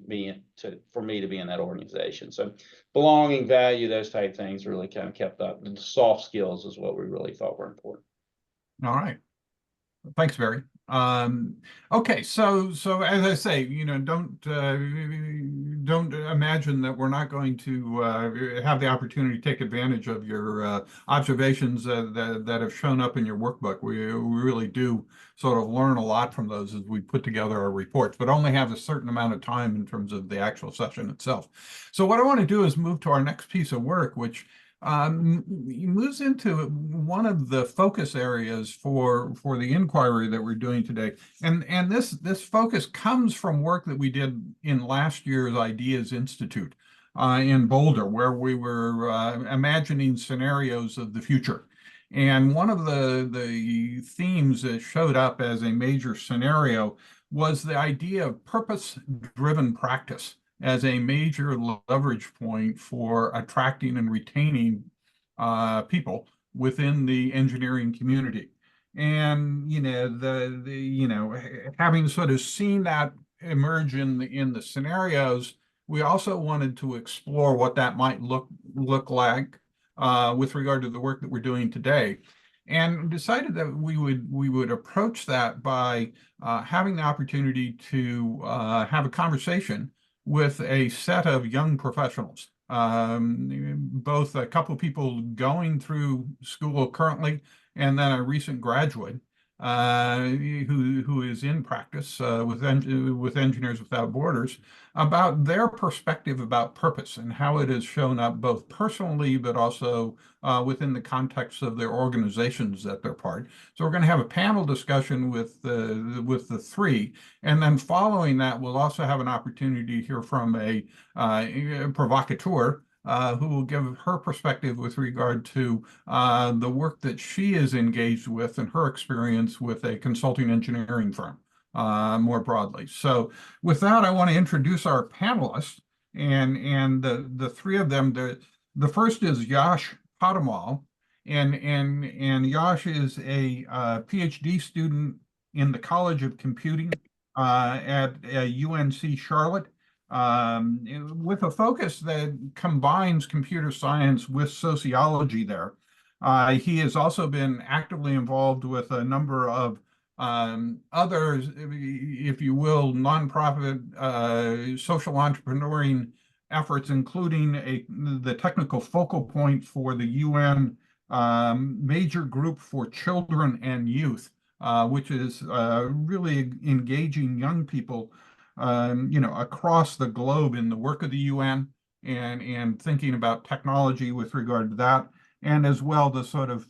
for me to be in that organization. So belonging, value, those type things really kind of kept up. The soft skills is what we really thought were important. All right. Thanks, Barry. Okay, so as I say, don't imagine that we're not going to have the opportunity to take advantage of your observations that have shown up in your workbook. We really do sort of learn a lot from those as we put together our reports, but only have a certain amount of time in terms of the actual session itself. So what I want to do is move to our next piece of work, which moves into one of the focus areas for the inquiry that we're doing today, and this focus comes from work that we did in last year's Ideas Institute in Boulder, where we were imagining scenarios of the future. And one of the themes that showed up as a major scenario was the idea of purpose-driven practice as a major leverage point for attracting and retaining people within the engineering community. And having sort of seen that emerge in the scenarios, we also wanted to explore what that might look like with regard to the work that we're doing today, and decided that we would approach that by having the opportunity to have a conversation with a set of young professionals, both a couple of people going through school currently, and then a recent graduate who is in practice with Engineers Without Borders, about their perspective about purpose and how it has shown up both personally, but also within the context of their organizations that they're part. So we're going to have a panel discussion with the three, and then following that, we'll also have an opportunity to hear from a provocateur who will give her perspective with regard to the work that she is engaged with and her experience with a consulting engineering firm more broadly. So with that, I want to introduce our panelists, and the three of them. The first is Yash Padamal, and Yash is a PhD student in the College of Computing at UNC Charlotte, with a focus that combines computer science with sociology there. He has also been actively involved with a number of other, if you will, nonprofit social entrepreneuring efforts, including the technical focal point for the UN major group for children and youth, which is really engaging young people across the globe in the work of the UN and thinking about technology with regard to that, and as well the sort of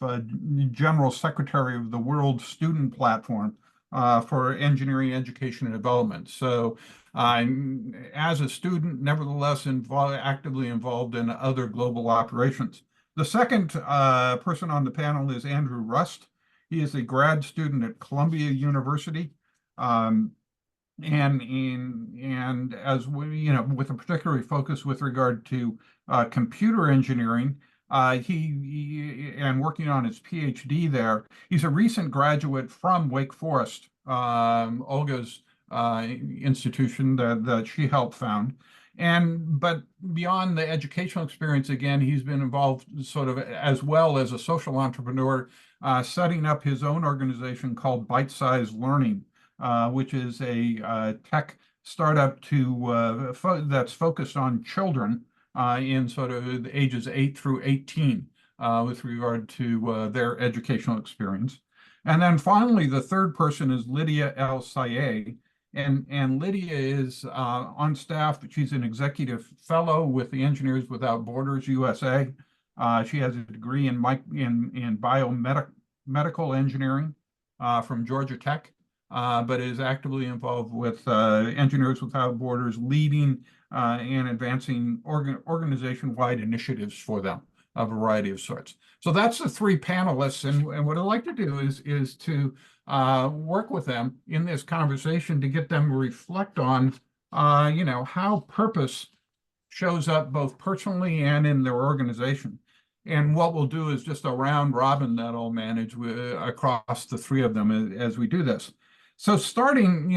general secretary of the World Student Platform for Engineering Education and Development. So as a student, nevertheless actively involved in other global operations. The second person on the panel is Andrew Rust. He is a grad student at Columbia University. And as we, with a particular focus with regard to computer engineering, he and working on his PhD there. He's a recent graduate from Wake Forest, Olga's institution that she helped found. But beyond the educational experience, again, he's been involved sort of as well as a social entrepreneur, setting up his own organization called Bite Size Learning, which is a tech startup that's focused on children in sort of the ages 8 through 18 with regard to their educational experience. And then finally, the third person is Lydia El Sayed. And Lydia is on staff. She's an executive fellow with the Engineers Without Borders USA. She has a degree in biomedical engineering from Georgia Tech, but is actively involved with Engineers Without Borders, leading and advancing organization-wide initiatives for them, a variety of sorts. So that's the three panelists, and what I'd like to do is to work with them in this conversation to get them to reflect on, how purpose shows up both personally and in their organization. And what we'll do is just a round robin that I'll manage across the three of them as we do this. So starting,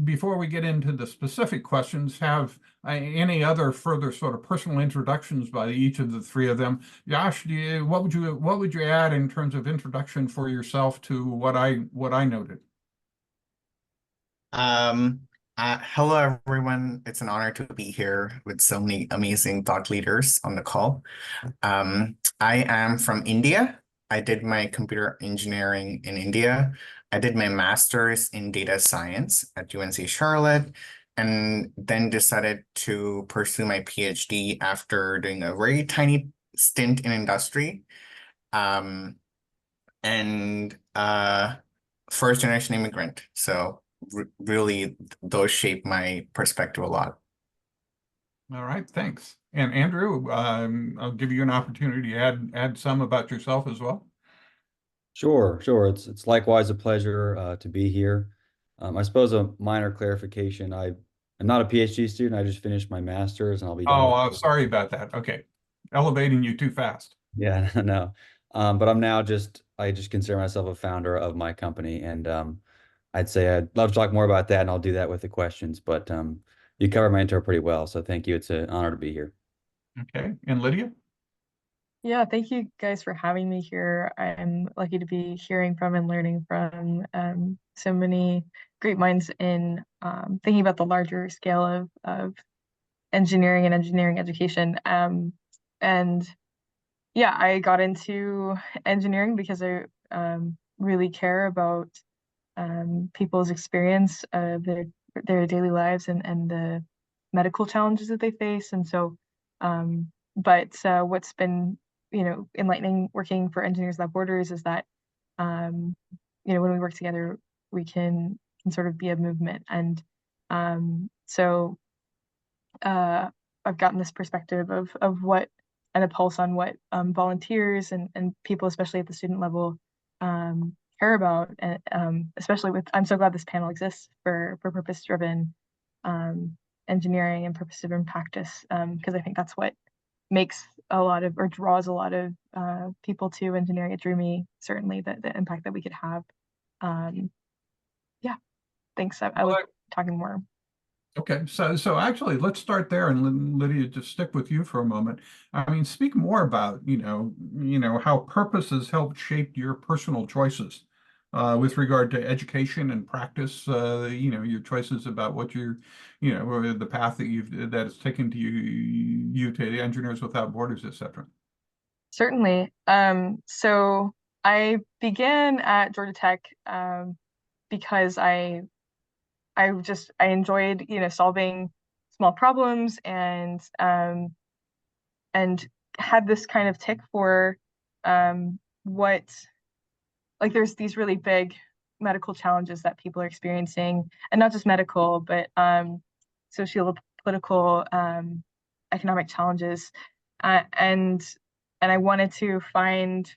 before we get into the specific questions, have any other further sort of personal introductions by each of the three of them. Josh, what would you add in terms of introduction for yourself to what I noted? Hello, everyone. It's an honor to be here with so many amazing thought leaders on the call. I am from India. I did my computer engineering in India. I did my master's in data science at UNC Charlotte, and then decided to pursue my PhD after doing a very tiny stint in industry. And first generation immigrant. So really, those shape my perspective a lot. All right, thanks. And Andrew, I'll give you an opportunity to add some about yourself as well. Sure. It's likewise a pleasure to be here. I suppose a minor clarification. I'm not a PhD student. I just finished my master's and I'll be done. Oh, sorry about that. Okay. Elevating you too fast. Yeah, no. But I just consider myself a founder of my company, and I'd say I'd love to talk more about that, and I'll do that with the questions. But you covered my intro pretty well, so thank you. It's an honor to be here. Okay. And Lydia? Yeah, thank you guys for having me here. I'm lucky to be hearing from and learning from so many great minds in thinking about the larger scale of engineering and engineering education. And yeah, I got into engineering because I really care about people's experience of their daily lives and the medical challenges that they face. And so, but what's been enlightening working for Engineers Without Borders is that, when we work together, we can sort of be a movement. And so I've gotten this perspective of what, and a pulse on what volunteers and people, especially at the student level, care about. And especially I'm so glad this panel exists for purpose-driven engineering and purpose-driven practice, because I think that's what makes or draws a lot of people to engineering. It drew me, certainly, the impact that we could have. Yeah, thanks. I like talking more. Okay, so actually, let's start there, and Lydia, just stick with you for a moment. I mean, speak more about how purpose has helped shape your personal choices with regard to education and practice. Your choices about what or the path that has taken to you to the Engineers Without Borders, etc. Certainly. So I began at Georgia Tech because I enjoyed solving small problems and had this kind of tick for there's these really big medical challenges that people are experiencing, and not just medical, but social, political, economic challenges, and I wanted to find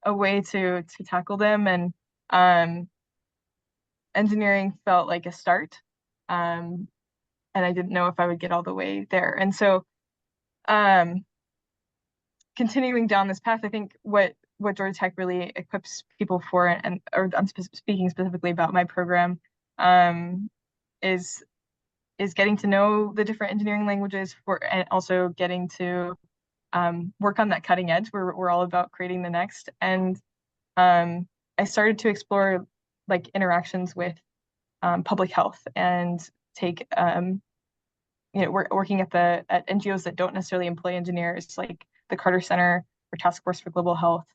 a way to tackle them, and engineering felt like a start, and I didn't know if I would get all the way there. And so continuing down this path, I think what Georgia Tech really equips people for, or I'm speaking specifically about my program, is is getting to know the different engineering languages and also getting to work on that cutting edge. We're all about creating the next. And I started to explore like interactions with public health and take working at NGOs that don't necessarily employ engineers, like the Carter Center or Task Force for Global Health,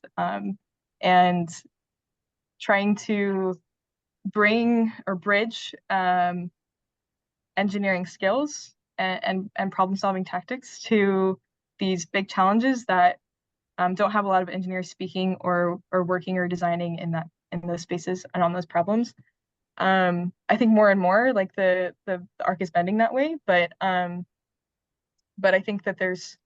and trying to bring or bridge engineering skills and problem-solving tactics to these big challenges that don't have a lot of engineers speaking or working or designing in those spaces and on those problems. I think more and more like the arc is bending that way, but I think that there's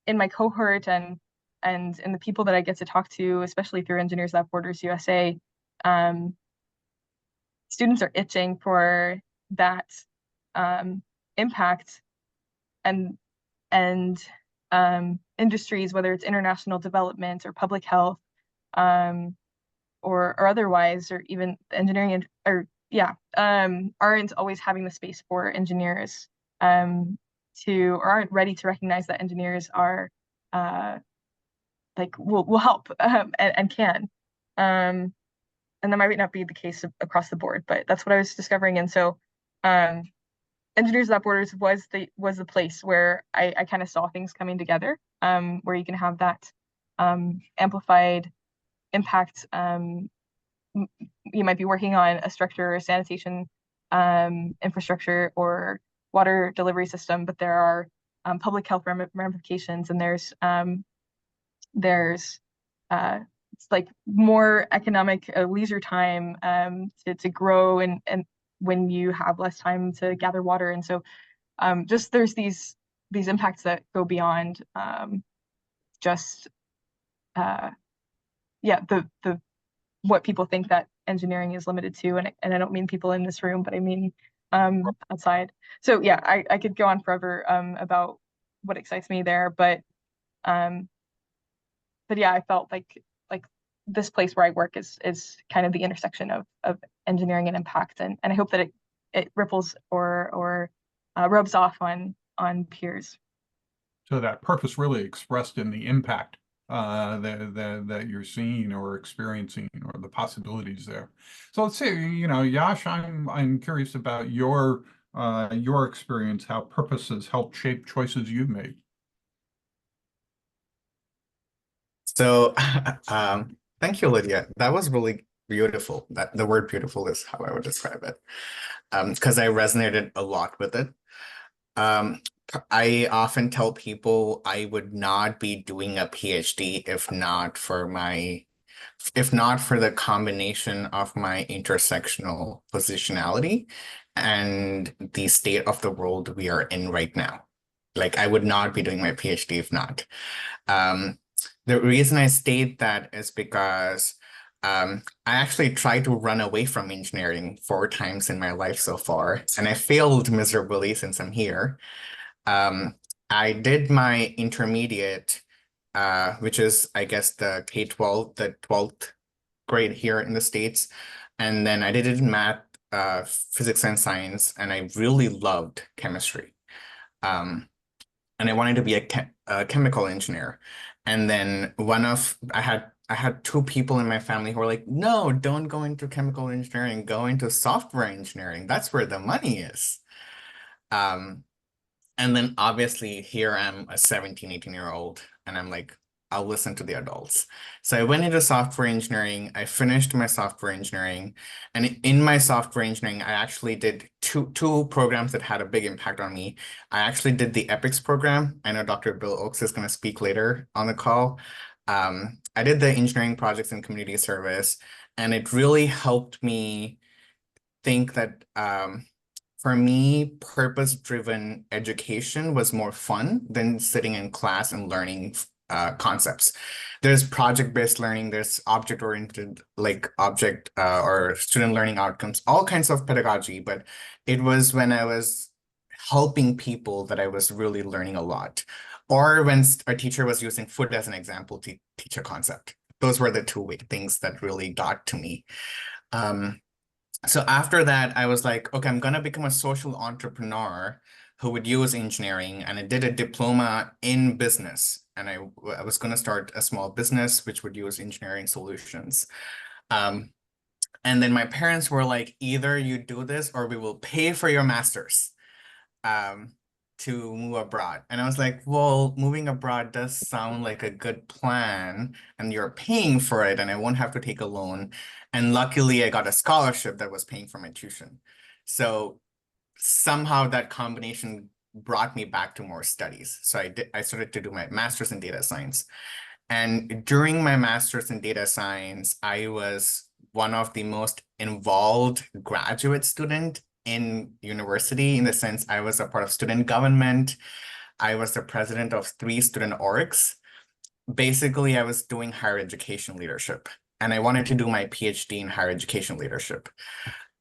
in my cohort and in the people that I get to talk to, especially through Engineers Without Borders USA, students are itching for that impact and industries, whether it's international development or public health, or otherwise, or even engineering aren't always having the space for engineers or aren't ready to recognize that engineers are will help and can. And that might not be the case across the board, but that's what I was discovering. And so Engineers Without Borders was the place where I kind of saw things coming together, where you can have that amplified impact. You might be working on a structure or sanitation infrastructure or water delivery system, but there are public health ramifications, and there's it's like more economic leisure time to grow and when you have less time to gather water. And so just there's these impacts that go beyond just the what people think that engineering is limited to, and I don't mean people in this room, but I mean outside. So yeah, I could go on forever about what excites me there, but yeah, I felt like this place where I work is kind of the intersection of engineering and impact, and I hope that it ripples or rubs off on peers. So that purpose really expressed in the impact that you're seeing or experiencing, or the possibilities there. So let's say, Yash, I'm curious about your experience, how purpose has helped shape choices you've made. So, thank you, Lydia. That was really beautiful. That the word beautiful is how I would describe it. Because I resonated a lot with it. I often tell people I would not be doing a PhD if not for the combination of my intersectional positionality and the state of the world we are in right now. Like, I would not be doing my PhD if not. The reason I state that is because I actually tried to run away from engineering 4 times in my life so far, and I failed miserably since I'm here. I did my intermediate, which is, I guess, the K-12, the 12th grade here in the States. And then I did it in math, physics and science, and I really loved chemistry. And I wanted to be a chemical engineer. And then I had 2 people in my family who were like, no, don't go into chemical engineering, go into software engineering. That's where the money is. And then obviously here I'm a 17, 18-year-old, and I'm like, I'll listen to the adults. So I went into software engineering. I finished my software engineering. And in my software engineering, I actually did two programs that had a big impact on me. I actually did the EPICS program. I know Dr. Bill Oakes is going to speak later on the call. I did the engineering projects and community service, and it really helped me think that for me, purpose-driven education was more fun than sitting in class and learning concepts. There's project-based learning, there's object-oriented, like object or student learning outcomes, all kinds of pedagogy, but it was when I was helping people that I was really learning a lot. Or when a teacher was using food as an example to teach a concept. Those were the 2 things that really got to me. So after that, I was like, okay, I'm gonna become a social entrepreneur who would use engineering, and I did a diploma in business, and I was gonna start a small business which would use engineering solutions. Um, and then my parents were like, either you do this or we will pay for your master's um, to move abroad. And I was like, well, moving abroad does sound like a good plan, and you're paying for it, and I won't have to take a loan. And luckily, I got a scholarship that was paying for my tuition. So somehow that combination brought me back to more studies. So I started to do my master's in data science. And during my master's in data science, I was one of the most involved graduate student in university, in the sense I was a part of student government. I was the president of 3 student orgs. Basically, I was doing higher education leadership, and I wanted to do my PhD in higher education leadership.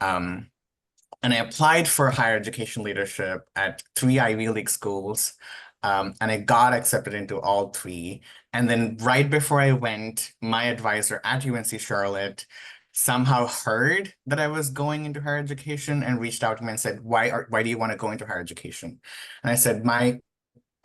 Um, and I applied for higher education leadership at 3 Ivy League schools, and I got accepted into all 3. And then right before I went, my advisor at UNC Charlotte somehow heard that I was going into higher education and reached out to me and said, why do you want to go into higher education? And I said,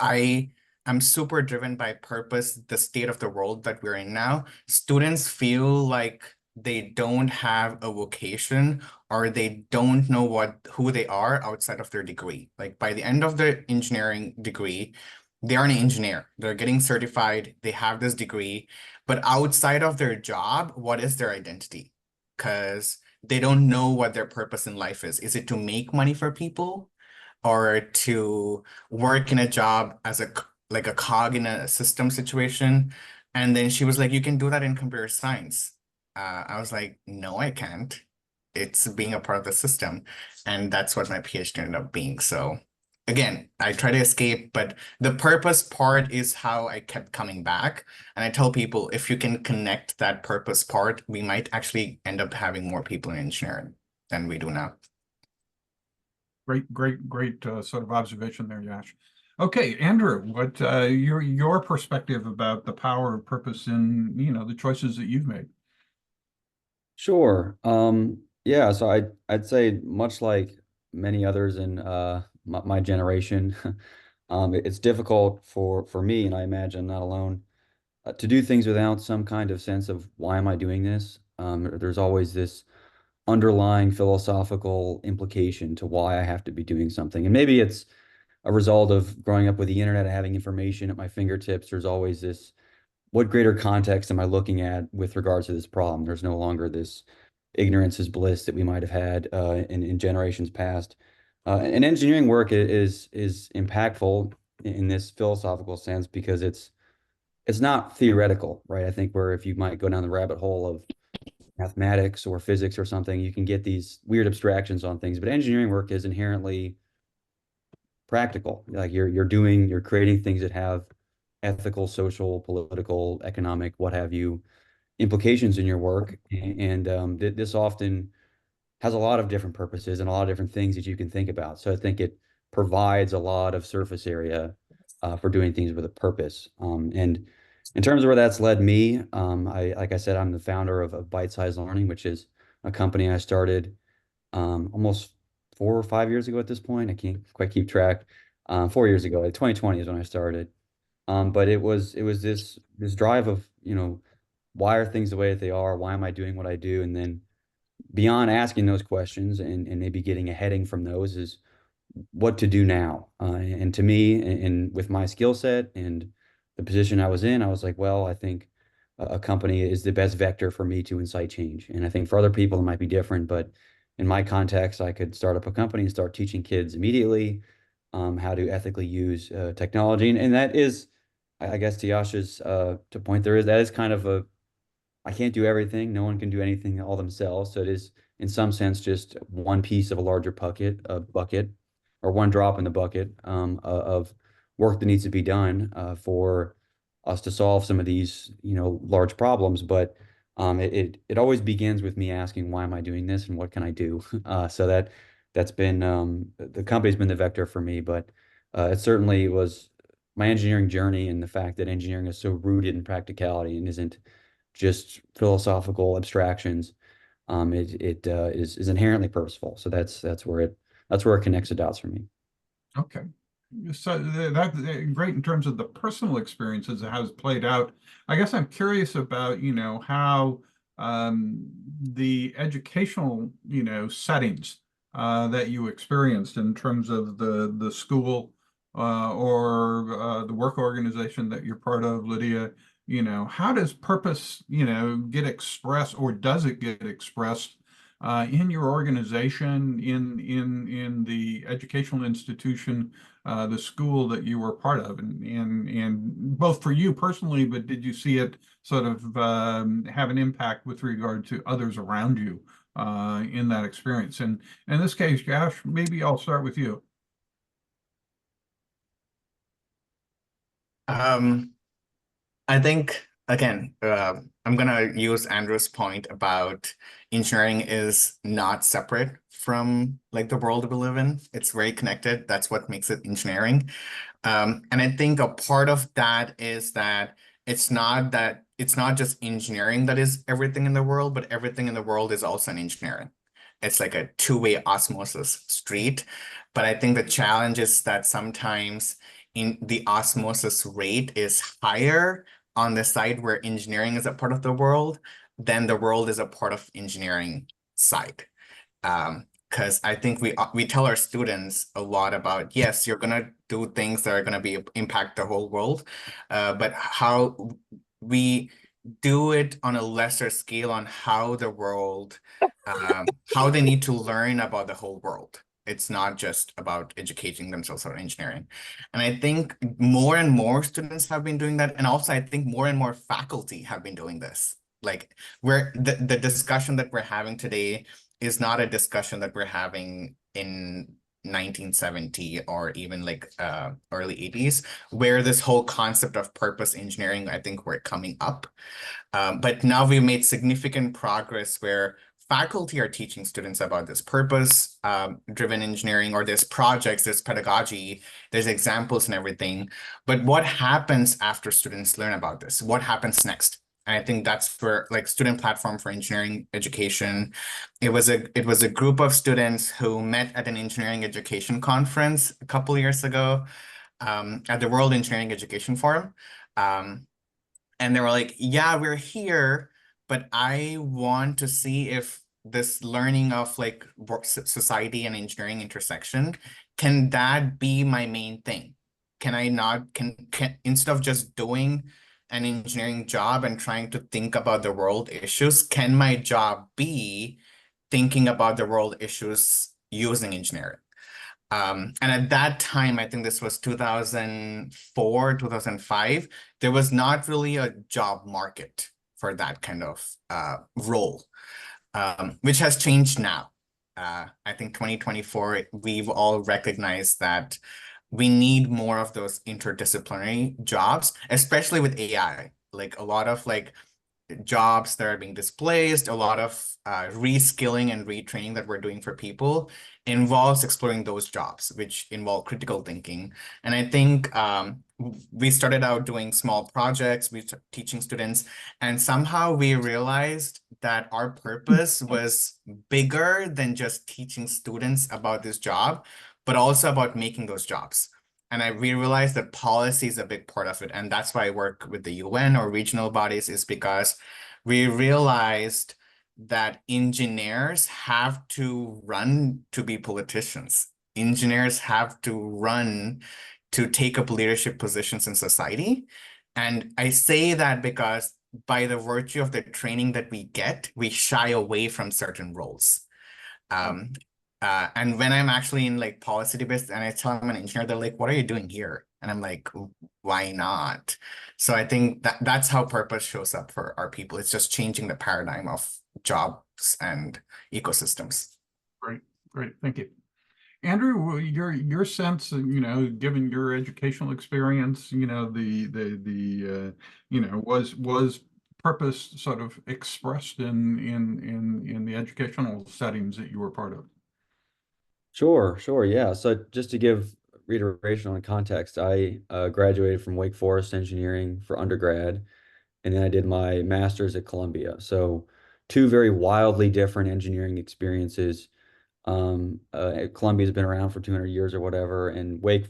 I am super driven by purpose, the state of the world that we're in now. Students feel like they don't have a vocation, or they don't know who they are outside of their degree. Like by the end of their engineering degree, they are an engineer. They're getting certified, they have this degree, but outside of their job, what is their identity? Because they don't know what their purpose in life is. Is it to make money for people, or to work in a job as like a cog in a system situation? And then she was like, you can do that in computer science. I was like, no, I can't. It's being a part of the system. And that's what my PhD ended up being. So again, I try to escape, but the purpose part is how I kept coming back. And I tell people, if you can connect that purpose part, we might actually end up having more people in engineering than we do now. Great sort of observation there, Yash. Okay, Andrew, what your perspective about the power of purpose in, the choices that you've made? Sure. Yeah, so I'd say much like many others in my generation, it's difficult for me, and I imagine not alone, to do things without some kind of sense of why am I doing this? There's always this underlying philosophical implication to why I have to be doing something. And maybe it's a result of growing up with the internet and having information at my fingertips. There's always this, what greater context am I looking at with regards to this problem? There's no longer this ignorance is bliss that we might have had in generations past. And engineering work is impactful in this philosophical sense because it's not theoretical, right? I think where if you might go down the rabbit hole of mathematics or physics or something, you can get these weird abstractions on things. But engineering work is inherently practical. Like you're creating things that have ethical, social, political, economic, what have you, implications in your work. And this often has a lot of different purposes and a lot of different things that you can think about. So I think it provides a lot of surface area for doing things with a purpose. And in terms of where that's led me, like I said, I'm the founder of Bite Size Learning, which is a company I started almost 4 or 5 years ago at this point. I can't quite keep track. 4 years ago, like 2020 is when I started. But it was this drive of, why are things the way that they are? Why am I doing what I do? And then beyond asking those questions and maybe getting a heading from those is what to do now. And to me, and with my skill set and the position I was in, I was like, well, I think a company is the best vector for me to incite change. And I think for other people, it might be different, but in my context, I could start up a company and start teaching kids immediately how to ethically use technology. And that is, I guess, to Yasha's to point, that is kind of I can't do everything. No one can do anything all themselves. So it is, in some sense, just one piece of a larger bucket, or one drop in the bucket of work that needs to be done for us to solve some of these, large problems. But it always begins with me asking, why am I doing this, and what can I do? So that's been the company's been the vector for me. But it certainly was my engineering journey, and the fact that engineering is so rooted in practicality and isn't just philosophical abstractions, it is inherently purposeful. So that's where it connects the dots for me. Okay. So that's great in terms of the personal experiences it has played out. I guess I'm curious about, how the educational, settings that you experienced in terms of the school or the work organization that you're part of, Lydia, how does purpose, get expressed, or does it get expressed in your organization, in the educational institution, the school that you were part of, and both for you personally, but did you see it sort of have an impact with regard to others around you in that experience? And in this case, Josh, maybe I'll start with you. I think again, I'm gonna use Andrew's point about engineering is not separate from like the world we live in. It's very connected. That's what makes it engineering. And I think a part of that is that it's not just engineering that is everything in the world, but everything in the world is also an engineering. It's like a two-way osmosis street. But I think the challenge is that sometimes in the osmosis rate is higher on the side where engineering is a part of the world than the world is a part of engineering side. Because I think we tell our students a lot about, yes, you're gonna do things that are gonna be impact the whole world, but how we do it on a lesser scale on how the world, how they need to learn about the whole world. It's not just about educating themselves on engineering. And I think more and more students have been doing that. And also I think more and more faculty have been doing this. Like the discussion that we're having today is not a discussion that we're having in 1970 or even like early 80s, where this whole concept of purpose engineering, I think, were coming up. But now we've made significant progress where faculty are teaching students about this purpose driven engineering, or there's projects, there's pedagogy, there's examples and everything. But what happens after students learn about this? What happens next? And I think that's for like Student Platform for Engineering Education. It was a group of students who met at an engineering education conference a couple of years ago at the World Engineering Education Forum. And they were like, yeah, we're here, but I want to see if this learning of like society and engineering intersection, can that be my main thing? Can I not, can instead of just doing an engineering job and trying to think about the world issues, can my job be thinking about the world issues using engineering? And at that time, I think this was 2004, 2005, there was not really a job market for that kind of role, which has changed now. I think 2024, we've all recognized that we need more of those interdisciplinary jobs, especially with AI. Like a lot of like jobs that are being displaced, a lot of reskilling and retraining that we're doing for people involves exploring those jobs, which involve critical thinking. And I think we started out doing small projects, we teaching students, and somehow we realized that our purpose was bigger than just teaching students about this job, but also about making those jobs. And we realized that policy is a big part of it. And that's why I work with the UN or regional bodies, is because we realized that engineers have to run to be politicians. Engineers have to run to take up leadership positions in society. And I say that because by the virtue of the training that we get, we shy away from certain roles. And when I'm actually in like policy debates and I tell them I'm an engineer, they're like, what are you doing here? And I'm like, why not? So I think that's how purpose shows up for our people. It's just changing the paradigm of jobs and ecosystems. Great, great, thank you. Andrew, your sense, given your educational experience, was purpose sort of expressed in the educational settings that you were part of? Sure, yeah. So just to give reiteration on context, I graduated from Wake Forest Engineering for undergrad, and then I did my master's at Columbia. So two very wildly different engineering experiences. Columbia's been around for 200 years or whatever, and Wake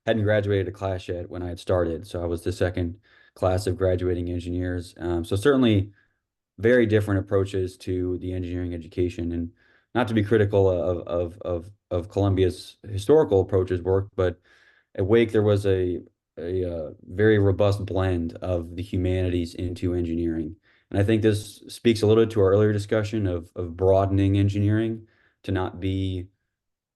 hadn't graduated a class yet when I had started. So I was the second class of graduating engineers. So certainly very different approaches to the engineering education, and not to be critical of Columbia's historical approaches work, but at Wake there was a very robust blend of the humanities into engineering. And I think this speaks a little bit to our earlier discussion of broadening engineering to not be,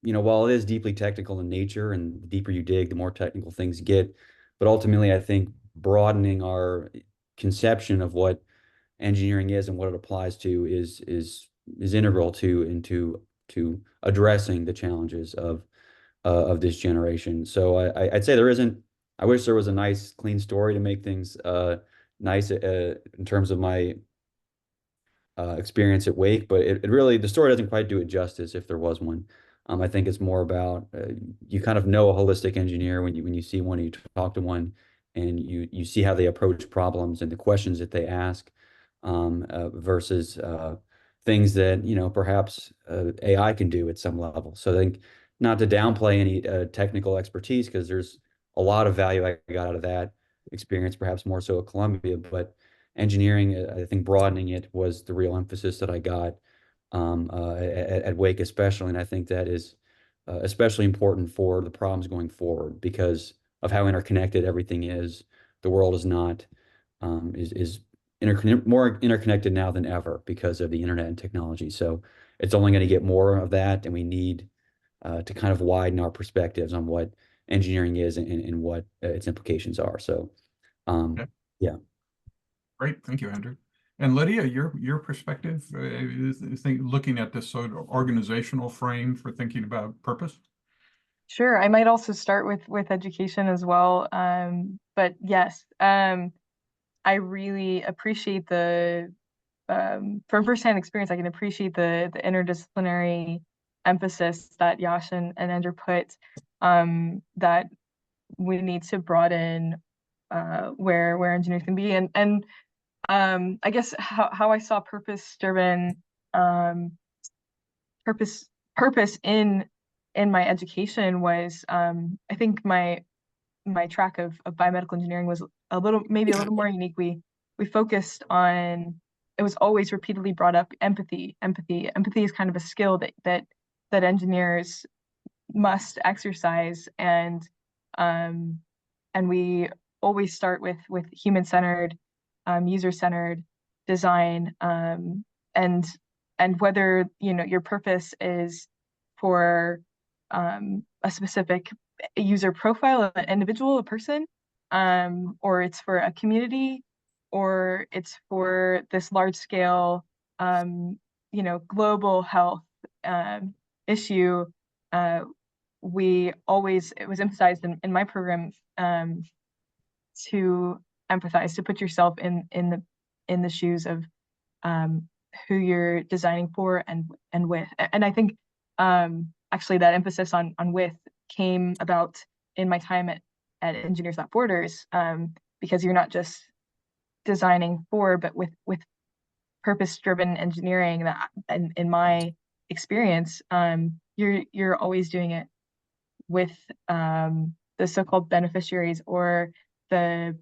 while it is deeply technical in nature, and the deeper you dig, the more technical things get. But ultimately, I think broadening our conception of what engineering is and what it applies to is integral to addressing the challenges of this generation. So I'd say I wish there was a nice, clean story to make things nice in terms of my experience at Wake, but it really, the story doesn't quite do it justice if there was one. I think it's more about you kind of know a holistic engineer when you see one, you talk to one, and you see how they approach problems and the questions that they ask, versus things that perhaps AI can do at some level. So I think, not to downplay any technical expertise, because there's a lot of value I got out of that experience, perhaps more so at Columbia, but engineering, I think broadening it was the real emphasis that I got at Wake especially. And I think that is especially important for the problems going forward because of how interconnected everything is. The world is not, is more interconnected now than ever because of the internet and technology. So it's only going to get more of that, and we need to kind of widen our perspectives on what engineering is and what its implications are. So, Okay. yeah. Great, thank you, Andrew. And Lydia, your perspective, looking at this sort of organizational frame for thinking about purpose? Sure, I might also start with education as well. But yes, I really appreciate from firsthand experience, I can appreciate the interdisciplinary emphasis that Yash and Andrew put, that we need to broaden where engineers can be. And I guess how I saw purpose-driven purpose in my education was, I think my track of biomedical engineering was maybe a little more unique. We focused on, it was always repeatedly brought up, empathy. Empathy is kind of a skill that engineers must exercise, and we always start with human-centered, user-centered design, and whether your purpose is for a specific user profile, an individual, a person, or it's for a community, or it's for this large scale, global health issue. It was emphasized in my program to empathize, to put yourself in the shoes of who you're designing for and with. And I think actually that emphasis on with came about in my time at Engineers Without Borders, because you're not just designing for, but with purpose-driven engineering, that in my experience, you're always doing it with the so-called beneficiaries, or a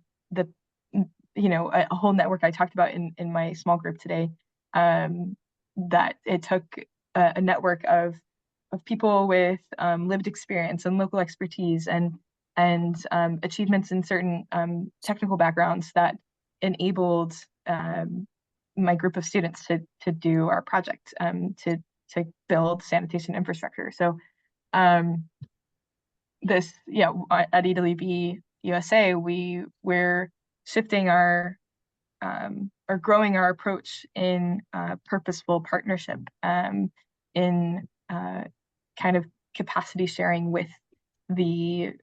whole network I talked about in my small group today, that it took a network of people with lived experience and local expertise and achievements in certain technical backgrounds that enabled my group of students to do our project, to build sanitation infrastructure. So at EWB USA, we're shifting or growing our approach in purposeful partnership, in kind of capacity sharing with the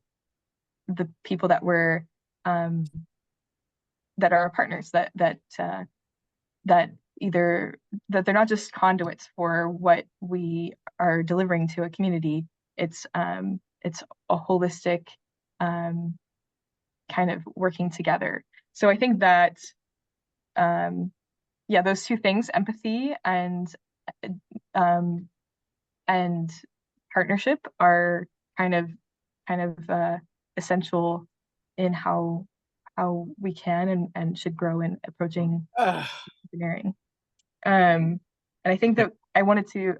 people that we're that are our partners, that they're not just conduits for what we are delivering to a community. It's a holistic kind of working together. So I think that yeah, those two things, empathy um, and partnership, are kind of essential in how we can and should grow in approaching engineering. And I think that I wanted to,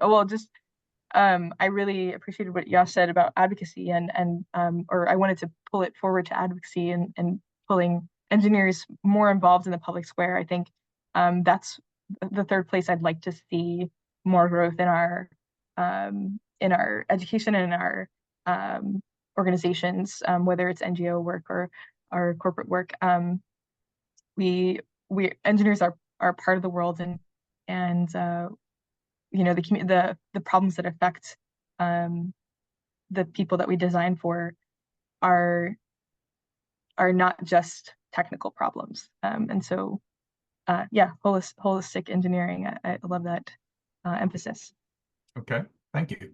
I really appreciated what Yash said about advocacy or I wanted to pull it forward to advocacy and pulling engineers more involved in the public square. I think that's the third place I'd like to see more growth in our education and in our organizations, whether it's NGO work or corporate work. We engineers are part of the world, and the problems that affect the people that we design for are not just technical problems. And so yeah, holistic engineering. I love that emphasis. Okay, thank you.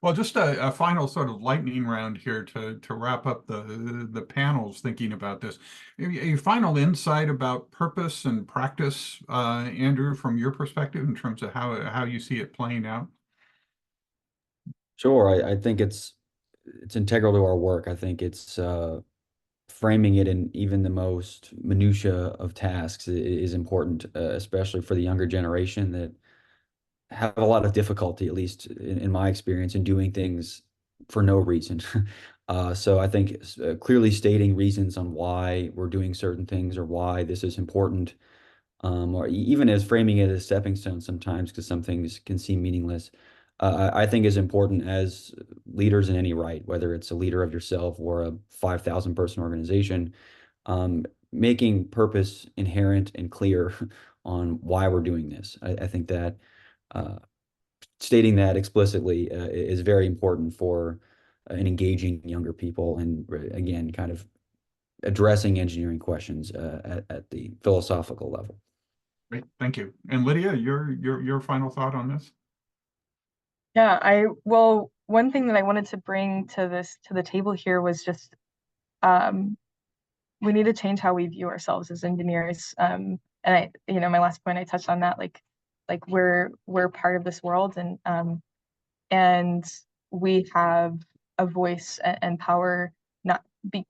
Well, just a final sort of lightning round here to wrap up the panels thinking about this. A final insight about purpose and practice, Andrew, from your perspective in terms of how you see it playing out? Sure, I think it's integral to our work. I think it's framing it in even the most minutia of tasks is important, especially for the younger generation that have a lot of difficulty, at least in my experience, in doing things for no reason. So I think clearly stating reasons on why we're doing certain things or why this is important, or even as framing it as stepping stones sometimes, because some things can seem meaningless, I think is important as leaders in any right, whether it's a leader of yourself or a 5,000 person organization, making purpose inherent and clear on why we're doing this. I think that stating that explicitly is very important for an engaging younger people, and again, kind of addressing engineering questions at the philosophical level. Great, thank you. And Lydia, your final thought on this? Yeah, one thing that I wanted to bring to the table here was just we need to change how we view ourselves as engineers. And my last point, I touched on that, like we're part of this world, and we have a voice and power, not be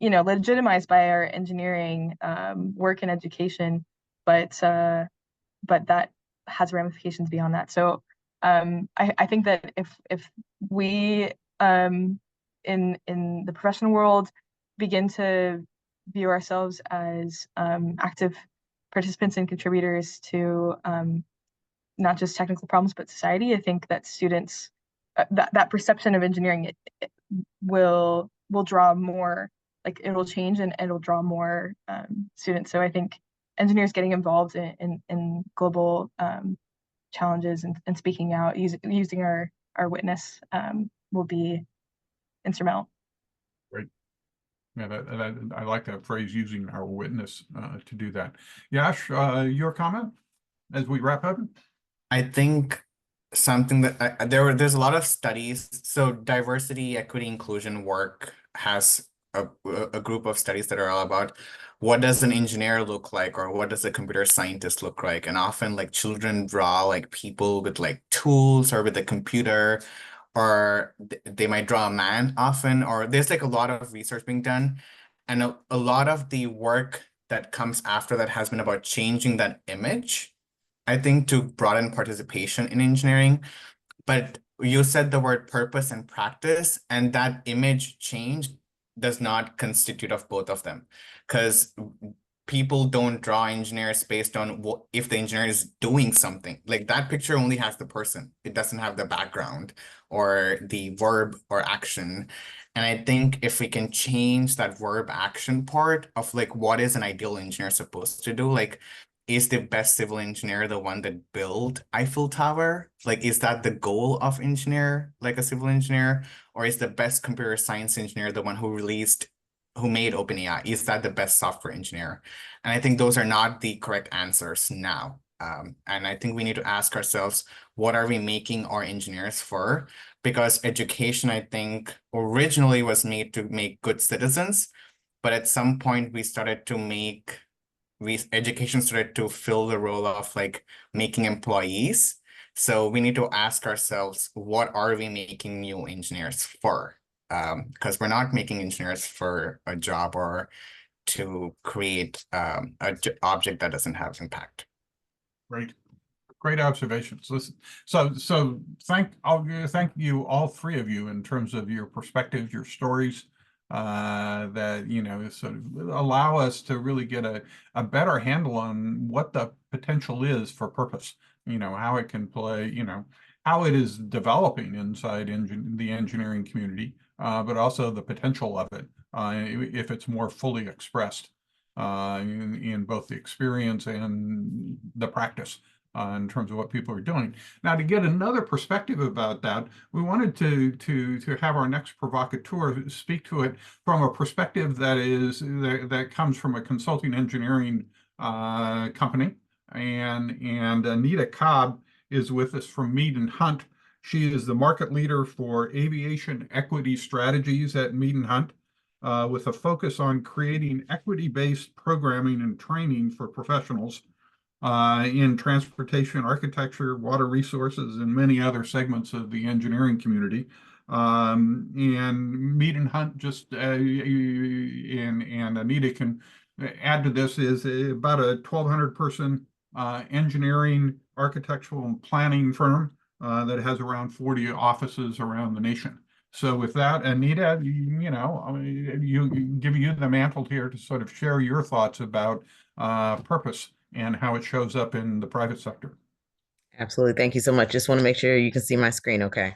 legitimized by our engineering work and education, but that has ramifications beyond that. So I think that if we in the professional world begin to view ourselves as active participants and contributors to not just technical problems but society, I think that students that perception of engineering it will draw more, like it will change and it'll draw more students. So I think engineers getting involved in global challenges and speaking out, using our witness will be instrumental. Great. Yeah, I like that phrase, using our witness to do that. Yash, your comment as we wrap up? I think something that there's a lot of studies. So diversity, equity, inclusion work has a group of studies that are all about what does an engineer look like, or what does a computer scientist look like. And often like children draw like people with like tools or with a computer, or they might draw a man often, or there's like a lot of research being done. And a lot of the work that comes after that has been about changing that image, I think, to broaden participation in engineering. But you said the word purpose and practice, and that image change does not constitute of both of them, because people don't draw engineers based on what if the engineer is doing something. Like that picture only has the person. It doesn't have the background or the verb or action. And I think if we can change that verb action part of like what is an ideal engineer supposed to do, like is the best civil engineer the one that built Eiffel Tower? Like, is that the goal of engineer, like a civil engineer? Or is the best computer science engineer the one who made OpenAI? Is that the best software engineer? And I think those are not the correct answers now. And I think we need to ask ourselves, what are we making our engineers for? Because education, I think, originally was made to make good citizens, but at some point we started to make education started to fill the role of like making employees. So we need to ask ourselves, what are we making new engineers for? Because we're not making engineers for a job or to create object that doesn't have impact. Great. Great observations. Listen, so thank you, all three of you, in terms of your perspectives, your stories, that, you know, sort of allow us to really get a better handle on what the potential is for purpose, you know, how it can play, you know, how it is developing inside the engineering community, but also the potential of it, if it's more fully expressed, in both the experience and the practice. In terms of what people are doing. Now, to get another perspective about that, we wanted to have our next provocateur speak to it from a perspective that comes from a consulting engineering company. And Anita Cobb is with us from Mead and Hunt. She is the market leader for aviation equity strategies at Mead and Hunt, with a focus on creating equity-based programming and training for professionals in transportation, architecture, water resources, and many other segments of the engineering community. And Mead and Hunt, just and Anita can add to this, is about a 1,200 person engineering, architectural, and planning firm that has around 40 offices around the nation. So with that, Anita, you know, give you the mantle here to sort of share your thoughts about purpose and how it shows up in the private sector. Absolutely. Thank you so much. Just want to make sure you can see my screen okay.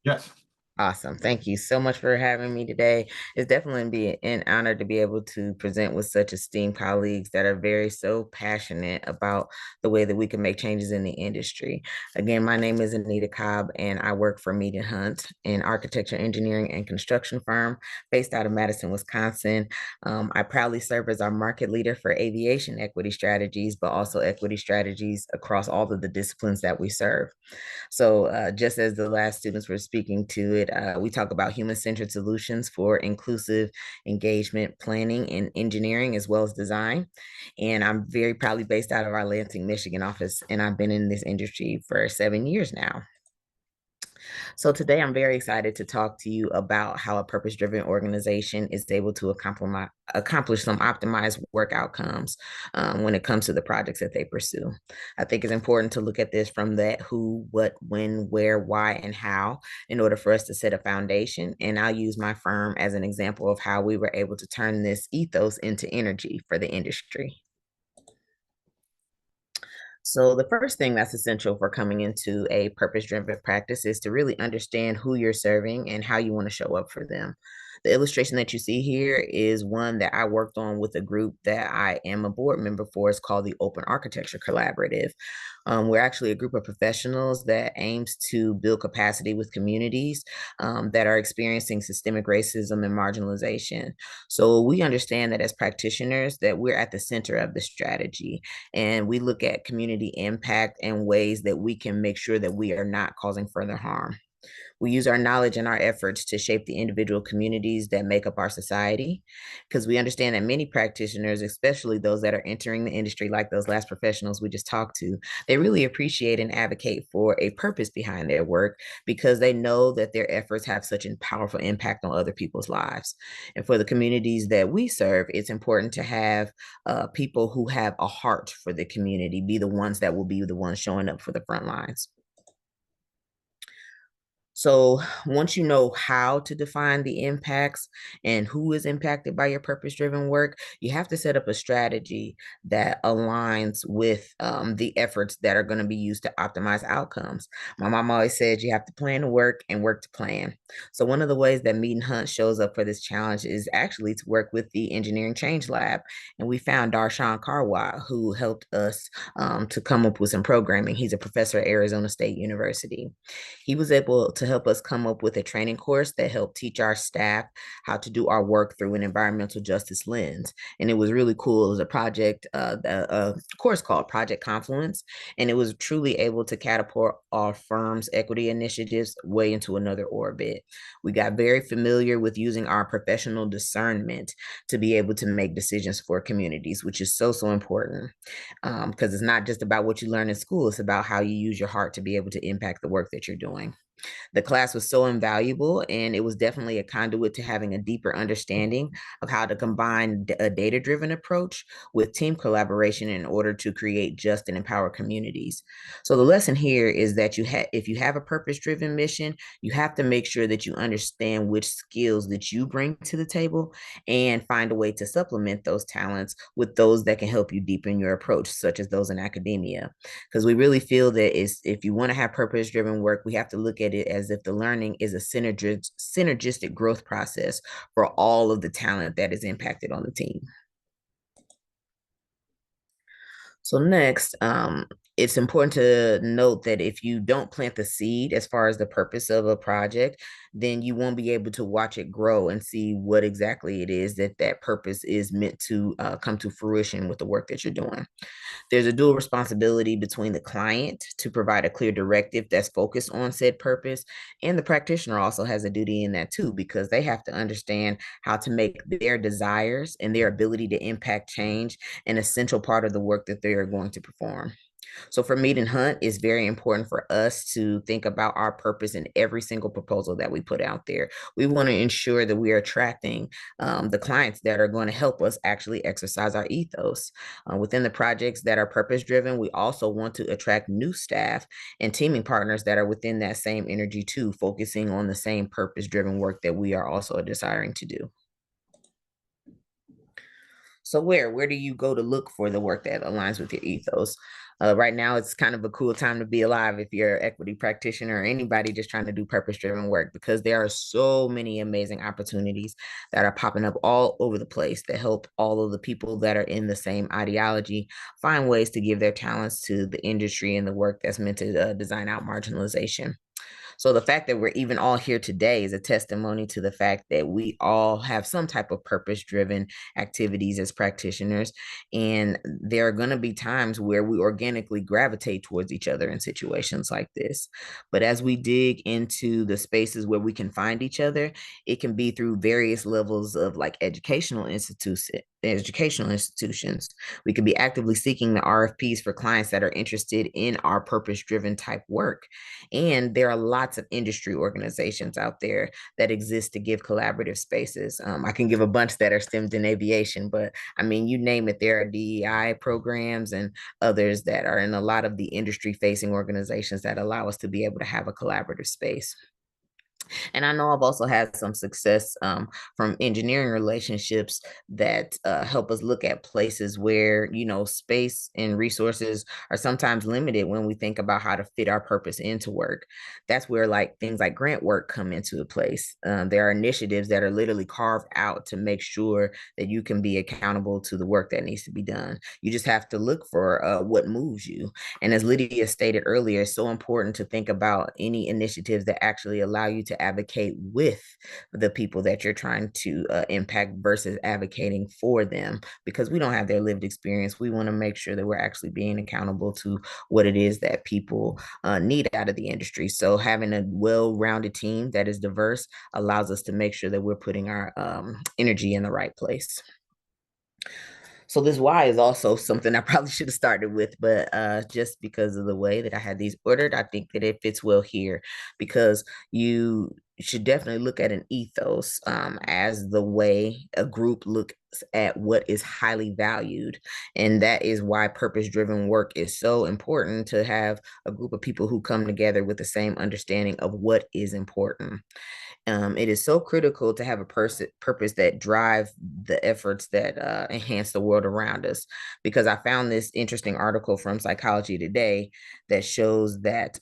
Yes. Awesome. Thank you so much for having me today. It's definitely an honor to be able to present with such esteemed colleagues that are very so passionate about the way that we can make changes in the industry. Again, my name is Anita Cobb, and I work for Mead and Hunt, an architecture, engineering, and construction firm based out of Madison, Wisconsin. I proudly serve as our market leader for aviation equity strategies, but also equity strategies across all of the disciplines that we serve. So just as the last students were speaking to it, we talk about human-centered solutions for inclusive engagement planning and engineering, as well as design. And I'm very proudly based out of our Lansing, Michigan office, and I've been in this industry for 7 years now. So today I'm very excited to talk to you about how a purpose-driven organization is able to accomplish some optimized work outcomes when it comes to the projects that they pursue. I think it's important to look at this from that who, what, when, where, why, and how in order for us to set a foundation. And I'll use my firm as an example of how we were able to turn this ethos into energy for the industry. So the first thing that's essential for coming into a purpose-driven practice is to really understand who you're serving and how you want to show up for them. The illustration that you see here is one that I worked on with a group that I am a board member for. It's called the Open Architecture Collaborative. We're actually a group of professionals that aims to build capacity with communities that are experiencing systemic racism and marginalization. So we understand that as practitioners that we're at the center of the strategy, and we look at community impact and ways that we can make sure that we are not causing further harm. We use our knowledge and our efforts to shape the individual communities that make up our society, because we understand that many practitioners, especially those that are entering the industry, like those last professionals we just talked to, they really appreciate and advocate for a purpose behind their work because they know that their efforts have such a powerful impact on other people's lives. And for the communities that we serve, it's important to have people who have a heart for the community be the ones that will be the ones showing up for the front lines. So once you know how to define the impacts and who is impacted by your purpose-driven work, you have to set up a strategy that aligns with the efforts that are going to be used to optimize outcomes. My mom always said you have to plan to work and work to plan. So one of the ways that Mead and Hunt shows up for this challenge is actually to work with the Engineering Change Lab. And we found Darshan Karwa, who helped us to come up with some programming. He's a professor at Arizona State University. He was able to help us come up with a training course that helped teach our staff how to do our work through an environmental justice lens. And it was really cool. It was a project, a course called Project Confluence, and it was truly able to catapult our firm's equity initiatives way into another orbit. We got very familiar with using our professional discernment to be able to make decisions for communities, which is so, so important, because it's not just about what you learn in school, it's about how you use your heart to be able to impact the work that you're doing. The class was so invaluable, and it was definitely a conduit to having a deeper understanding of how to combine a data-driven approach with team collaboration in order to create just and empowered communities. So the lesson here is that if you have a purpose-driven mission, you have to make sure that you understand which skills that you bring to the table and find a way to supplement those talents with those that can help you deepen your approach, such as those in academia. Because we really feel that if you want to have purpose-driven work, we have to look at it as if the learning is a synergistic growth process for all of the talent that is impacted on the team. So next, it's important to note that if you don't plant the seed as far as the purpose of a project, then you won't be able to watch it grow and see what exactly it is that purpose is meant to come to fruition with the work that you're doing. There's a dual responsibility between the client to provide a clear directive that's focused on said purpose, and the practitioner also has a duty in that too, because they have to understand how to make their desires and their ability to impact change an essential part of the work that they are going to perform. So for Meet and Hunt, it's very important for us to think about our purpose in every single proposal that we put out there. We want to ensure that we are attracting the clients that are going to help us actually exercise our ethos. Within the projects that are purpose-driven, we also want to attract new staff and teaming partners that are within that same energy too, focusing on the same purpose-driven work that we are also desiring to do. So where do you go to look for the work that aligns with your ethos? Right now, it's kind of a cool time to be alive if you're an equity practitioner or anybody just trying to do purpose-driven work, because there are so many amazing opportunities that are popping up all over the place that help all of the people that are in the same ideology find ways to give their talents to the industry and the work that's meant to design out marginalization. So the fact that we're even all here today is a testimony to the fact that we all have some type of purpose-driven activities as practitioners. And there are going to be times where we organically gravitate towards each other in situations like this. But as we dig into the spaces where we can find each other, it can be through various levels of like educational institutions. We could be actively seeking the RFPs for clients that are interested in our purpose-driven type work. And there are lots of industry organizations out there that exist to give collaborative spaces. I can give a bunch that are stemmed in aviation, but I mean, you name it, there are DEI programs and others that are in a lot of the industry-facing organizations that allow us to be able to have a collaborative space. And I know I've also had some success from engineering relationships that help us look at places where, you know, space and resources are sometimes limited when we think about how to fit our purpose into work. That's where like things like grant work come into place. There are initiatives that are literally carved out to make sure that you can be accountable to the work that needs to be done. You just have to look for what moves you. And as Lydia stated earlier, it's so important to think about any initiatives that actually allow you to advocate with the people that you're trying to impact versus advocating for them, because we don't have their lived experience. We want to make sure that we're actually being accountable to what it is that people need out of the industry. So having a well-rounded team that is diverse allows us to make sure that we're putting our energy in the right place. So this why is also something I probably should have started with, but just because of the way that I had these ordered, I think that it fits well here, because you should definitely look at an ethos as the way a group looks at what is highly valued. And that is why purpose-driven work is so important, to have a group of people who come together with the same understanding of what is important. It is so critical to have a purpose that drive the efforts that enhance the world around us. Because I found this interesting article from Psychology Today that shows that,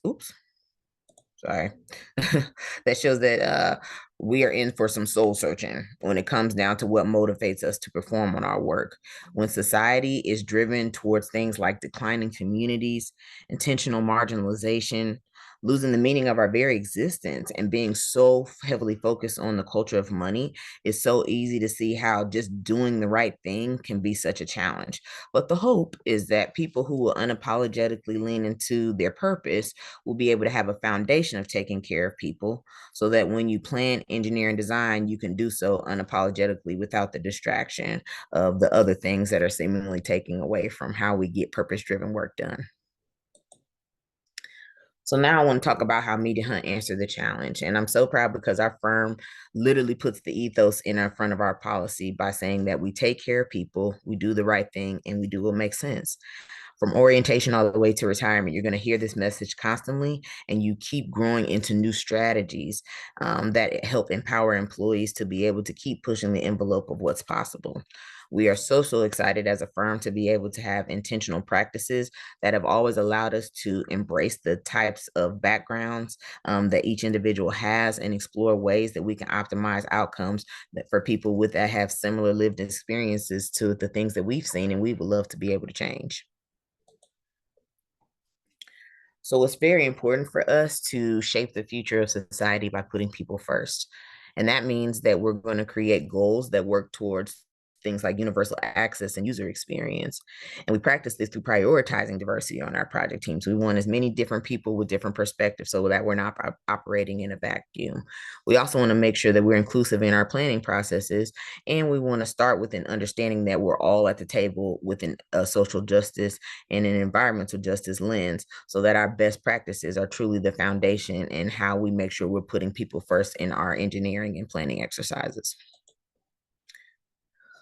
that shows that we are in for some soul searching when it comes down to what motivates us to perform on our work. When society is driven towards things like declining communities, intentional marginalization, losing the meaning of our very existence and being so heavily focused on the culture of money, it's so easy to see how just doing the right thing can be such a challenge. But the hope is that people who will unapologetically lean into their purpose will be able to have a foundation of taking care of people, so that when you plan, engineer, and design, you can do so unapologetically without the distraction of the other things that are seemingly taking away from how we get purpose-driven work done. So now I want to talk about how Media Hunt answered the challenge. And I'm so proud because our firm literally puts the ethos in our front of our policy by saying that we take care of people, we do the right thing, and we do what makes sense. From orientation all the way to retirement, you're going to hear this message constantly, and you keep growing into new strategies that help empower employees to be able to keep pushing the envelope of what's possible. We are so excited as a firm to be able to have intentional practices that have always allowed us to embrace the types of backgrounds that each individual has and explore ways that we can optimize outcomes that for people that have similar lived experiences to the things that we've seen and we would love to be able to change. So it's very important for us to shape the future of society by putting people first. And that means that we're going to create goals that work towards things like universal access and user experience. And we practice this through prioritizing diversity on our project teams. We want as many different people with different perspectives so that we're not operating in a vacuum. We also want to make sure that we're inclusive in our planning processes. And we want to start with an understanding that we're all at the table with a social justice and an environmental justice lens, so that our best practices are truly the foundation in how we make sure we're putting people first in our engineering and planning exercises.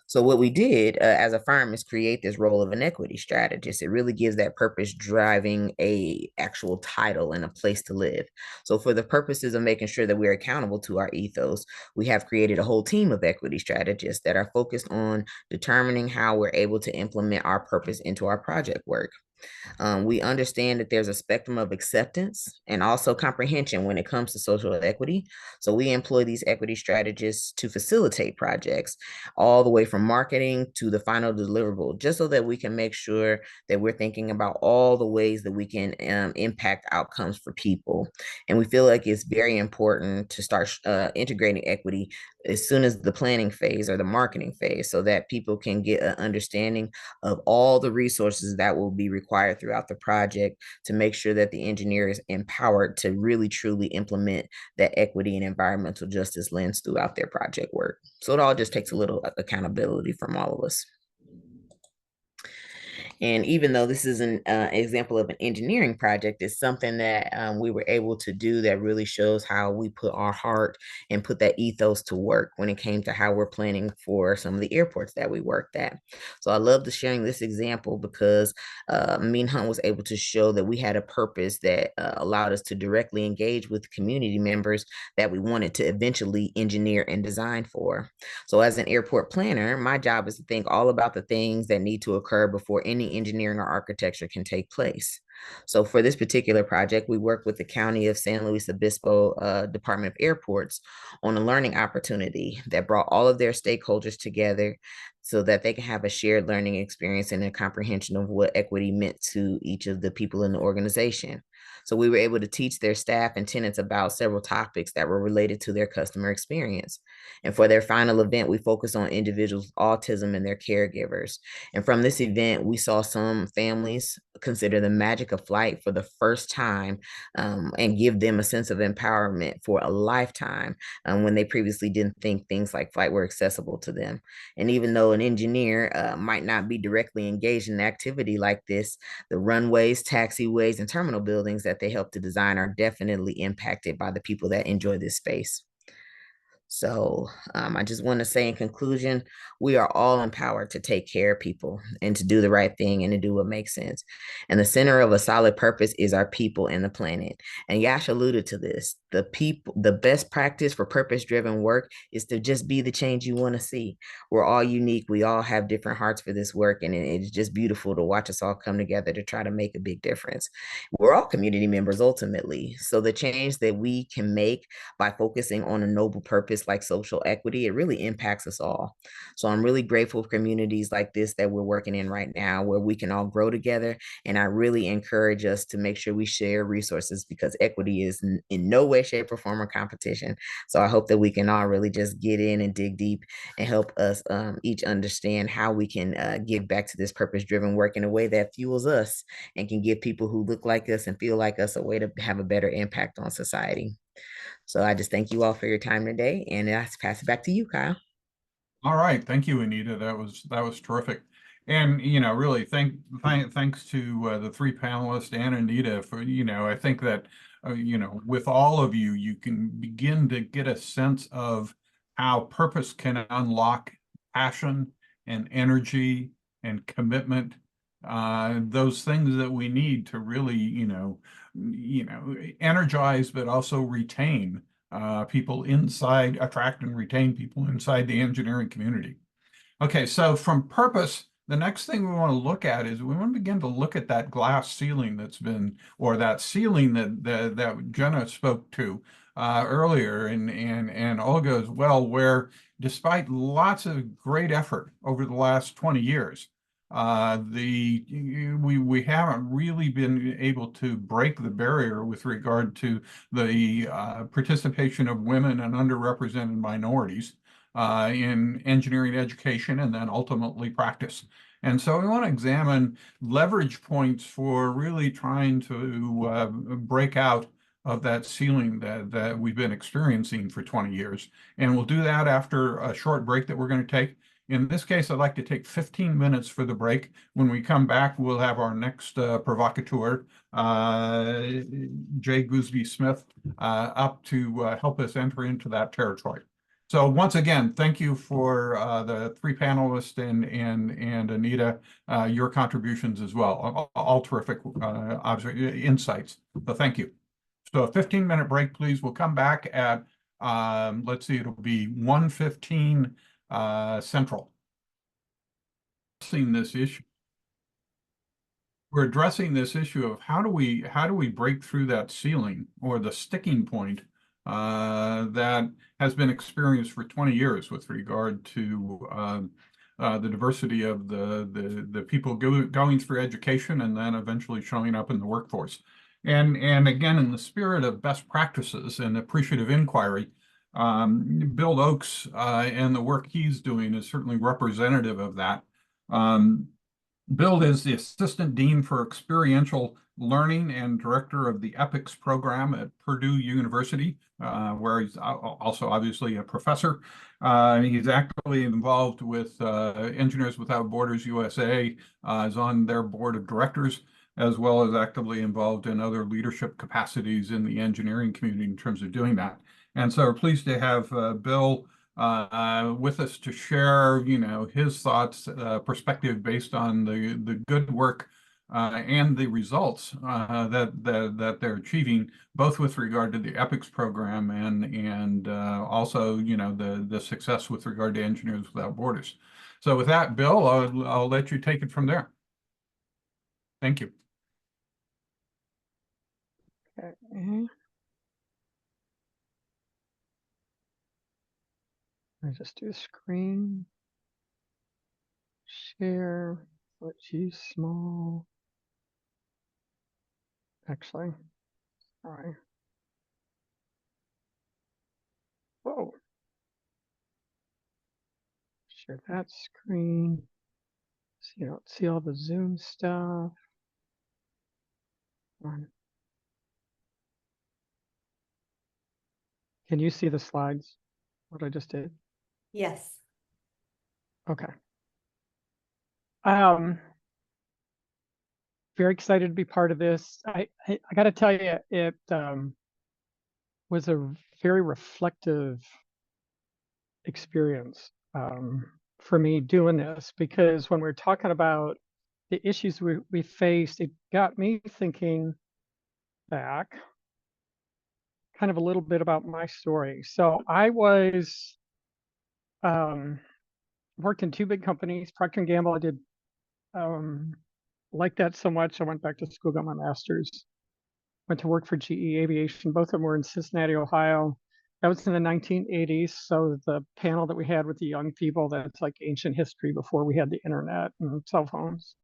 So what we did as a firm is create this role of an equity strategist. It really gives that purpose driving a actual title and a place to live. So for the purposes of making sure that we're accountable to our ethos, we have created a whole team of equity strategists that are focused on determining how we're able to implement our purpose into our project work. We understand that there's a spectrum of acceptance and also comprehension when it comes to social equity. So we employ these equity strategists to facilitate projects all the way from marketing to the final deliverable, just so that we can make sure that we're thinking about all the ways that we can impact outcomes for people. And we feel like it's very important to start integrating equity as soon as the planning phase or the marketing phase, so that people can get an understanding of all the resources that will be required throughout the project to make sure that the engineer is empowered to really truly implement that equity and environmental justice lens throughout their project work. So it all just takes a little accountability from all of us. And even though this is an example of an engineering project, it's something that we were able to do that really shows how we put our heart and put that ethos to work when it came to how we're planning for some of the airports that we worked at. So I love sharing this example because Mean Hunt was able to show that we had a purpose that allowed us to directly engage with community members that we wanted to eventually engineer and design for. So as an airport planner, my job is to think all about the things that need to occur before any engineering or architecture can take place. So for this particular project, we worked with the County of San Luis Obispo Department of Airports on a learning opportunity that brought all of their stakeholders together so that they can have a shared learning experience and a comprehension of what equity meant to each of the people in the organization. So we were able to teach their staff and tenants about several topics that were related to their customer experience. And for their final event, we focused on individuals with autism and their caregivers. And from this event, we saw some families consider the magic of flight for the first time and give them a sense of empowerment for a lifetime when they previously didn't think things like flight were accessible to them. And even though an engineer might not be directly engaged in an activity like this, the runways, taxiways, and terminal buildings that they help to design are definitely impacted by the people that enjoy this space. So I just want to say in conclusion, we are all empowered to take care of people and to do the right thing and to do what makes sense. And the center of a solid purpose is our people and the planet. And Yash alluded to this. The best practice for purpose-driven work is to just be the change you want to see. We're all unique. We all have different hearts for this work. And it's just beautiful to watch us all come together to try to make a big difference. We're all community members ultimately. So the change that we can make by focusing on a noble purpose focus like social equity, it really impacts us all. So I'm really grateful for communities like this that we're working in right now, where we can all grow together. And I really encourage us to make sure we share resources, because equity is in no way, shape, or form a competition. So I hope that we can all really just get in and dig deep and help us each understand how we can give back to this purpose-driven work in a way that fuels us and can give people who look like us and feel like us a way to have a better impact on society. So I just thank you all for your time today, and I pass it back to you, Kyle. All right, thank you, Anita. That was terrific. And really thanks to the three panelists and Anita for, I think that with all of you, you can begin to get a sense of how purpose can unlock passion and energy and commitment, those things that we need to really, energize, but also retain people inside, attract and retain people inside the engineering community. Okay, so from purpose, the next thing we want to look at is we want to begin to look at that glass ceiling that's been, or that ceiling that Jenna spoke to earlier, and Olga as well, where despite lots of great effort over the last 20 years, we haven't really been able to break the barrier with regard to the participation of women and underrepresented minorities in engineering education and then ultimately practice. And so we want to examine leverage points for really trying to break out of that ceiling that we've been experiencing for 20 years. And we'll do that after a short break that we're going to take. In this case, I'd like to take 15 minutes for the break. When we come back, we'll have our next provocateur, Jay Gooseby Smith, up to help us enter into that territory. So once again, thank you for the three panelists and Anita, your contributions as well. All terrific insights. So thank you. So a 15-minute break, please. We'll come back at, let's see, it'll be 1:15 Central. This issue. We're addressing this issue of how do we break through that ceiling or the sticking point that has been experienced for 20 years with regard to the diversity of the people going through education and then eventually showing up in the workforce. And again, in the spirit of best practices and appreciative inquiry, Bill Oakes and the work he's doing is certainly representative of that. Bill is the Assistant Dean for Experiential Learning and Director of the EPICS program at Purdue University, where he's also obviously a professor. He's actively involved with Engineers Without Borders USA, is on their board of directors, as well as actively involved in other leadership capacities in the engineering community in terms of doing that. And so we're pleased to have Bill with us to share, his thoughts, perspective based on the good work and the results that they're achieving, both with regard to the EPICS program and also, the success with regard to Engineers Without Borders. So with that, Bill, I'll let you take it from there. Thank you. Okay. I just do screen share. Let's use small. Actually, sorry. Whoa. Share that screen. So you don't see all the Zoom stuff. Can you see the slides? What I just did? Yes. Okay. Very excited to be part of this. I got to tell you, it was a very reflective experience for me doing this, because when we're talking about the issues we faced, it got me thinking back kind of a little bit about my story. So I was worked in two big companies, Procter & Gamble. I did like that so much. I went back to school, got my master's, went to work for GE Aviation. Both of them were in Cincinnati, Ohio. That was in the 1980s. So the panel that we had with the young people, that's like ancient history before we had the internet and cell phones.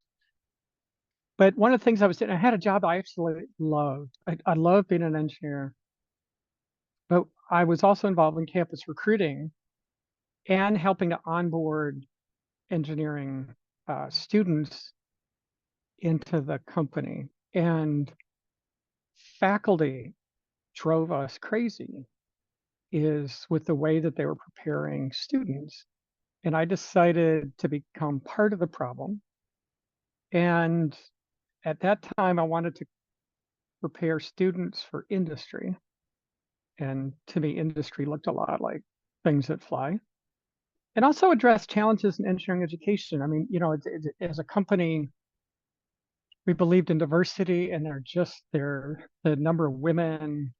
But one of the things I was doing, I had a job I absolutely loved. I loved being an engineer, but I was also involved in campus recruiting and helping to onboard engineering students into the company. And faculty drove us crazy is with the way that they were preparing students. And I decided to become part of the problem. And at that time, I wanted to prepare students for industry. And to me, industry looked a lot like things that fly. And also address challenges in engineering education. I mean, you know, as a company, we believed in diversity, and the number of women,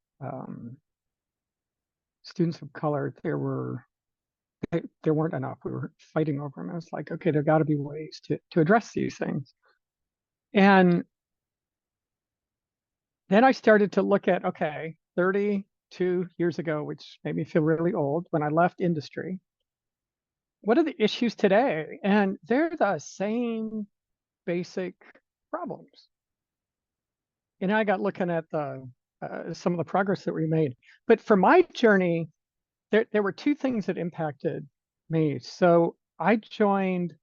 students of color, there weren't enough. We were fighting over them. I was like, okay, there got to be ways to address these things. And then I started to look at, okay, 32 years ago, which made me feel really old when I left industry. What are the issues today? And they're the same basic problems. And I got looking at some of the progress that we made. But for my journey, there were two things that impacted me. So I joined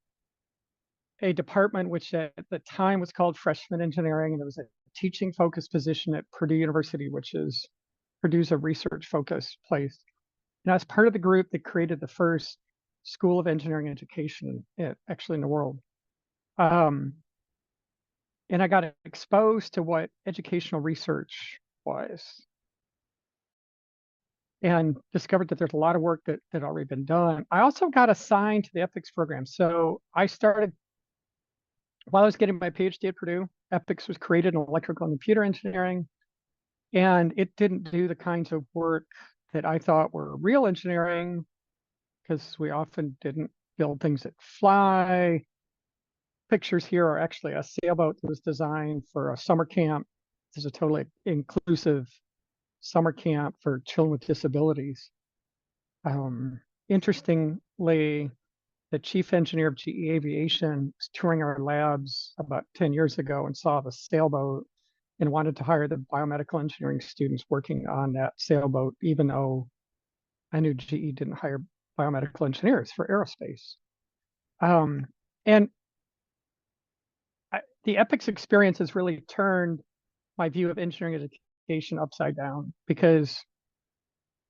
a department which at the time was called freshman engineering, and it was a teaching focused position at Purdue University, which is Purdue's a research focused place. And I was part of the group that created the first school of engineering education actually in the world. And I got exposed to what educational research was and discovered that there's a lot of work that had already been done. I also got assigned to the EPICS program. So I started, while I was getting my PhD at Purdue, EPICS was created in electrical and computer engineering. And it didn't do the kinds of work that I thought were real engineering, because we often didn't build things that fly. Pictures here are actually a sailboat that was designed for a summer camp. This is a totally inclusive summer camp for children with disabilities. Interestingly, the chief engineer of GE Aviation was touring our labs about 10 years ago and saw the sailboat and wanted to hire the biomedical engineering students working on that sailboat, even though I knew GE didn't hire biomedical engineers for aerospace. And the EPICS experience has really turned my view of engineering education upside down, because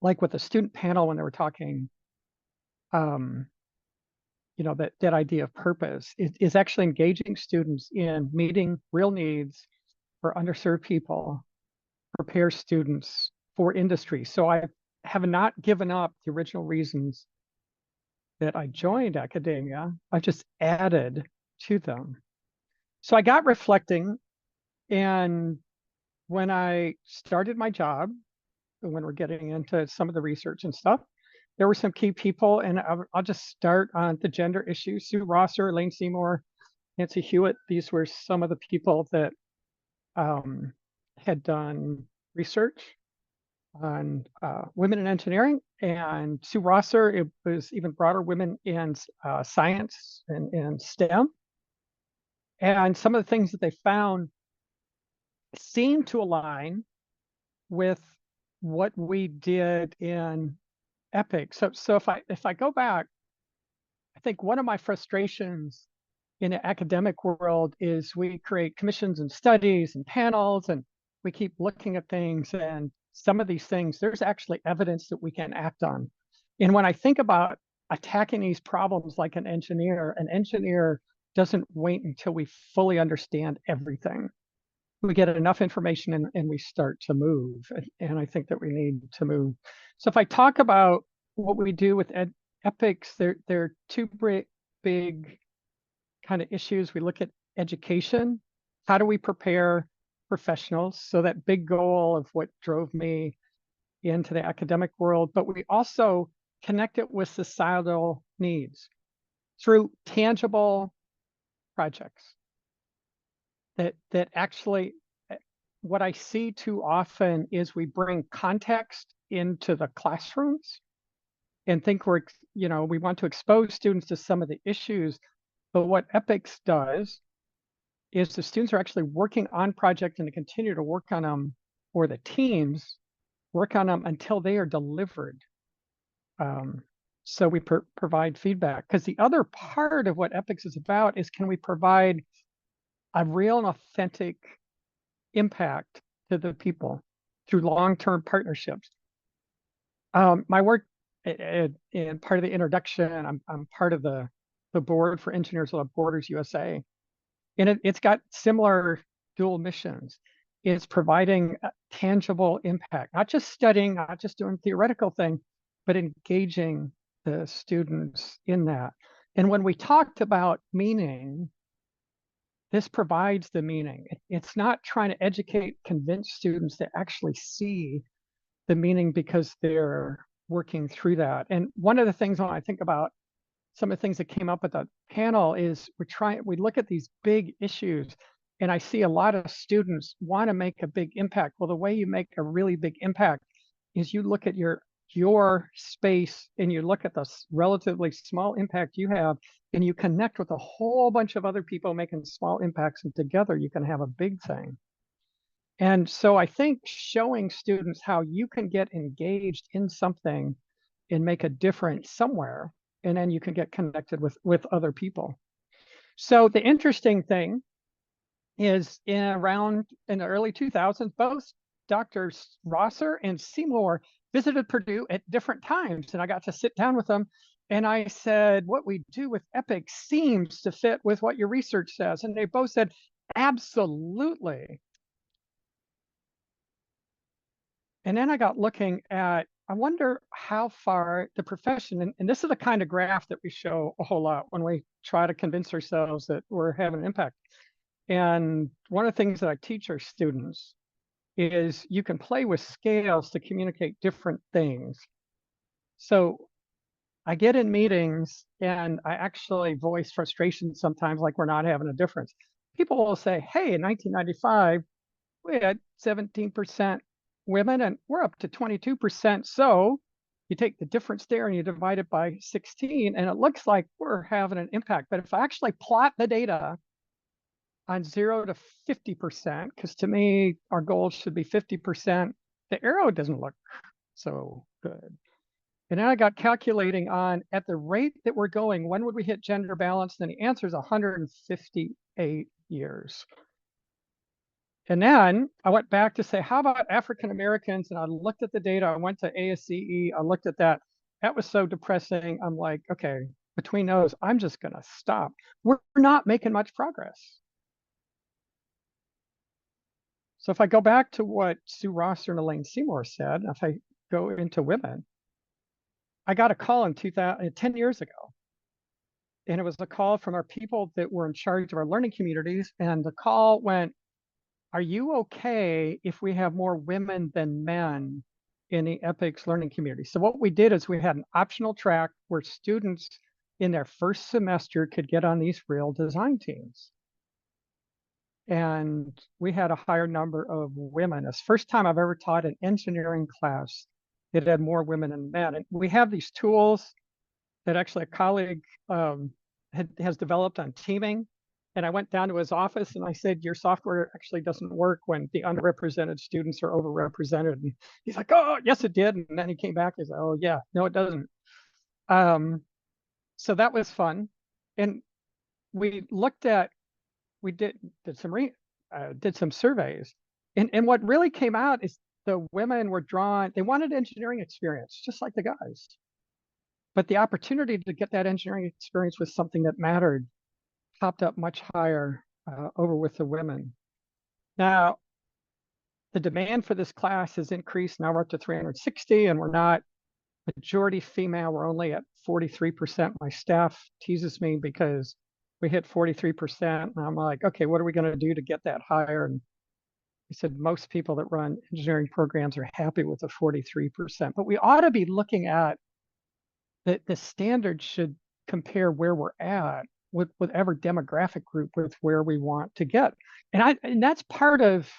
like with the student panel when they were talking, you know, that idea of purpose is actually engaging students in meeting real needs for underserved people, prepare students for industry. So I have not given up the original reasons that I joined academia. I just added to them. So I got reflecting, and when I started my job, when we're getting into some of the research and stuff, there were some key people, and I'll just start on the gender issue. Sue Rosser, Elaine Seymour, Nancy Hewitt. These were some of the people that had done research on women in engineering. And Sue Rosser, it was even broader, women in science and STEM. And some of the things that they found seemed to align with what we did in EPIC. So if I go back, I think one of my frustrations in the academic world is we create commissions and studies and panels, and we keep looking at things, and some of these things, there's actually evidence that we can act on. And when I think about attacking these problems like an engineer doesn't wait until we fully understand everything. We get enough information and we start to move. And I think that we need to move. So if I talk about what we do with EPICS, there are two big kind of issues. We look at education. How do we prepare professionals? So that big goal of what drove me into the academic world, but we also connect it with societal needs through tangible projects that actually, what I see too often is we bring context into the classrooms and think we want to expose students to some of the issues. But what EPICS does is the students are actually working on projects and to continue to work on them, or the teams work on them until they are delivered. So we provide feedback, because the other part of what EPICS is about is, can we provide a real and authentic impact to the people through long-term partnerships. My work in part of the introduction, I'm part of the board for Engineers Without Borders USA, and it's got similar dual missions. It's providing a tangible impact, not just studying, not just doing theoretical thing, but engaging the students in that. And when we talked about meaning, this provides the meaning. It's not trying to educate, convince students to actually see the meaning, because they're working through that. And one of the things when I think about some of the things that came up at the panel is we look at these big issues, and I see a lot of students want to make a big impact. Well, the way you make a really big impact is you look at your space, and you look at the relatively small impact you have, and you connect with a whole bunch of other people making small impacts, and together you can have a big thing. And so I think showing students how you can get engaged in something and make a difference somewhere, and then you can get connected with other people. So the interesting thing is, in the early 2000s, both Drs. Rosser and Seymour visited Purdue at different times, and I got to sit down with them. And I said, what we do with EPIC seems to fit with what your research says. And they both said, absolutely. And then I got looking at, I wonder how far the profession, and this is the kind of graph that we show a whole lot when we try to convince ourselves that we're having an impact. And one of the things that I teach our students is you can play with scales to communicate different things. So I get in meetings and I actually voice frustration sometimes, like we're not having a difference. People will say, hey, in 1995, we had 17% women and we're up to 22%. So you take the difference there and you divide it by 16, and it looks like we're having an impact. But if I actually plot the data on 0 to 50%, because to me, our goal should be 50%, the arrow doesn't look so good. And then I got calculating on, at the rate that we're going, when would we hit gender balance? Then the answer is 158 years. And then I went back to say, how about African Americans? And I looked at the data. I went to ASCE. I looked at that. That was so depressing. I'm like, okay, between those, I'm just going to stop. We're not making much progress. So if I go back to what Sue Rosser and Elaine Seymour said, if I go into women, I got a call in 10 years ago. And it was a call from our people that were in charge of our learning communities. And the call went, are you okay if we have more women than men in the EPICS learning community? So what we did is we had an optional track where students in their first semester could get on these real design teams. And we had a higher number of women. It's the first time I've ever taught an engineering class that had more women than men. And we have these tools that actually a colleague has developed on teaming. And I went down to his office and I said, your software actually doesn't work when the underrepresented students are overrepresented. And he's like, oh, yes, it did. And then he came back and said, oh, yeah, no, it doesn't. So that was fun. And we looked at, we did some surveys. And what really came out is the women were drawn, they wanted engineering experience, just like the guys. But the opportunity to get that engineering experience with something that mattered popped up much higher over with the women. Now, the demand for this class has increased. Now we're up to 360, and we're not majority female. We're only at 43%. My staff teases me because we hit 43%. And I'm like, okay, what are we going to do to get that higher? And he said, most people that run engineering programs are happy with the 43%. But we ought to be looking at the standard should compare where we're at with whatever demographic group with where we want to get. And that's part of,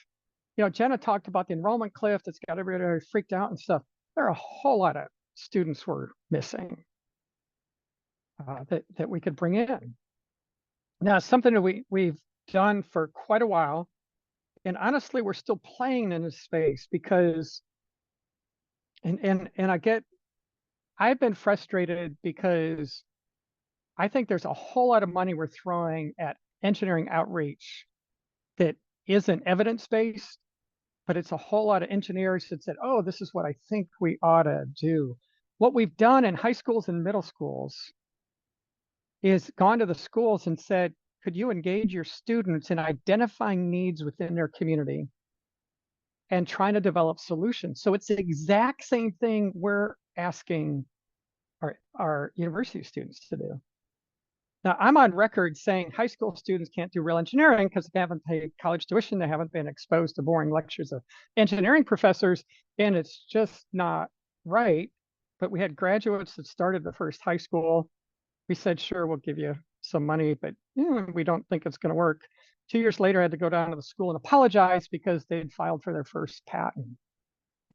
Jenna talked about the enrollment cliff that's got everybody freaked out and stuff. there are a whole lot of students we're missing that we could bring in. Now, it's something that we've done for quite a while. And honestly, we're still playing in this space because, and I've been frustrated because I think there's a whole lot of money we're throwing at engineering outreach that isn't evidence-based, but it's a whole lot of engineers that said, oh, this is what I think we ought to do. What we've done in high schools and middle schools is gone to the schools and said, could you engage your students in identifying needs within their community and trying to develop solutions? So it's the exact same thing we're asking our university students to do. Now, I'm on record saying high school students can't do real engineering because they haven't paid college tuition. They haven't been exposed to boring lectures of engineering professors, and it's just not right. But we had graduates that started the first high school. We said, sure, we'll give you some money, but we don't think it's going to work. 2 years later, I had to go down to the school and apologize because they'd filed for their first patent.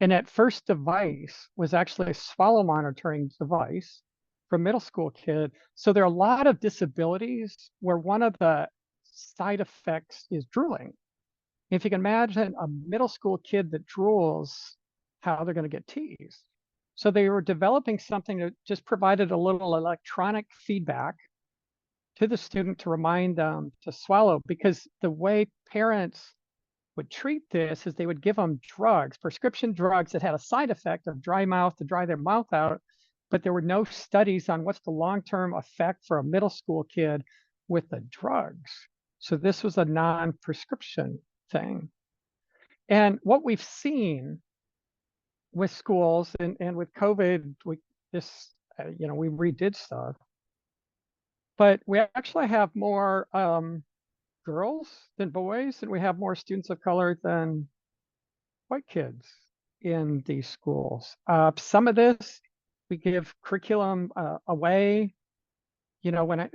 And that first device was actually a swallow monitoring device for a middle school kid. So there are a lot of disabilities where one of the side effects is drooling. If you can imagine a middle school kid that drools, how they're going to get teased. So they were developing something that just provided a little electronic feedback to the student to remind them to swallow, because the way parents would treat this is they would give them drugs, prescription drugs that had a side effect of dry mouth to dry their mouth out, but there were no studies on what's the long-term effect for a middle school kid with the drugs. So this was a non-prescription thing. And what we've seen with schools and with COVID, we redid stuff, but we actually have more girls than boys, and we have more students of color than white kids in these schools. Some of this, we give curriculum away. When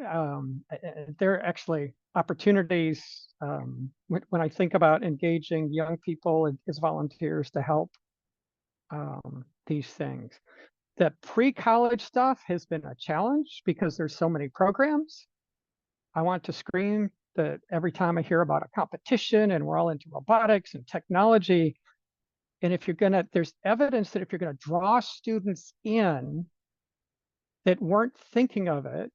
there are actually opportunities when I think about engaging young people as volunteers to help these things. The pre-college stuff has been a challenge because there's so many programs. I want to scream that every time I hear about a competition and we're all into robotics and technology. And there's evidence that if you're gonna draw students in that weren't thinking of it,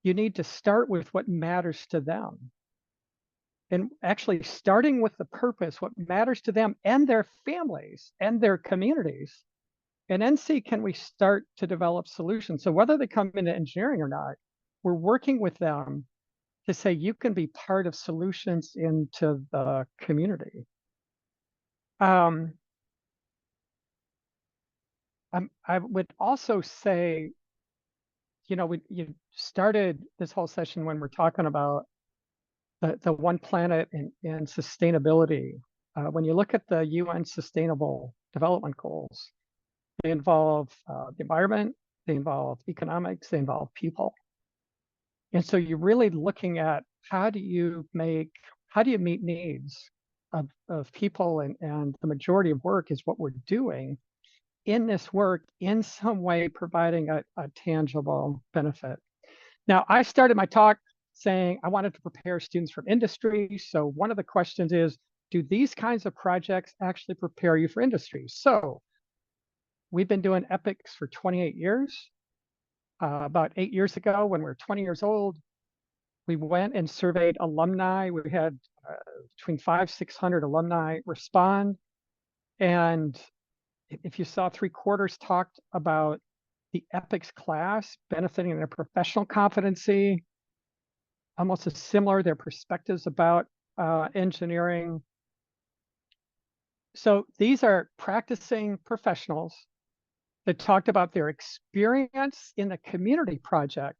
you need to start with what matters to them. And actually starting with the purpose, what matters to them and their families and their communities. And then see, can we start to develop solutions? So whether they come into engineering or not, we're working with them to say you can be part of solutions into the community. I would also say, you started this whole session when we're talking about the one planet and sustainability. When you look at the UN Sustainable Development Goals, they involve the environment, they involve economics, they involve people. And so you're really looking at how do you meet needs of people, and the majority of work is what we're doing in this work in some way providing a tangible benefit. Now, I started my talk saying I wanted to prepare students from industry. So one of the questions is, do these kinds of projects actually prepare you for industry? So we've been doing EPICS for 28 years. About 8 years ago, when we were 20 years old, we went and surveyed alumni. We had between 500-600 alumni respond. And if you saw, 3/4 talked about the EPICS class benefiting their professional competency, almost as similar their perspectives about engineering. So these are practicing professionals that talked about their experience in the community project,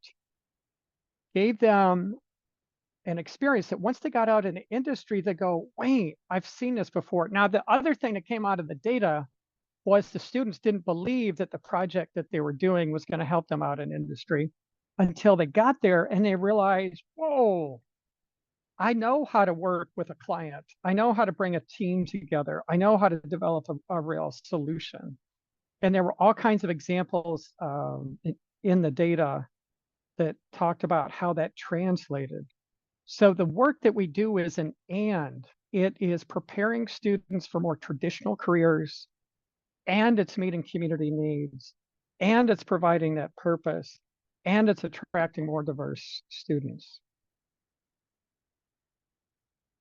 gave them an experience that once they got out in the industry, they go, wait, I've seen this before. Now, the other thing that came out of the data was the students didn't believe that the project that they were doing was going to help them out in industry until they got there and they realized, whoa, I know how to work with a client. I know how to bring a team together. I know how to develop a real solution. And there were all kinds of examples in the data that talked about how that translated. So the work that we do is an and. It is preparing students for more traditional careers, and it's meeting community needs, and it's providing that purpose, and it's attracting more diverse students.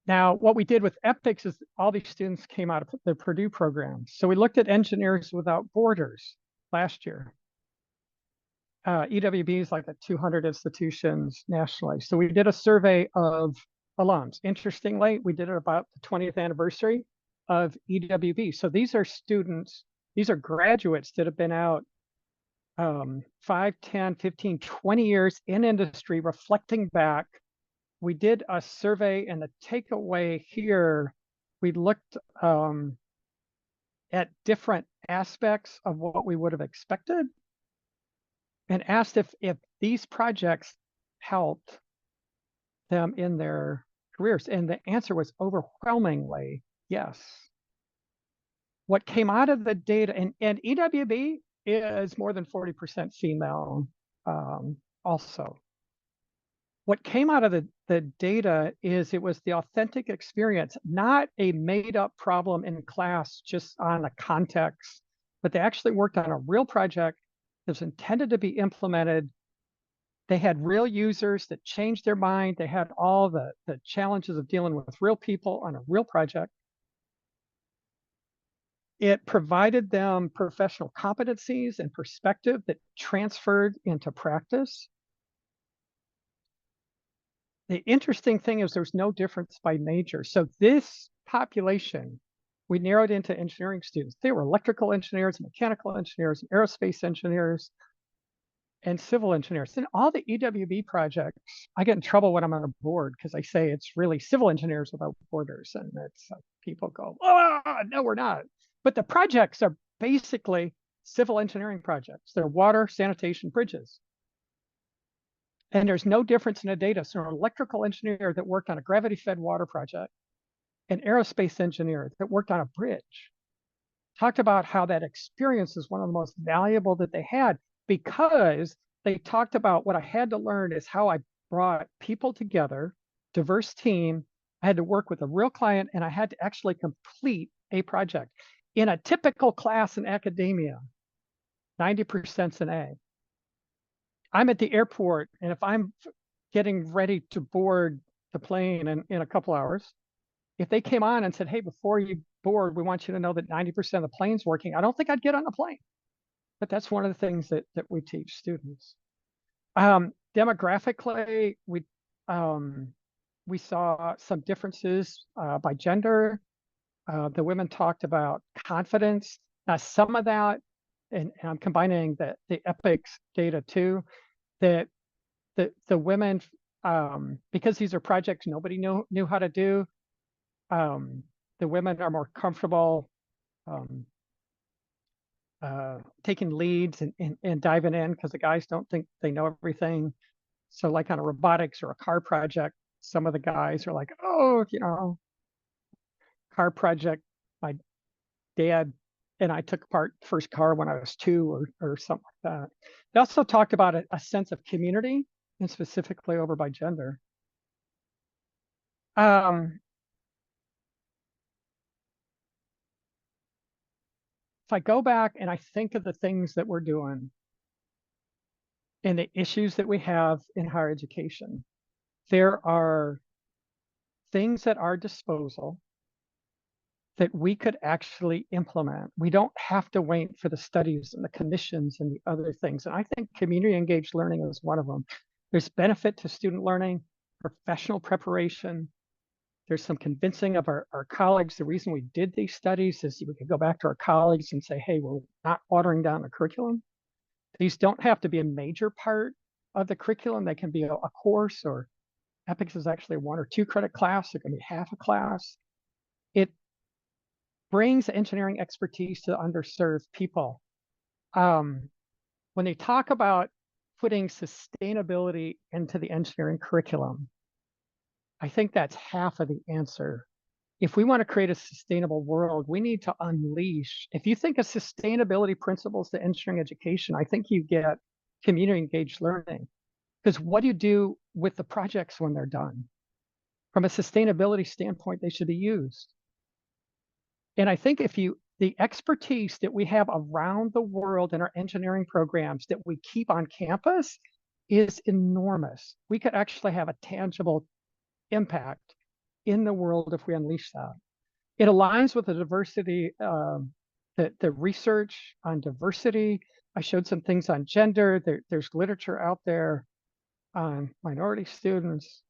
Now, what we did with EPICS is all these students came out of the Purdue program. So we looked at Engineers Without Borders last year. EWB is like 200 institutions nationally. So we did a survey of alums. Interestingly, we did it about the 20th anniversary of EWB. So these are students, these are graduates that have been out 5, 10, 15, 20 years in industry, reflecting back. We did a survey, and the takeaway here, we looked at different aspects of what we would have expected and asked if these projects helped them in their careers. And the answer was overwhelmingly yes. What came out of the data, and EWB is more than 40% female also. What came out of the data is it was the authentic experience, not a made up problem in class just on a context, but they actually worked on a real project that was intended to be implemented. They had real users that changed their mind. They had all the challenges of dealing with real people on a real project. It provided them professional competencies and perspective that transferred into practice. The interesting thing is there's no difference by major. So this population, we narrowed into engineering students. They were electrical engineers, mechanical engineers, aerospace engineers, and civil engineers. And all the EWB projects, I get in trouble when I'm on a board because I say it's really Civil Engineers Without Borders. And it's people go, oh, no, we're not. But the projects are basically civil engineering projects. They're water, sanitation, bridges. And there's no difference in the data. So an electrical engineer that worked on a gravity-fed water project, an aerospace engineer that worked on a bridge, talked about how that experience is one of the most valuable that they had, because they talked about what I had to learn is how I brought people together, diverse team. I had to work with a real client, and I had to actually complete a project. In a typical class in academia, 90%'s an A. I'm at the airport, and if I'm getting ready to board the plane in a couple hours, if they came on and said, hey, before you board, we want you to know that 90% of the plane's working, I don't think I'd get on the plane. But that's one of the things that we teach students. Demographically, we saw some differences by gender. The women talked about confidence. Now, some of that, and I'm combining the EPICS data too, that the women, because these are projects nobody knew how to do, the women are more comfortable taking leads and diving in, because the guys don't think they know everything. So like on a robotics or a car project, some of the guys are like, oh, car project, my dad and I took apart the first car when I was 2 or something like that. They also talked about a sense of community, and specifically over by gender. If I go back and I think of the things that we're doing and the issues that we have in higher education, there are things at our disposal that we could actually implement. We don't have to wait for the studies and the commissions and the other things. And I think community engaged learning is one of them. There's benefit to student learning, professional preparation. There's some convincing of our colleagues. The reason we did these studies is we could go back to our colleagues and say, hey, we're not watering down the curriculum. These don't have to be a major part of the curriculum. They can be a course, or EPICS is actually a 1 or 2 credit class. It can be half a class. It brings engineering expertise to underserved people. When they talk about putting sustainability into the engineering curriculum, I think that's half of the answer. if we want to create a sustainable world, we need to unleash. If you think of sustainability principles to engineering education, I think you get community engaged learning. Because what do you do with the projects when they're done? From a sustainability standpoint, they should be used. And I think the expertise that we have around the world in our engineering programs that we keep on campus is enormous. We could actually have a tangible impact in the world if we unleash that. It aligns with the diversity, the research on diversity. I showed some things on gender. There's literature out there on minority students.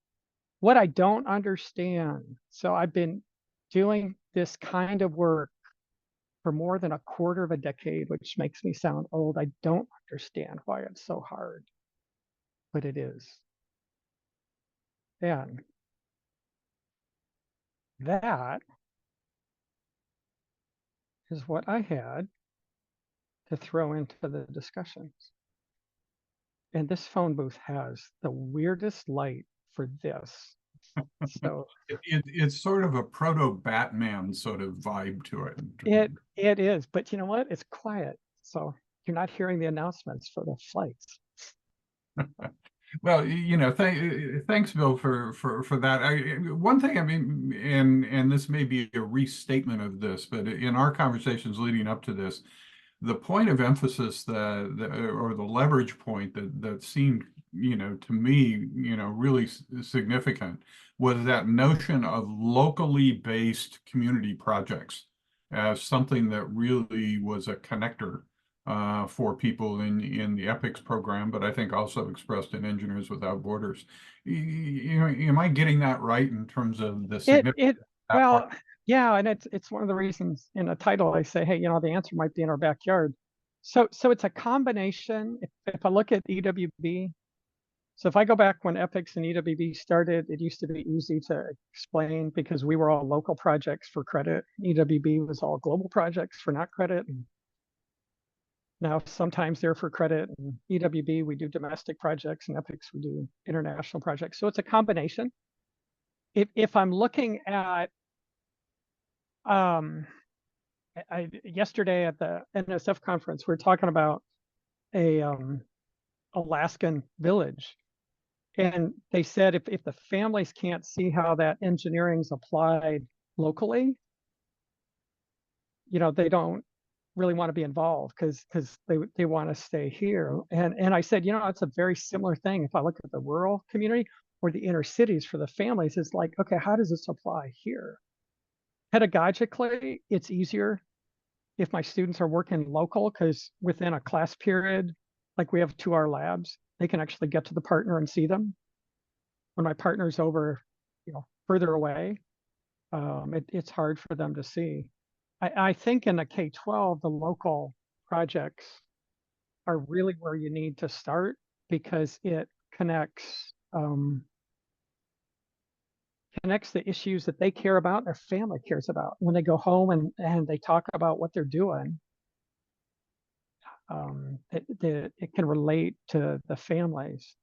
What I don't understand, so I've been doing this kind of work for more than a quarter of a decade, which makes me sound old. I don't understand why it's so hard, but it is. And that is what I had to throw into the discussions. And this phone booth has the weirdest light for this. So It's sort of a proto-Batman sort of vibe to it. it is, but you know what? It's quiet. So you're not hearing the announcements for the flights. Well, you know, thanks, Bill, for that. One thing, I mean, and this may be a restatement of this, but in our conversations leading up to this, the point of emphasis or the leverage point that seemed, you know, to me, you know, really significant was that notion of locally based community projects as something that really was a connector for people in the EPICS program, but I think also expressed in Engineers Without Borders. You know, am I getting that right in terms of the significance? Well, yeah, and it's one of the reasons in the title I say, hey, you know, the answer might be in our backyard. So it's a combination. If I look at EWB, so if I go back when EPICS and EWB started, it used to be easy to explain because we were all local projects for credit. EWB was all global projects for not credit. And now sometimes they're for credit. And EWB, we do domestic projects, and EPICS, we do international projects. So it's a combination. If I'm looking at yesterday at the NSF conference, we were talking about a Alaskan village, and they said if the families can't see how that engineering's applied locally, you know, they don't really want to be involved because they want to stay here. And I said, you know, it's a very similar thing. If I look at the rural community or the inner cities for the families, it's like, okay, how does this apply here? Pedagogically, it's easier if my students are working local because within a class period, like we have 2-hour labs, they can actually get to the partner and see them. When my partner's over, you know, further away, it's hard for them to see. I think in the K-12, the local projects are really where you need to start because it connects the issues that they care about, their family cares about. When they go home and they talk about what they're doing, it can relate to the families.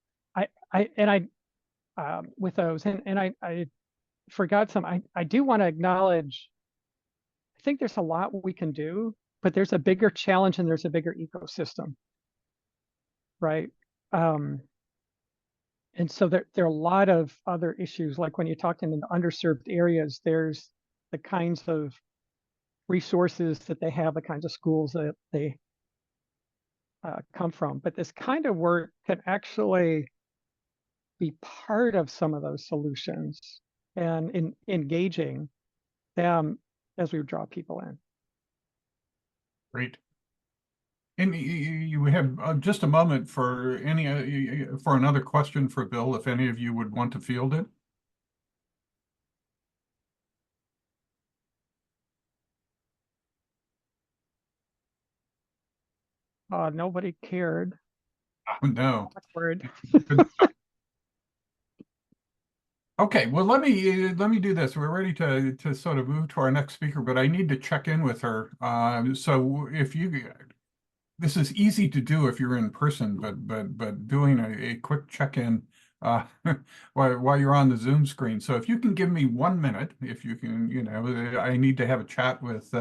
With those, and I forgot some. I do want to acknowledge. I think there's a lot we can do, but there's a bigger challenge and there's a bigger ecosystem, right? And so there are a lot of other issues, like when you're talking in the underserved areas, there's the kinds of resources that they have, the kinds of schools that they come from. But this kind of work can actually be part of some of those solutions and in engaging them as we draw people in. Great. And you have just a moment for for another question for Bill, if any of you would want to field it. Nobody cared. Oh, no. Awkward. Okay, well, let me do this. We're ready to sort of move to our next speaker, but I need to check in with her. So if this is easy to do if you're in person, but doing a quick check-in while you're on the Zoom screen. So if you can give me 1 minute, if you can, I need to have a chat with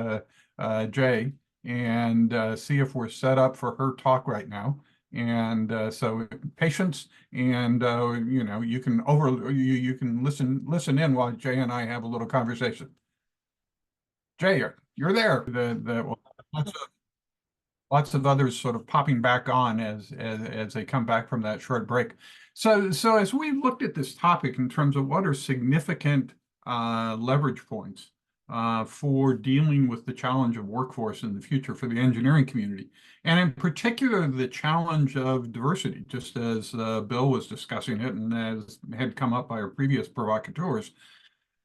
Jay and see if we're set up for her talk right now. And so patience, and you can listen in while Jay and I have a little conversation. Jay, you're there. Lots of others sort of popping back on as they come back from that short break. So as we looked at this topic in terms of what are significant leverage points for dealing with the challenge of workforce in the future for the engineering community, and in particular the challenge of diversity, just as Bill was discussing it and as had come up by our previous provocateurs.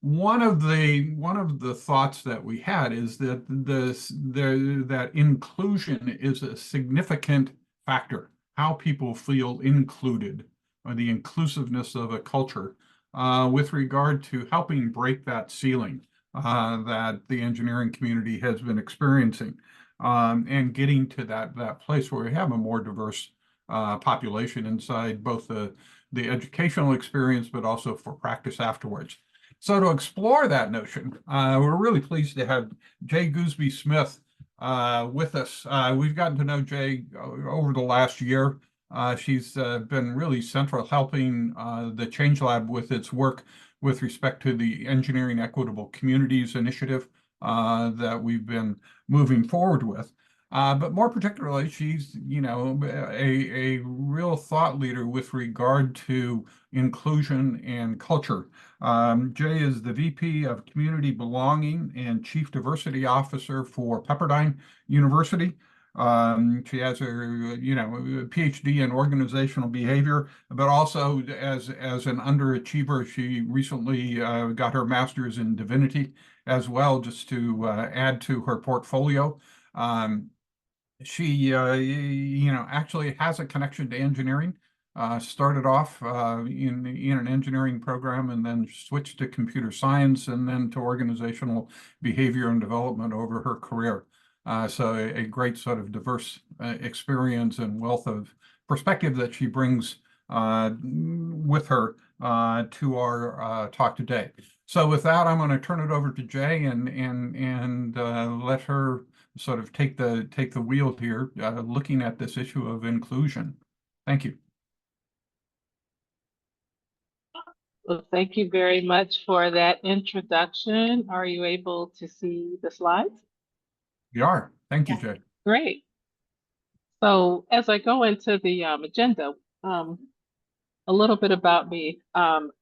One of the thoughts that we had is that that inclusion is a significant factor, how people feel included, or the inclusiveness of a culture with regard to helping break that ceiling that the engineering community has been experiencing, and getting to that place where we have a more diverse population inside both the educational experience, but also for practice afterwards. So to explore that notion, we're really pleased to have Jay Gooseby Smith with us. We've gotten to know Jay over the last year. She's been really central helping the Change Lab with its work with respect to the Engineering Equitable Communities initiative that we've been moving forward with. But more particularly, she's, a real thought leader with regard to inclusion and culture. Jay is the VP of Community Belonging and Chief Diversity Officer for Pepperdine University. She has her, PhD in organizational behavior, but also as an underachiever, she recently got her master's in divinity as well, just to add to her portfolio. She, actually has a connection to engineering. Started off in an engineering program and then switched to computer science and then to organizational behavior and development over her career. So a great sort of diverse experience and wealth of perspective that she brings with her to our talk today. So with that, I'm going to turn it over to Jay and let her sort of take the wheel here, looking at this issue of inclusion. Thank you. Well, thank you very much for that introduction. Are you able to see the slides? We are. Thank you, Jay. Great. So as I go into the agenda, a little bit about me.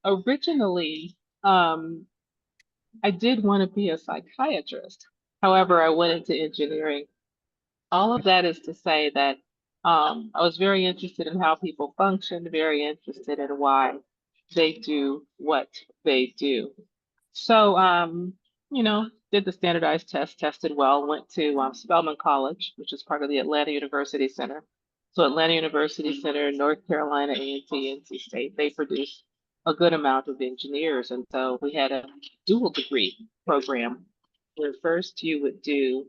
Originally, I did want to be a psychiatrist. However, I went into engineering. All of that is to say that I was very interested in how people function, very interested in why they do what they do. So, did the standardized test, tested well, went to Spelman College, which is part of the Atlanta University Center. So Atlanta University Center, North Carolina, A&T, NC State, they produce a good amount of engineers. And so we had a dual degree program where first you would do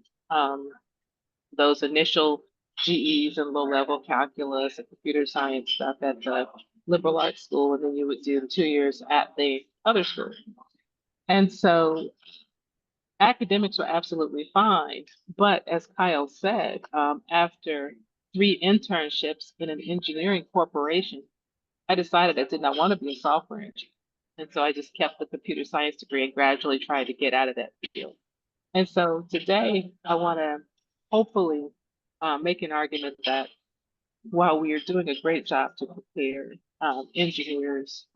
those initial GEs and low-level calculus and computer science stuff at the liberal arts school, and then you would do 2 years at the other school. And so academics were absolutely fine, but as Kyle said, after 3 internships in an engineering corporation, I decided I did not want to be a software engineer. And so I just kept the computer science degree and gradually tried to get out of that field. And so today I want to hopefully make an argument that while we are doing a great job to prepare engineers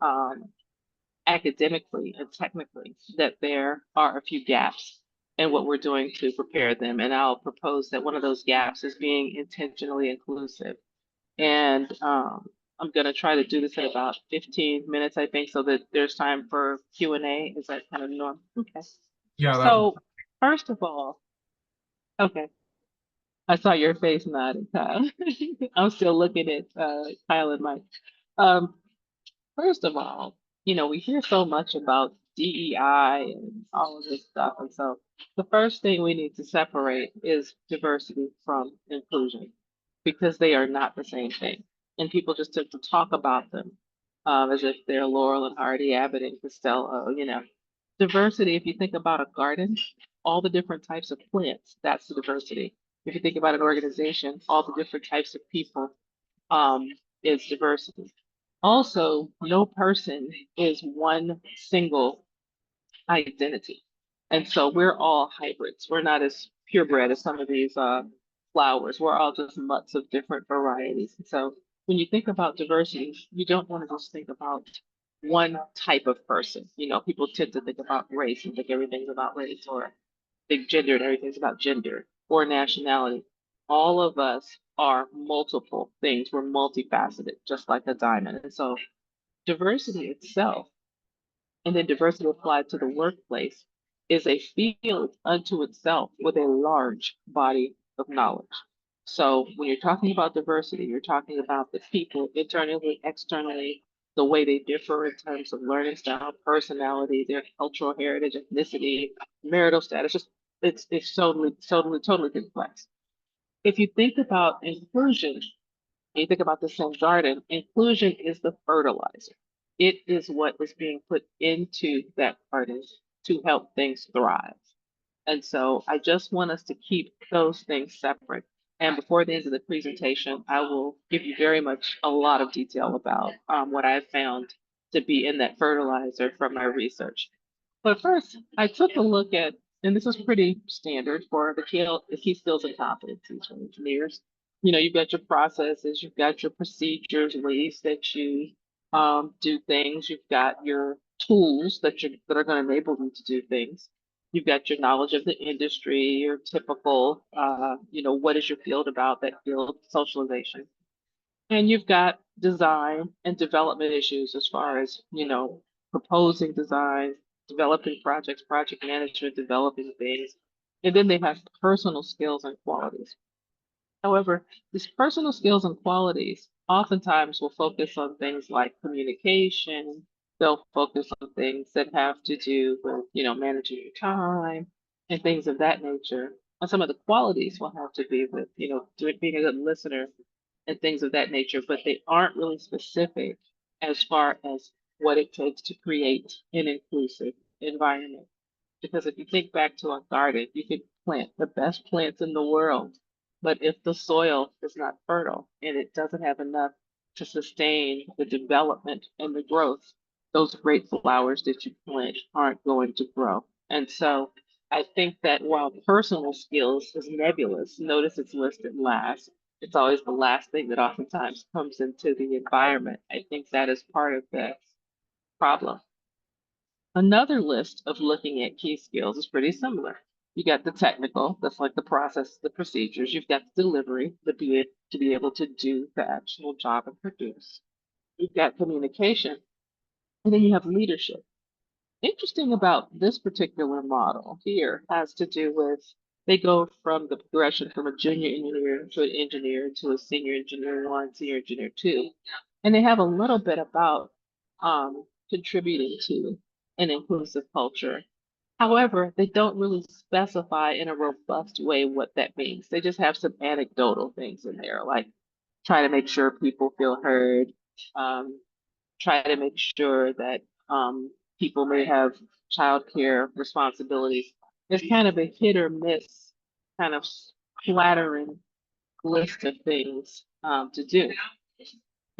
academically and technically, that there are a few gaps in what we're doing to prepare them. And I'll propose that one of those gaps is being intentionally inclusive. And I'm going to try to do this in about 15 minutes, I think, so that there's time for Q&A. Is that kind of normal? Okay. Yeah. So first of all, okay. I saw your face nodding, Kyle. I'm still looking at Kyle and Mike. First of all, we hear so much about DEI and all of this stuff. And so the first thing we need to separate is diversity from inclusion, because they are not the same thing. And people just tend to talk about them as if they're Laurel and Hardy, Abbott and Costello, you know. Diversity, if you think about a garden, all the different types of plants, that's the diversity. If you think about an organization, all the different types of people, um, is diversity. Also, no person is one single identity. And so we're all hybrids. We're not as purebred as some of these flowers. We're all just mutts of different varieties. And so when you think about diversity, you don't want to just think about one type of person. You know, people tend to think about race and think everything's about race, or think gender and everything's about gender, or nationality. All of us are multiple things. We're multifaceted, just like a diamond. And so diversity itself, and then diversity applied to the workplace, is a field unto itself with a large body of knowledge. So when you're talking about diversity, you're talking about the people internally, externally, the way they differ in terms of learning style, personality, their cultural heritage, ethnicity, marital status. Just it's totally complex. If you think about inclusion, you think about the same garden, inclusion is the fertilizer. It is what is being put into that garden to help things thrive. And so I just want us to keep those things separate. And before the end of the presentation, I will give you very much a lot of detail about what I've found to be in that fertilizer from my research. But first, I took a look at, and this is pretty standard for the key skills and competencies for engineers. You know, you've got your processes, you've got your procedures, ways that you do things, you've got your tools that are going to enable you to do things. You've got your knowledge of the industry, your typical, you know, what is your field about, that field socialization. And you've got design and development issues as far as, you know, proposing design, developing projects, project management, developing things. And then they have personal skills and qualities. However, these personal skills and qualities oftentimes will focus on things like communication. They'll focus on things that have to do with, you know, managing your time and things of that nature. And some of the qualities will have to be with, you know, being a good listener and things of that nature, but they aren't really specific as far as what it takes to create an inclusive environment. Because if you think back to a garden, you could plant the best plants in the world, but if the soil is not fertile and it doesn't have enough to sustain the development and the growth, those great flowers that you plant aren't going to grow. And so I think that while personal skills is nebulous, notice it's listed last. It's always the last thing that oftentimes comes into the environment. I think that is part of the problem. Another list of looking at key skills is pretty similar. You got the technical, that's like the process, the procedures. You've got the delivery, to be able to do the actual job and produce. You've got communication, and then you have leadership. Interesting about this particular model here has to do with they go from the progression from a junior engineer to an engineer to a senior engineer 1, senior engineer 2. And they have a little bit about contributing to an inclusive culture. However, they don't really specify in a robust way what that means. They just have some anecdotal things in there, like try to make sure people feel heard, um, try to make sure that people may have childcare responsibilities. It's kind of a hit or miss kind of flattering list of things to do.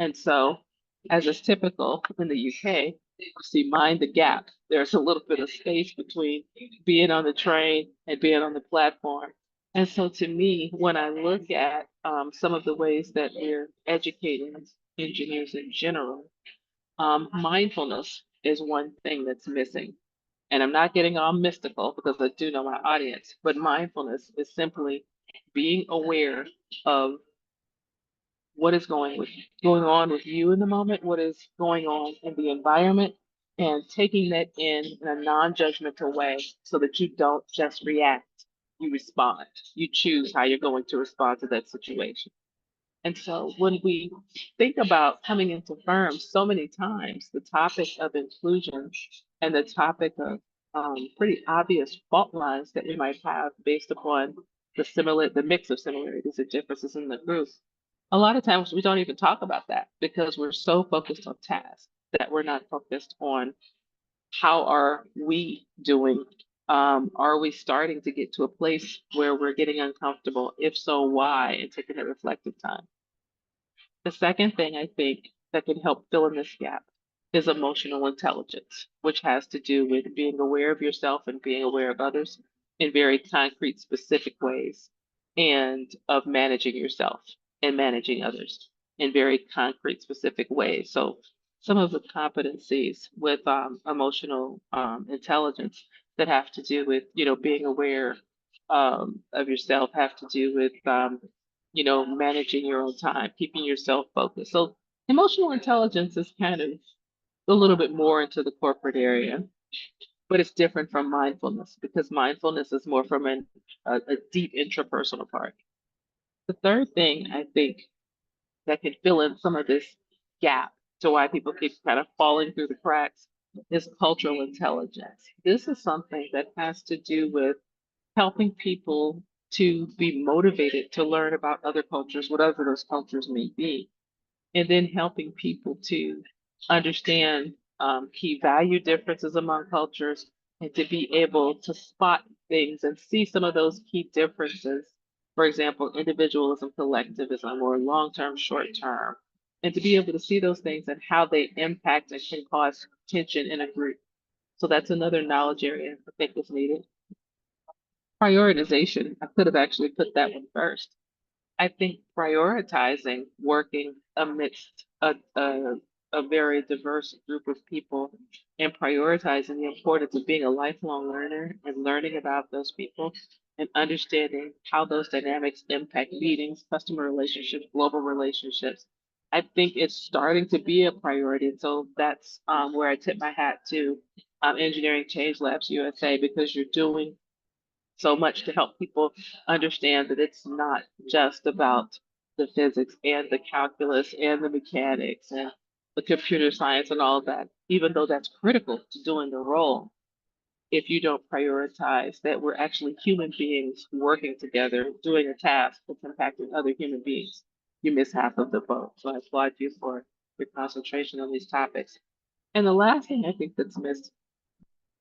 And so, as is typical in the UK, you see mind the gap. There's a little bit of space between being on the train and being on the platform. And so to me, when I look at some of the ways that we're educating engineers in general, mindfulness is one thing that's missing. And I'm not getting all mystical because I do know my audience, but mindfulness is simply being aware of what is going on with you in the moment, what is going on in the environment, and taking that in a non-judgmental way so that you don't just react, you respond. You choose how you're going to respond to that situation. And so when we think about coming into firms, so many times the topic of inclusion and the topic of pretty obvious fault lines that we might have based upon the mix of similarities and differences in the group a lot of times we don't even talk about that because we're so focused on tasks that we're not focused on how are we doing? Are we starting to get to a place where we're getting uncomfortable? If so, why? And taking a reflective time. The second thing I think that can help fill in this gap is emotional intelligence, which has to do with being aware of yourself and being aware of others in very concrete, specific ways, and of managing yourself and managing others in very concrete, specific ways. So some of the competencies with emotional intelligence that have to do with, being aware of yourself have to do with managing your own time, keeping yourself focused. So emotional intelligence is kind of a little bit more into the corporate area, but it's different from mindfulness because mindfulness is more from a deep intrapersonal part. The third thing I think that could fill in some of this gap to why people keep kind of falling through the cracks is cultural intelligence. This is something that has to do with helping people to be motivated to learn about other cultures, whatever those cultures may be, and then helping people to understand key value differences among cultures and to be able to spot things and see some of those key differences. For example, individualism, collectivism, or long-term, short-term, and to be able to see those things and how they impact and can cause tension in a group. So that's another knowledge area I think is needed. Prioritization, I could have actually put that one first. I think prioritizing working amidst a very diverse group of people and prioritizing the importance of being a lifelong learner and learning about those people and understanding how those dynamics impact meetings, customer relationships, global relationships. I think it's starting to be a priority. And so that's where I tip my hat to Engineering Change Labs USA, because you're doing so much to help people understand that it's not just about the physics and the calculus and the mechanics and the computer science and all of that, even though that's critical to doing the role. If you don't prioritize that we're actually human beings working together, doing a task that's impacting other human beings, you miss half of the boat. So I applaud you for your concentration on these topics. And the last thing I think that's missed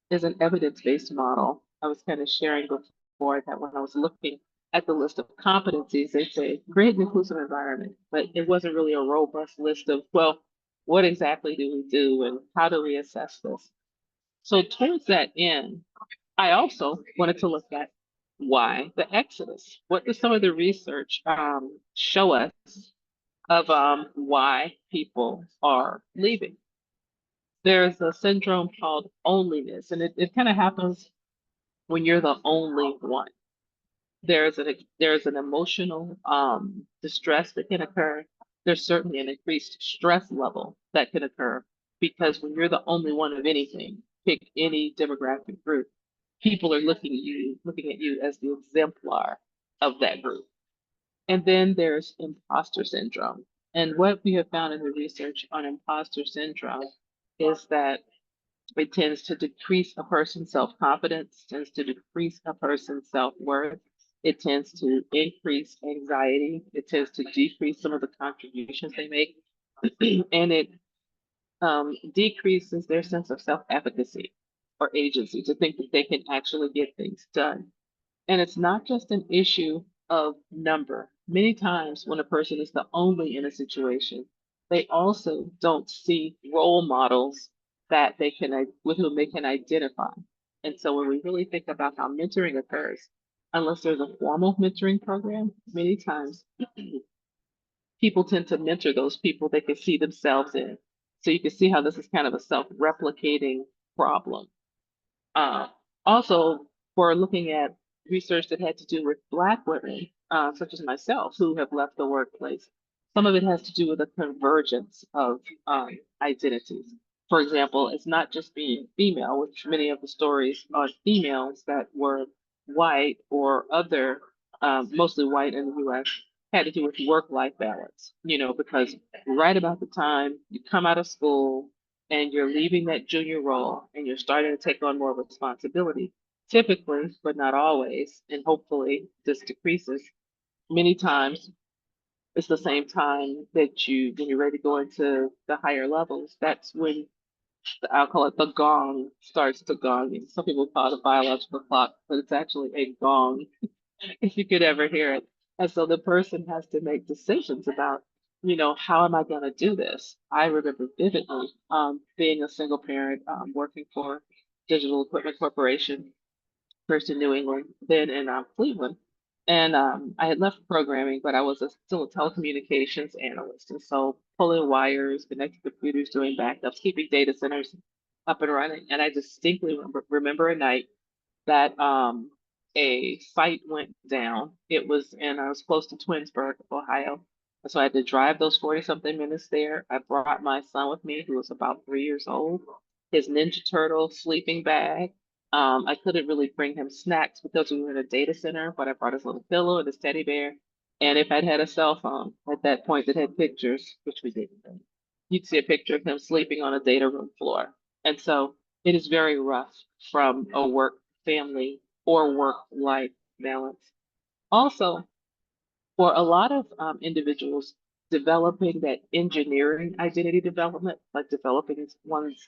is an evidence-based model. I was kind of sharing before that when I was looking at the list of competencies, they say create an inclusive environment, but it wasn't really a robust list of, well, what exactly do we do and how do we assess this? So towards that end, I also wanted to look at why the exodus. What does some of the research show us of why people are leaving? There's a syndrome called onlyness, and it kind of happens when you're the only one. There's an emotional distress that can occur. There's certainly an increased stress level that can occur because when you're the only one of anything, pick any demographic group, people are looking at you as the exemplar of that group. And then there's imposter syndrome. And what we have found in the research on imposter syndrome is that it tends to decrease a person's self-confidence, tends to decrease a person's self-worth. It tends to increase anxiety. It tends to decrease some of the contributions they make. And it decreases their sense of self-efficacy or agency to think that they can actually get things done. And it's not just an issue of number. Many times when a person is the only in a situation, they also don't see role models that they can with whom they can identify. And so when we really think about how mentoring occurs, unless there's a formal mentoring program, many times people tend to mentor those people they can see themselves in. So you can see how this is kind of a self-replicating problem. Also, for looking at research that had to do with Black women, such as myself, who have left the workplace, some of it has to do with a convergence of identities. For example, it's not just being female, which many of the stories are females that were white or other, mostly white in the US, had to do with work-life balance, because right about the time you come out of school, and you're leaving that junior role and you're starting to take on more responsibility, typically, but not always, and hopefully this decreases, many times it's the same time that when you're ready to go into the higher levels, that's when I'll call it the gong starts to gong. And some people call it a biological clock, but it's actually a gong if you could ever hear it. And so the person has to make decisions about, how am I going to do this? I remember vividly being a single parent, working for Digital Equipment Corporation, first in New England, then in Cleveland. And I had left programming, but I was still a telecommunications analyst. And so pulling wires, connecting computers, doing backups, keeping data centers up and running. And I distinctly remember a night that a site went down. I was close to Twinsburg, Ohio. And so I had to drive those 40 something minutes there. I brought my son with me, who was about 3 years old, his Ninja Turtle sleeping bag. I couldn't really bring him snacks because we were in a data center, but I brought his little pillow and his teddy bear. And if I'd had a cell phone at that point that had pictures, which we didn't, you'd see a picture of him sleeping on a data room floor. And so it is very rough from a work family or work-life balance. Also, for a lot of individuals, developing that engineering identity development, like developing one's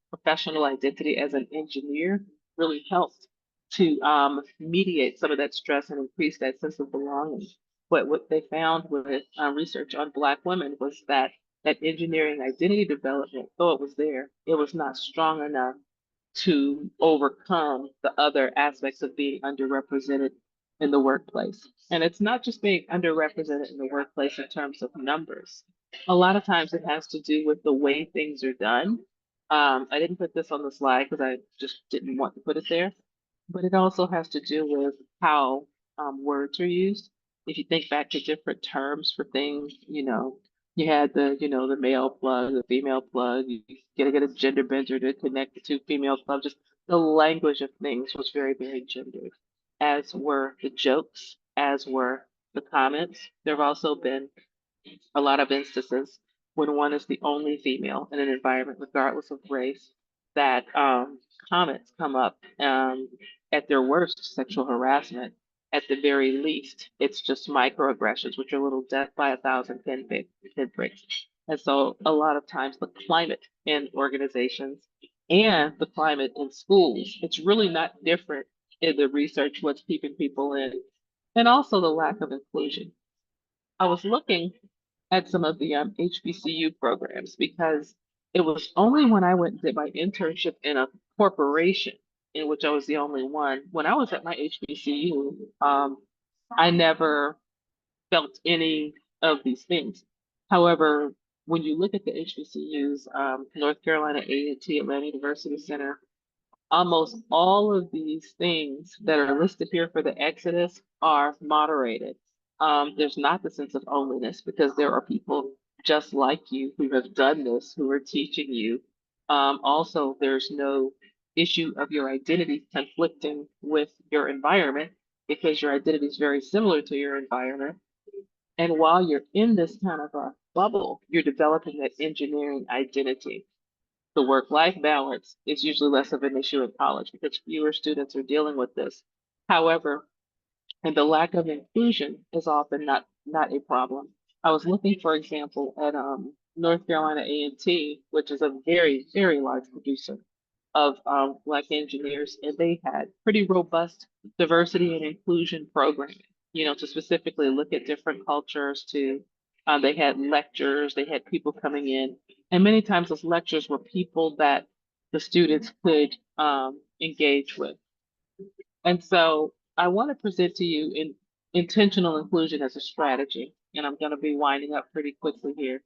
professional identity as an engineer, really helps to mediate some of that stress and increase that sense of belonging. But what they found with research on Black women was that engineering identity development, though it was there, it was not strong enough to overcome the other aspects of being underrepresented in the workplace. And it's not just being underrepresented in the workplace in terms of numbers. A lot of times it has to do with the way things are done. I didn't put this on the slide because I just didn't want to put it there, but it also has to do with how words are used. If you think back to different terms for things, you had the male plug, the female plug, you gotta get a gender bender to connect the two female plugs. Just the language of things was very, very gendered, as were the jokes, as were the comments. There have also been a lot of instances when one is the only female in an environment, regardless of race, that comments come up at their worst, sexual harassment. At the very least, it's just microaggressions, which are little death by 1,000 pinpricks. And so a lot of times the climate in organizations and the climate in schools, it's really not different in the research, what's keeping people in, and also the lack of inclusion. I was looking at some of the HBCU programs because it was only when I went and did my internship in a corporation in which I was the only one. When I was at my HBCU, I never felt any of these things. However, when you look at the HBCUs, North Carolina A&T, Atlanta University Center, almost all of these things that are listed here for the Exodus are moderated. There's not the sense of loneliness because there are people just like you who have done this, who are teaching you. Also, there's no issue of your identity conflicting with your environment because your identity is very similar to your environment. And while you're in this kind of a bubble, you're developing that engineering identity. The work-life balance is usually less of an issue in college because fewer students are dealing with this. However, and the lack of inclusion is often not a problem. I was looking, for example, at North Carolina A&T, which is a very, very large producer of Black engineers, and they had pretty robust diversity and inclusion programming, to specifically look at different cultures. They had lectures, they had people coming in, and many times those lectures were people that the students could engage with. And so I want to present to you intentional inclusion as a strategy, and I'm going to be winding up pretty quickly here.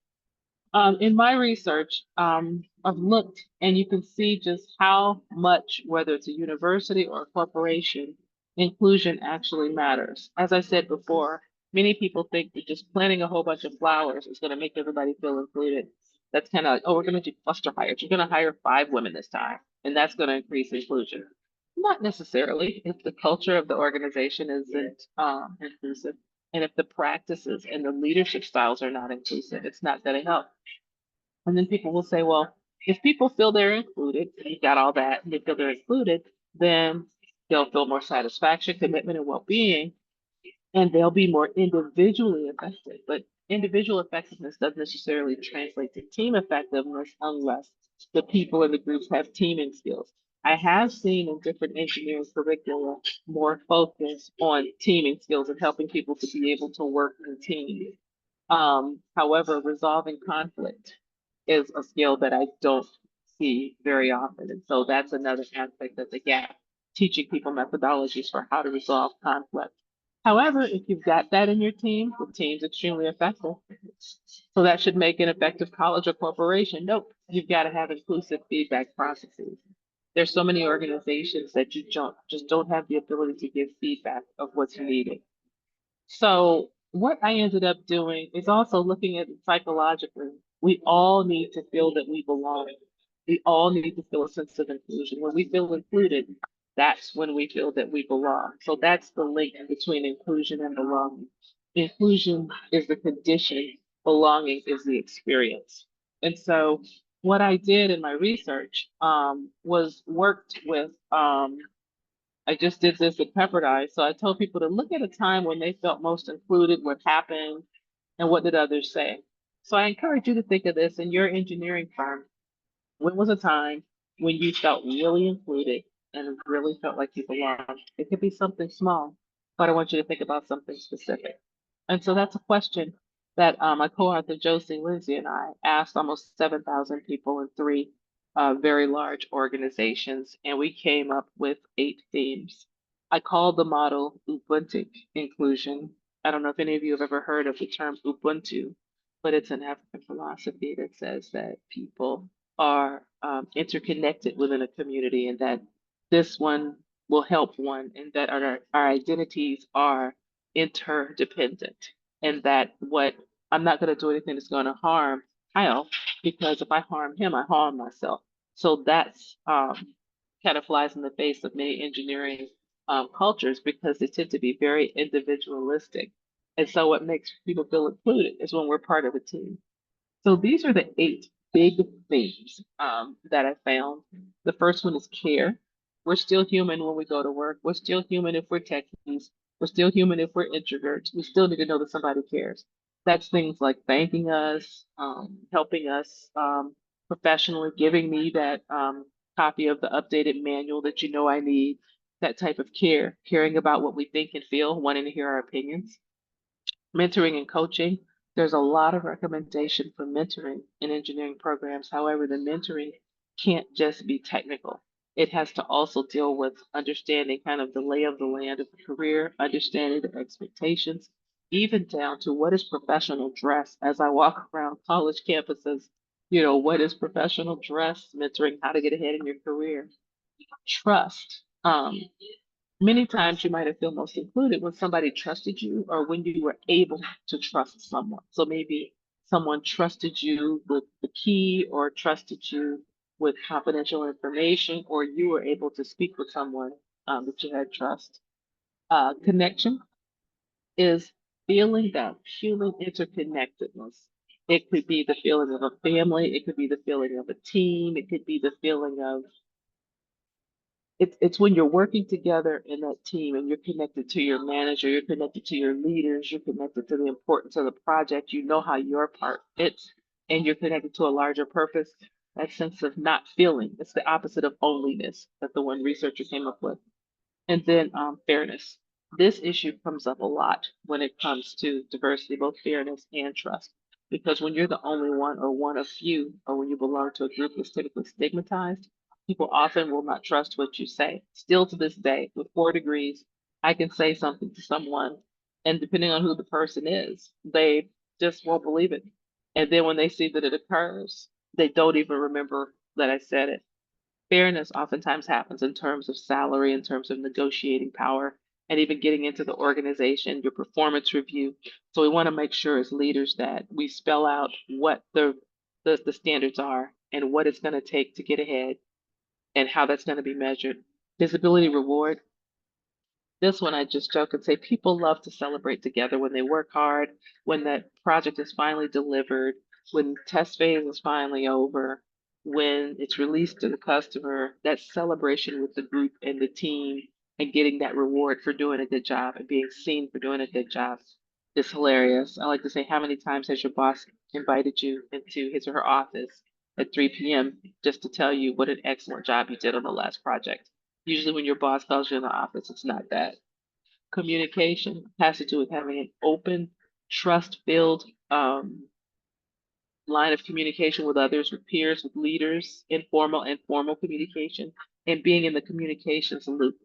In my research, I've looked and you can see just how much, whether it's a university or a corporation, inclusion actually matters. As I said before, many people think that just planting a whole bunch of flowers is going to make everybody feel included. That's kind of like, oh, we're going to do cluster hires. You're going to hire 5 women this time, and that's going to increase inclusion. Not necessarily if the culture of the organization isn't inclusive, and if the practices and the leadership styles are not inclusive, it's not going to help. And then people will say, well, if people feel they're included, and you've got all that, and they feel they're included, then they'll feel more satisfaction, commitment, and well-being. and they'll be more individually effective. But individual effectiveness doesn't necessarily translate to team effectiveness unless the people in the groups have teaming skills. I have seen in different engineering curricula more focus on teaming skills and helping people to be able to work in teams. However, resolving conflict is a skill that I don't see very often. And so that's another aspect of the gap, teaching people methodologies for how to resolve conflict. However, if you've got that in your team, the team's extremely effective. So that should make an effective college or corporation. Nope, you've got to have inclusive feedback processes. There's so many organizations that you just don't have the ability to give feedback of what's needed. So what I ended up doing is also looking at it psychologically. We all need to feel that we belong. We all need to feel a sense of inclusion. When we feel included, that's when we feel that we belong. So that's the link between inclusion and belonging. Inclusion is the condition, belonging is the experience. And so what I did in my research was worked with I just did this at Pepperdine. So I told people to look at a time when they felt most included, what happened, and what did others say. So I encourage you to think of this in your engineering firm. When was a time when you felt really included and really felt like you belonged? It could be something small, but I want you to think about something specific. And so that's a question that my co-author Josie Lindsay and I asked almost 7,000 people in three very large organizations, and we came up with 8 themes. I called the model Ubuntu inclusion. I don't know if any of you have ever heard of the term Ubuntu, but it's an African philosophy that says that people are interconnected within a community, and that this one will help one, and that our identities are interdependent, and that what I'm not going to do anything that's going to harm Kyle, because if I harm him, I harm myself. So that's kind of flies in the face of many engineering cultures, because they tend to be very individualistic. And so what makes people feel included is when we're part of a team. So these are the 8 big themes that I found. The first one is care. We're still human when we go to work. We're still human if we're techies. We're still human if we're introverts. We still need to know that somebody cares. That's things like thanking us, helping us professionally, giving me that copy of the updated manual that you know I need, that type of care, caring about what we think and feel, wanting to hear our opinions. Mentoring and coaching. There's a lot of recommendation for mentoring in engineering programs. However, the mentoring can't just be technical. It has to also deal with understanding kind of the lay of the land of the career, understanding the expectations, even down to what is professional dress. As I walk around college campuses, you know, what is professional dress, mentoring how to get ahead in your career. Trust. Many times you might have felt most included when somebody trusted you or when you were able to trust someone. So maybe someone trusted you with the key or trusted you with confidential information, or you were able to speak with someone that you had trust. Connection is feeling that human interconnectedness. It could be the feeling of a family, it could be the feeling of a team, it could be the feeling of it's when you're working together in that team and you're connected to your manager, you're connected to your leaders, you're connected to the importance of the project, you know how your part fits, and you're connected to a larger purpose. That sense of not feeling, it's the opposite of onlyness that the one researcher came up with. And then fairness. This issue comes up a lot when it comes to diversity, both fairness and trust. Because when you're the only one or one of few, or when you belong to a group that's typically stigmatized, people often will not trust what you say. Still to this day, with 4 degrees, I can say something to someone, and depending on who the person is, they just won't believe it. And then when they see that it occurs, they don't even remember that I said it. Fairness oftentimes happens in terms of salary, in terms of negotiating power, and even getting into the organization, your performance review. So we want to make sure as leaders that we spell out what the standards are and what it's going to take to get ahead and how that's going to be measured. Visibility reward. This one I just joke and say people love to celebrate together when they work hard, when that project is finally delivered, when test phase is finally over, when it's released to the customer, that celebration with the group and the team and getting that reward for doing a good job and being seen for doing a good job is hilarious. I like to say, how many times has your boss invited you into his or her office at 3 p.m. just to tell you what an excellent job you did on the last project? Usually when your boss calls you in the office, it's not that. Communication has to do with having an open, trust-filled line of communication with others, with peers, with leaders, informal and formal communication, and being in the communications loop.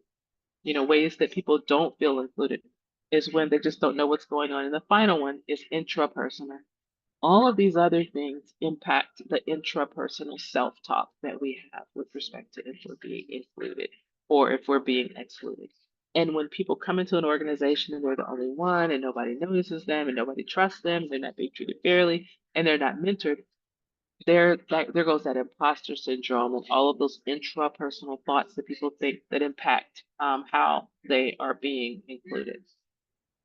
You know, ways that people don't feel included is when they just don't know what's going on. And the final one is intrapersonal. All of these other things impact the intrapersonal self-talk that we have with respect to if we're being included or if we're being excluded. And when people come into an organization and they're the only one and nobody notices them and nobody trusts them, they're not being treated fairly and they're not mentored, there goes that imposter syndrome and all of those intrapersonal thoughts that people think that impact how they are being included.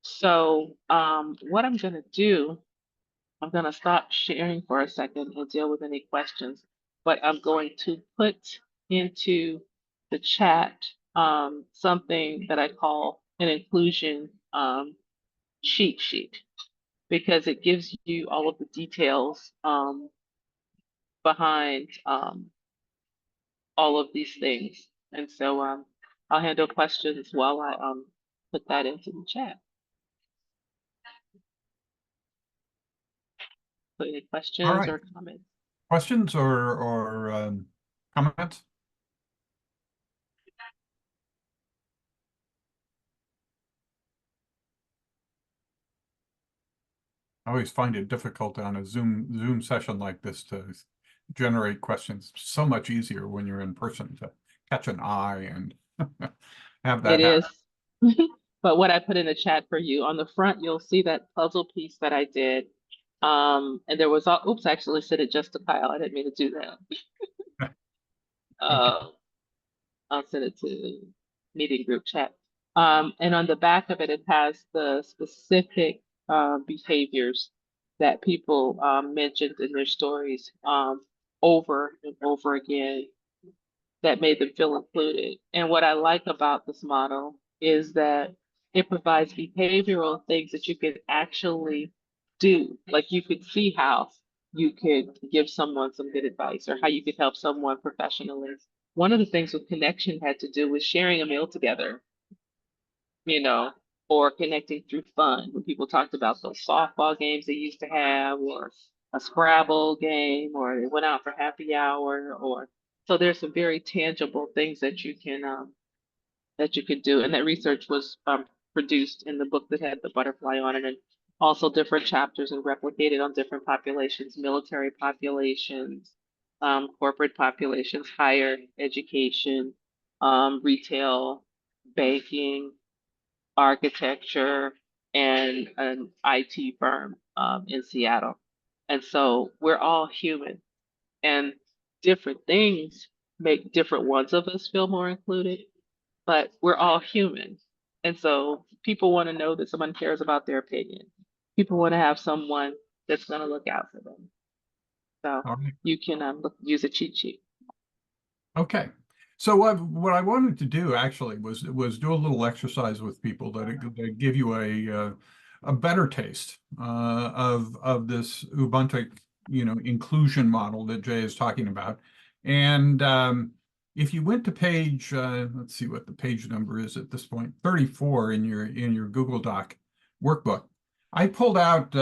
So what I'm going to do, I'm going to stop sharing for a second and deal with any questions, but I'm going to put into the chat something that I call an inclusion cheat sheet, because it gives you all of the details behind all of these things. And so I'll handle questions while I put that into the chat. So any questions All right. or comments? Questions or comments? I always find it difficult on a Zoom session like this to generate questions. So much easier when you're in person to catch an eye and have that It happen. is. But what I put in the chat for you, on the front, you'll see that puzzle piece that I did. And there was, oops, I actually sent it just to Kyle. I didn't mean to do that. Okay. I'll send it to meeting group chat. And on the back of it, it has the specific behaviors that people mentioned in their stories over and over again that made them feel included. And what I like about this model is that it provides behavioral things that you could actually do. Like you could see how you could give someone some good advice or how you could help someone professionally. One of the things with connection had to do with sharing a meal together, you know, or connecting through fun. When people talked about those softball games they used to have, or a Scrabble game, or they went out for happy hour, or so there's some very tangible things that you can do. And that research was produced in the book that had the butterfly on it, and also different chapters and replicated on different populations, military populations, corporate populations, higher education, retail, banking, architecture, and an IT firm in Seattle. And so we're all human, and different things make different ones of us feel more included, but we're all human. And so people want to know that someone cares about their opinion. People want to have someone that's going to look out for them. So right. you can use a cheat sheet. Okay. So what I wanted to do actually was do a little exercise with people that give you a better taste of this Ubuntu, inclusion model that Jay is talking about. And if you went to page, let's see what the page number is at this point, 34 in your Google Doc workbook. I pulled out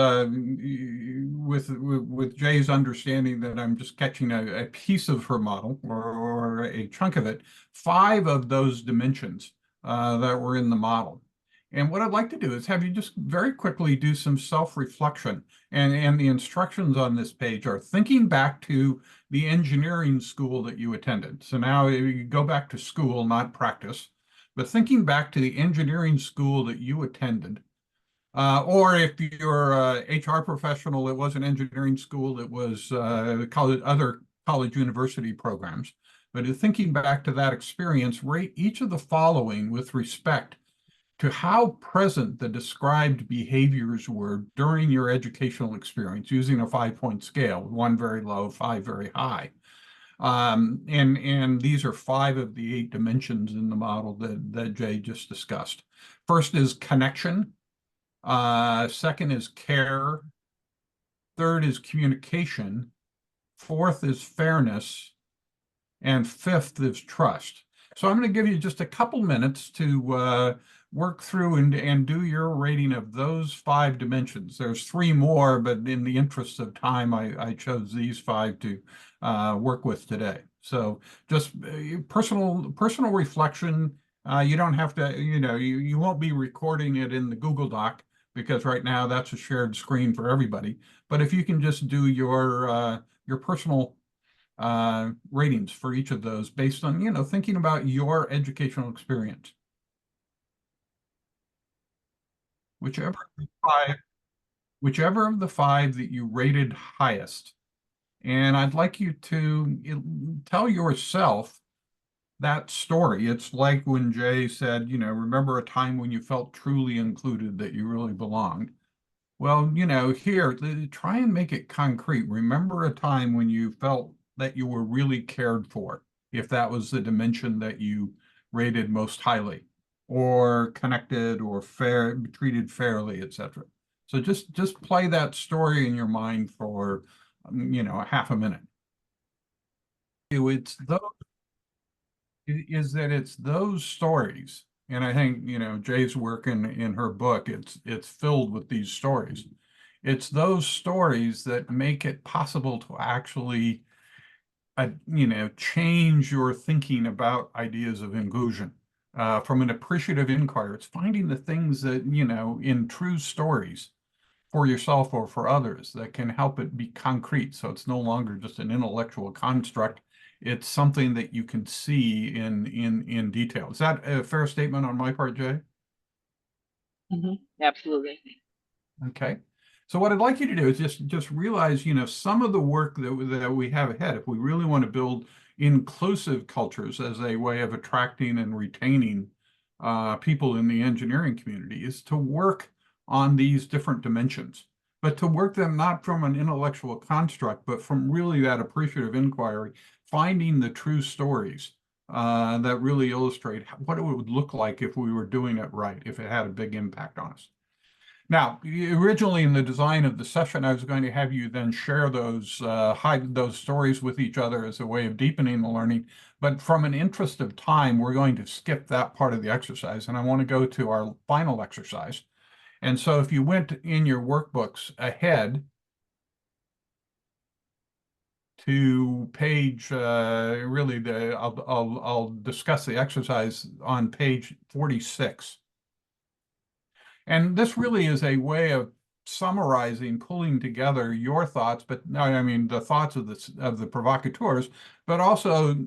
with Jay's understanding that I'm just catching a piece of her model or a chunk of it, 5 of those dimensions that were in the model. And what I'd like to do is have you just very quickly do some self-reflection. And the instructions on this page are thinking back to the engineering school that you attended. So now you go back to school, not practice, but thinking back to the engineering school that you attended. Or if you're a HR professional, it was an engineering school, it was other college university programs. But thinking back to that experience, rate each of the following with respect to how present the described behaviors were during your educational experience using a 5-point scale, 1 very low, 5 very high. And these are 5 of the 8 dimensions in the model that Jay just discussed. First is connection. Second is care. Third is communication. Fourth is fairness. And 5th is trust. So I'm going to give you just a couple minutes to work through and do your rating of those 5 dimensions. There's 3 more, but in the interest of time, I chose these 5 to work with today. So just personal reflection. You don't have to, you won't be recording it in the Google Doc because right now that's a shared screen for everybody. But if you can just do your personal ratings for each of those based on, thinking about your educational experience. Whichever of the 5 that you rated highest. And I'd like you to tell yourself that story. It's like when Jay said, remember a time when you felt truly included, that you really belonged. Well, here, try and make it concrete. Remember a time when you felt that you were really cared for, if that was the dimension that you rated most highly, or connected, or fair, treated fairly, etc. So just play that story in your mind for, a half a minute. It's those stories. And I think, Jay's work in her book, it's filled with these stories. It's those stories that make it possible to actually, change your thinking about ideas of inclusion. From an appreciative inquiry, it's finding the things that, in true stories for yourself or for others that can help it be concrete. So it's no longer just an intellectual construct. It's something that you can see in detail. Is that a fair statement on my part, Jay? Absolutely. Okay. So what I'd like you to do is just realize, some of the work that we have ahead, if we really want to build inclusive cultures as a way of attracting and retaining people in the engineering community, is to work on these different dimensions, but to work them not from an intellectual construct, but from really that appreciative inquiry, finding the true stories that really illustrate what it would look like if we were doing it right, if it had a big impact on us. Now, originally in the design of the session, I was going to have you then share those those stories with each other as a way of deepening the learning. But from an interest of time, we're going to skip that part of the exercise, and I want to go to our final exercise. And so if you went in your workbooks ahead to page, I'll discuss the exercise on page 46. And this really is a way of summarizing, pulling together your thoughts, but I mean the thoughts of the provocateurs, but also,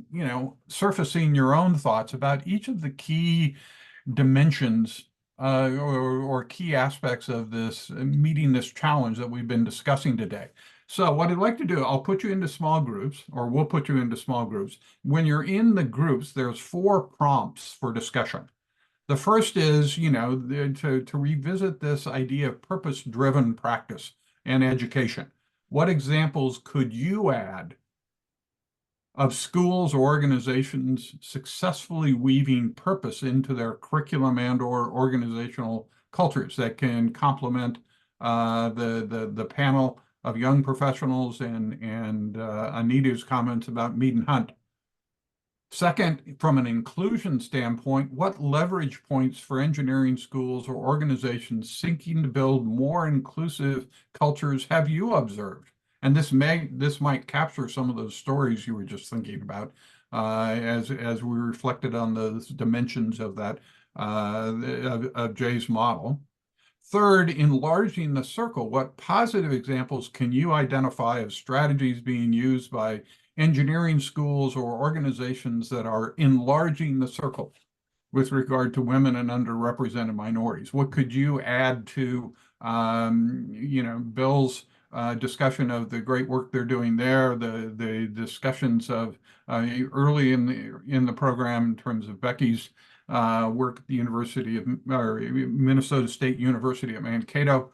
surfacing your own thoughts about each of the key dimensions or key aspects of this meeting this challenge that we've been discussing today. So what I'd like to do, I'll put you into small groups, or we'll put you into small groups. When you're in the groups, there's 4 prompts for discussion. The first is, to revisit this idea of purpose-driven practice and education. What examples could you add of schools or organizations successfully weaving purpose into their curriculum and/or organizational cultures that can complement the panel of young professionals and Anita's comments about Mead and Hunt? Second, from an inclusion standpoint, what leverage points for engineering schools or organizations seeking to build more inclusive cultures have you observed? And this might capture some of those stories you were just thinking about as we reflected on those dimensions of that of Jay's model. Third, enlarging the circle, what positive examples can you identify of strategies being used by engineering schools or organizations that are enlarging the circle with regard to women and underrepresented minorities? What could you add to, Bill's discussion of the great work they're doing there, the discussions of early in the program in terms of Becky's work at the Minnesota State University at Mankato,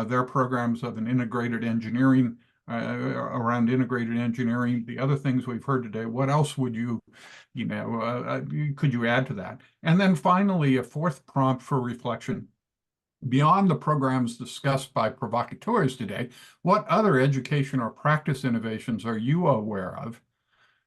their programs of an integrated engineering around integrated engineering, the other things we've heard today, what else would could you add to that? And then finally, a fourth prompt for reflection. Beyond the programs discussed by provocateurs today, what other education or practice innovations are you aware of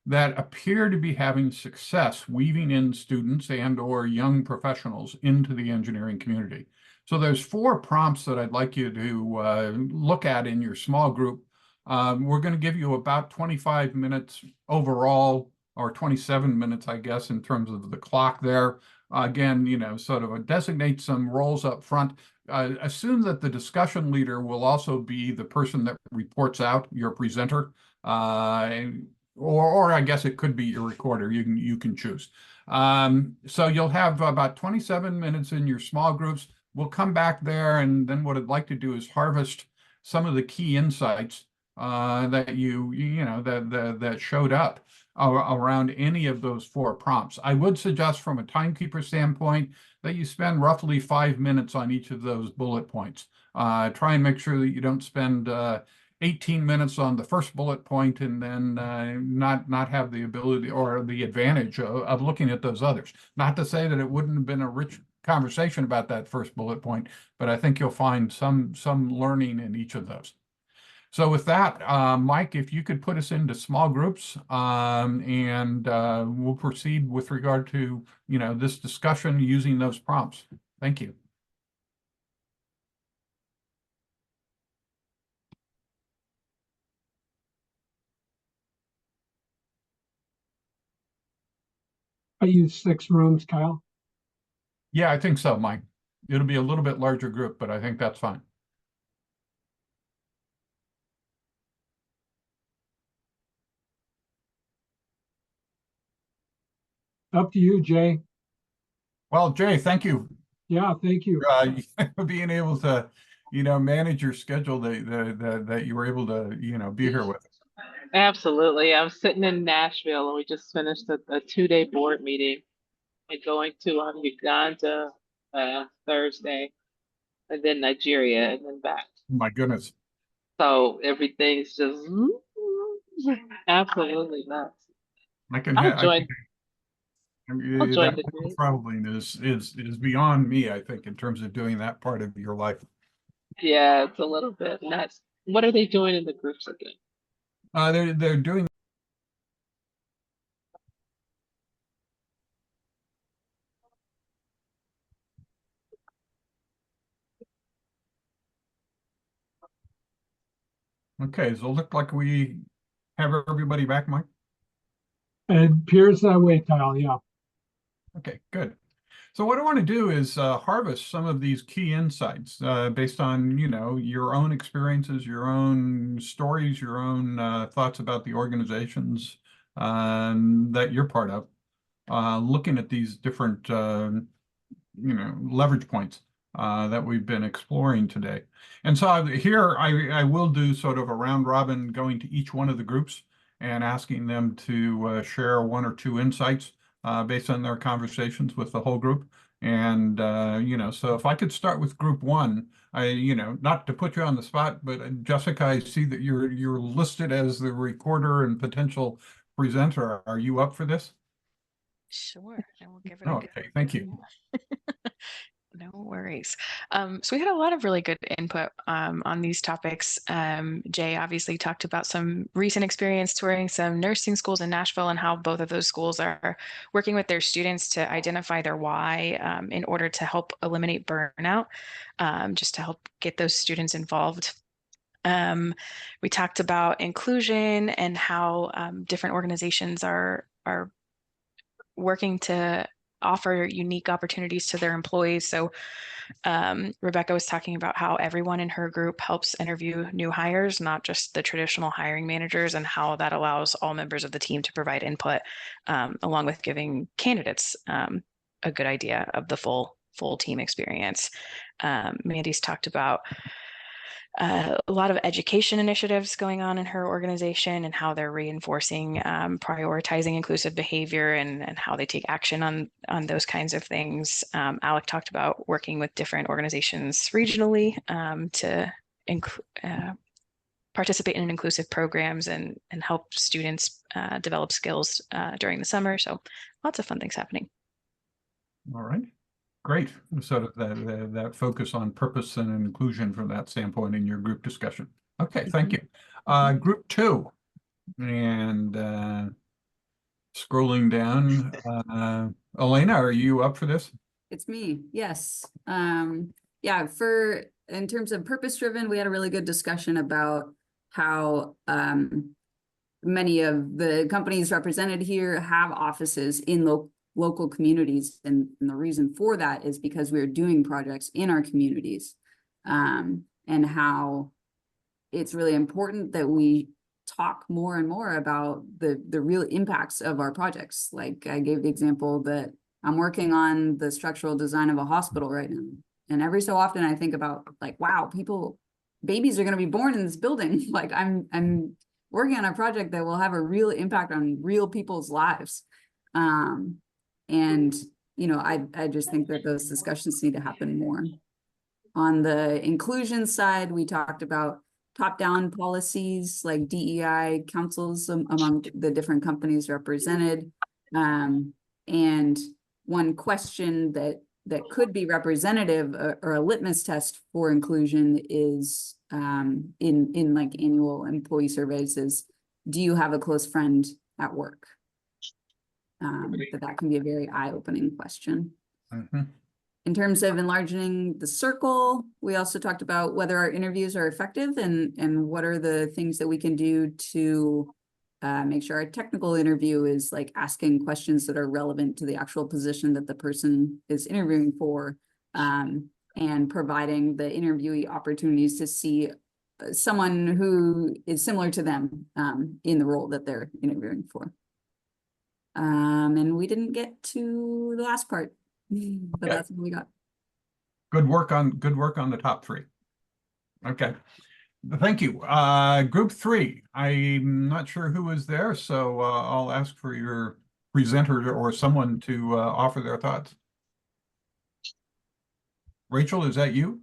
that appear to be having success weaving in students and or young professionals into the engineering community? So there's 4 prompts that I'd like you to look at in your small group. We're going to give you about 25 minutes overall, or 27 minutes, I guess, in terms of the clock there. Again, sort of designate some roles up front. Assume that the discussion leader will also be the person that reports out, your presenter. Or I guess it could be your recorder. You can choose. So you'll have about 27 minutes in your small groups. We'll come back there, and then what I'd like to do is harvest some of the key insights that that showed up around any of those 4 prompts. I would suggest, from a timekeeper standpoint, that you spend roughly 5 minutes on each of those bullet points. Try and make sure that you don't spend 18 minutes on the first bullet point and then not have the ability or the advantage of looking at those others. Not to say that it wouldn't have been a rich conversation about that first bullet point, but I think you'll find some learning in each of those. So with that, Mike, if you could put us into small groups, and we'll proceed with regard to this discussion using those prompts. Thank you. I use 6 rooms, Kyle. Yeah, I think so, Mike. It'll be a little bit larger group, but I think that's fine. Up to you, Jay. Well, Jay, thank you. Yeah, thank you. Being able to, manage your schedule that you were able to, be here with us. Absolutely. I'm sitting in Nashville and we just finished a 2-day board meeting and going to Uganda Thursday and then Nigeria and then back. My goodness. So everything's just absolutely nuts. That the group. probably is beyond me, I think, in terms of doing that part of your life. Yeah, it's a little bit nuts. What are they doing in the groups again? They're doing. Okay, so it looked like we have everybody back, Mike. It appears that way, Kyle. Yeah. Okay, good. So what I want to do is harvest some of these key insights based on, your own experiences, your own stories, your own thoughts about the organizations that you're part of, looking at these different, leverage points that we've been exploring today. And so here I will do sort of a round robin, going to each one of the groups and asking them to share 1 or 2 insights based on their conversations with the whole group. And, so if I could start with group 1, not to put you on the spot, but Jessica, I see that you're listed as the recorder and potential presenter. Are you up for this? Sure, I will give it a go. Okay, thank you. No worries. So we had a lot of really good input on these topics. Jay obviously talked about some recent experience touring some nursing schools in Nashville and how both of those schools are working with their students to identify their why in order to help eliminate burnout, just to help get those students involved. We talked about inclusion and how different organizations are working to offer unique opportunities to their employees. So Rebecca was talking about how everyone in her group helps interview new hires, not just the traditional hiring managers, and how that allows all members of the team to provide input, along with giving candidates a good idea of the full team experience. Mandy's talked about a lot of education initiatives going on in her organization and how they're reinforcing prioritizing inclusive behavior and how they take action on those kinds of things. Alec talked about working with different organizations regionally to participate in inclusive programs and help students develop skills during the summer. So lots of fun things happening. All right. Great. Sort of that focus on purpose and inclusion from that standpoint in your group discussion. Okay, thank you. Group 2. And scrolling down, Elena, are you up for this? It's me. Yes. Yeah, in terms of purpose driven, we had a really good discussion about how many of the companies represented here have offices in local communities. And the reason for that is because we're doing projects in our communities, and how it's really important that we talk more and more about the real impacts of our projects. Like I gave the example that I'm working on the structural design of a hospital right now. And every so often I think about like, wow, babies are going to be born in this building. Like I'm working on a project that will have a real impact on real people's lives. And, you know, I just think that those discussions need to happen more. On the inclusion side, we talked about top-down policies like DEI councils among the different companies represented. And one question that could be representative or a litmus test for inclusion is in like annual employee surveys is, do you have a close friend at work? That can be a very eye-opening question. Mm-hmm. In terms of enlarging the circle, we also talked about whether our interviews are effective and what are the things that we can do to make sure our technical interview is like asking questions that are relevant to the actual position that the person is interviewing for, and providing the interviewee opportunities to see someone who is similar to them in the role that they're interviewing for. And we didn't get to the last part, but that's what we got. Good work on the top 3. Okay. Thank you. Group 3, I'm not sure who is there, so I'll ask for your presenter or someone to offer their thoughts. Rachel, is that you?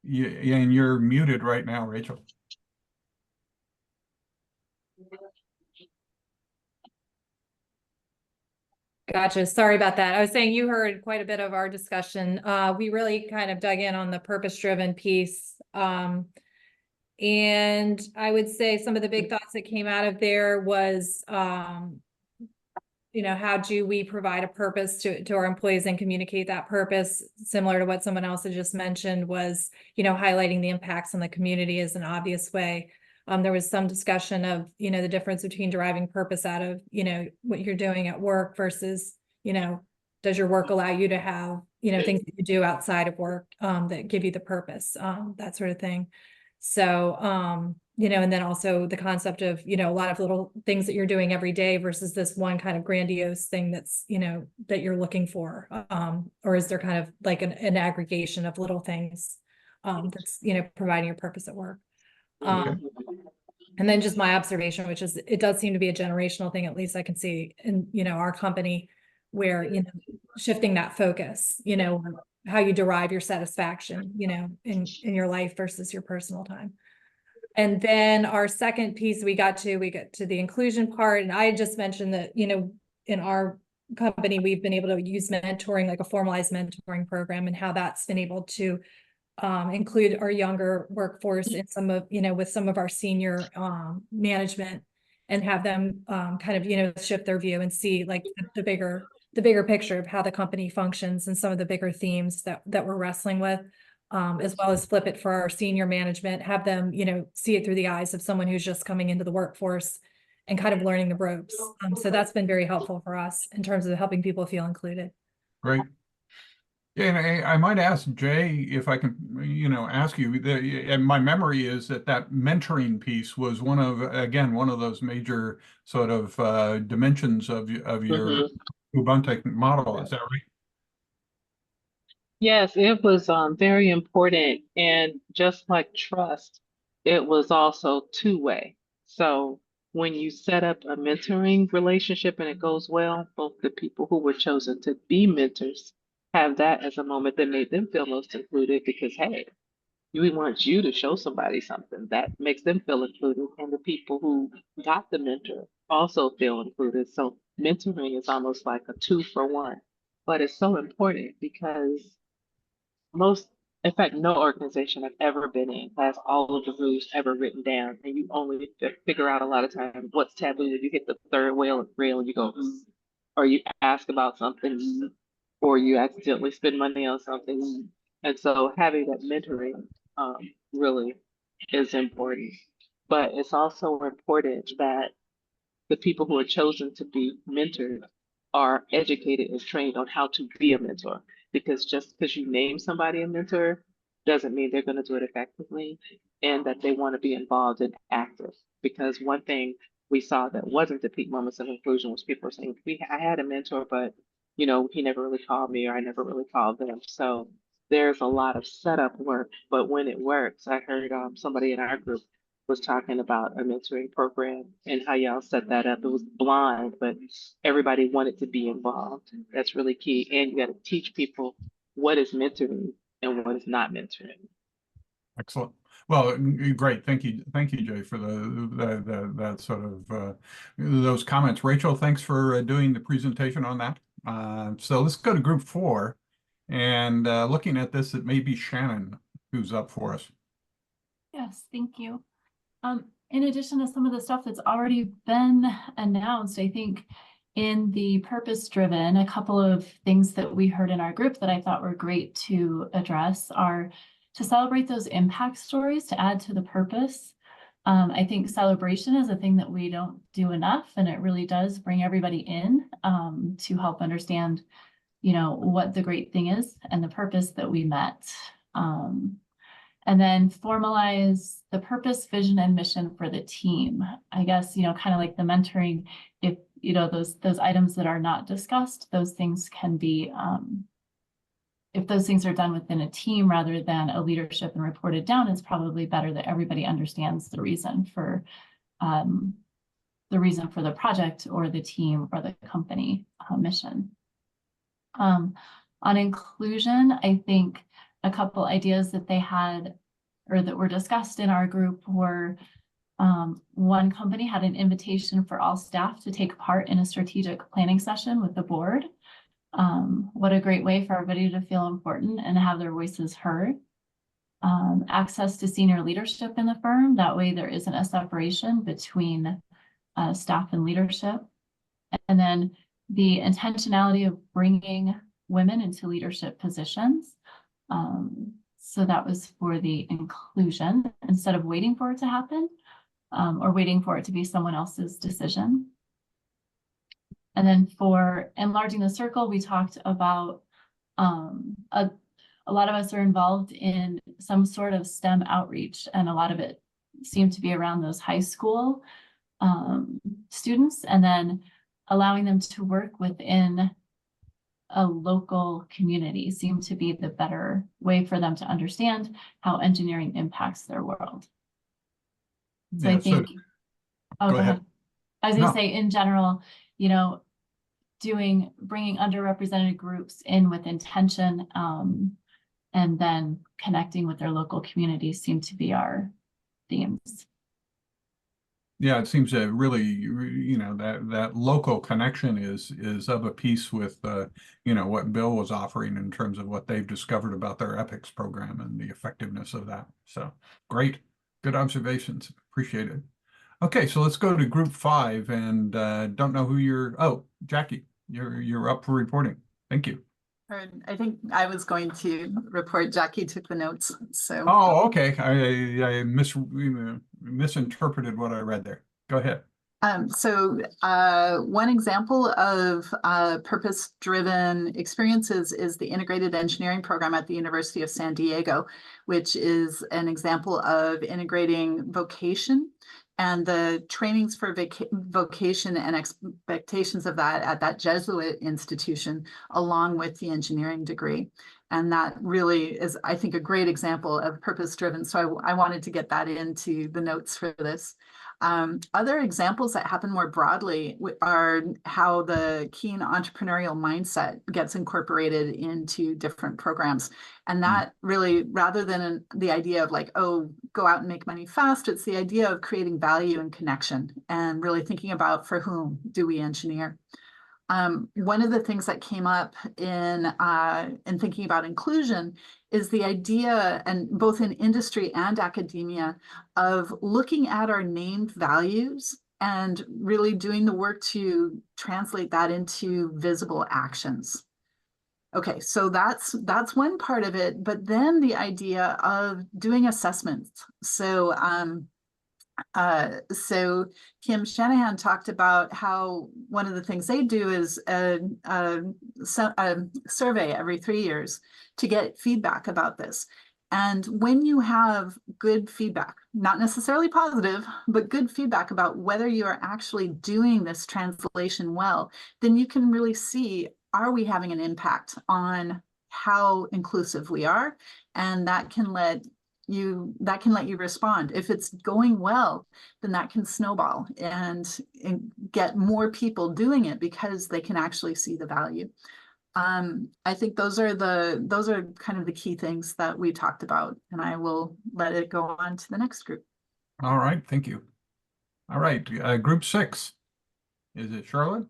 Yeah, and you're muted right now, Rachel. Gotcha. Sorry about that. I was saying you heard quite a bit of our discussion. We really kind of dug in on the purpose-driven piece. And I would say some of the big thoughts that came out of there was, you know, how do we provide a purpose to our employees and communicate that purpose? Similar to what someone else had just mentioned was, you know, highlighting the impacts on the community is an obvious way. There was some discussion of, you know, the difference between deriving purpose out of, you know, what you're doing at work versus, you know, does your work allow you to have, you know, things that you do outside of work that give you the purpose, that sort of thing. So, you know, and then also the concept of, you know, a lot of little things that you're doing every day versus this one kind of grandiose thing that's, you know, that you're looking for, or is there kind of like an aggregation of little things that's, you know, providing your purpose at work. And then just my observation, which is it does seem to be a generational thing, at least I can see in, you know, our company where, you know, shifting that focus, you know, how you derive your satisfaction, you know, in your life versus your personal time. And then our second piece, we got to the inclusion part. And I just mentioned that, you know, in our company, we've been able to use mentoring, like a formalized mentoring program, and how that's been able to include our younger workforce in some of, you know, with some of our senior management, and have them kind of, you know, shift their view and see like the bigger picture of how the company functions and some of the bigger themes that we're wrestling with, as well as flip it for our senior management, have them, you know, see it through the eyes of someone who's just coming into the workforce and kind of learning the ropes. So that's been very helpful for us in terms of helping people feel included. Great. Yeah, and I might ask Jay if I can, you know, ask you, and my memory is that mentoring piece was one of those major sort of dimensions of your Ubuntu model. Is that right? Yes, it was very important. And just like trust, it was also two-way. So when you set up a mentoring relationship and it goes well, both the people who were chosen to be mentors have that as a moment that made them feel most included because, hey, we want you to show somebody something that makes them feel included. And the people who got the mentor also feel included. So mentoring is almost like a 2-for-1, but it's so important because most, in fact, no organization I've ever been in has all of the rules ever written down, and you only figure out a lot of times what's taboo. You hit the third rail and you go, or you ask about something, or you accidentally spend money on something. And so having that mentoring really is important. But it's also important that the people who are chosen to be mentored are educated and trained on how to be a mentor. Because just because you name somebody a mentor doesn't mean they're going to do it effectively and that they want to be involved and active. Because one thing we saw that wasn't the peak moments of inclusion was people were saying, I had a mentor, but he never really called me or I never really called them. So there's a lot of setup work, but when it works, I heard somebody in our group was talking about a mentoring program and how y'all set that up. It was blind, but everybody wanted to be involved. That's really key. And you got to teach people what is mentoring and what is not mentoring. Excellent. Well, great. Thank you, Jay, for that sort of those comments. Rachel, thanks for doing the presentation on that. So let's go to group 4, and looking at this, it may be Shannon who's up for us. Yes, thank you. In addition to some of the stuff that's already been announced, I think in the purpose-driven, a couple of things that we heard in our group that I thought were great to address are to celebrate those impact stories to add to the purpose. I think celebration is a thing that we don't do enough, and it really does bring everybody in to help understand, what the great thing is and the purpose that we met. And then formalize the purpose, vision, and mission for the team. I guess, kind of like the mentoring, if, those items that are not discussed, those things can be, if those things are done within a team rather than a leadership and reported down, it's probably better that everybody understands the reason for the project or the team or the company mission. On inclusion, I think a couple ideas that they had or that were discussed in our group were one company had an invitation for all staff to take part in a strategic planning session with the board. What a great way for everybody to feel important and have their voices heard. Access to senior leadership in the firm. That way there isn't a separation between staff and leadership. And then the intentionality of bringing women into leadership positions. So that was for the inclusion instead of waiting for it to happen or waiting for it to be someone else's decision. And then for enlarging the circle, we talked about a lot of us are involved in some sort of STEM outreach, and a lot of it seemed to be around those high school students, and then allowing them to work within a local community seemed to be the better way for them to understand how engineering impacts their world. So I think, go ahead. I was gonna say in general, bringing underrepresented groups in with intention and then connecting with their local communities seem to be our themes. Yeah, it seems that really, that local connection is of a piece with, what Bill was offering in terms of what they've discovered about their EPICS program and the effectiveness of that. So great, good observations. Appreciate it. Okay, so let's go to group 5 and don't know who Jackie, you're up for reporting. Thank you. I think I was going to report. Jackie took the notes. So. Oh, okay. I misinterpreted what I read there. Go ahead. One example of purpose-driven experiences is the integrated engineering program at the University of San Diego, which is an example of integrating vocation and the trainings for vocation and expectations of that at that Jesuit institution, along with the engineering degree. And that really is, I think, a great example of purpose-driven. So I wanted to get that into the notes for this. Other examples that happen more broadly are how the keen entrepreneurial mindset gets incorporated into different programs. And that really, rather than the idea of like, oh, go out and make money fast, it's the idea of creating value and connection and really thinking about for whom do we engineer. One of the things that came up in thinking about inclusion is the idea, and both in industry and academia, of looking at our named values and really doing the work to translate that into visible actions. Okay, so that's one part of it, but then the idea of doing assessments. So Kim Shanahan talked about how one of the things they do is a survey every 3 years to get feedback about this. And when you have good feedback, not necessarily positive, but good feedback about whether you are actually doing this translation well, then you can really see, are we having an impact on how inclusive we are? And that can let you respond. If it's going well, then that can snowball and get more people doing it because they can actually see the value. I think those are kind of the key things that we talked about, and I will let it go on to the next group. All right, thank you. All right, group 6. Is it Charlotte?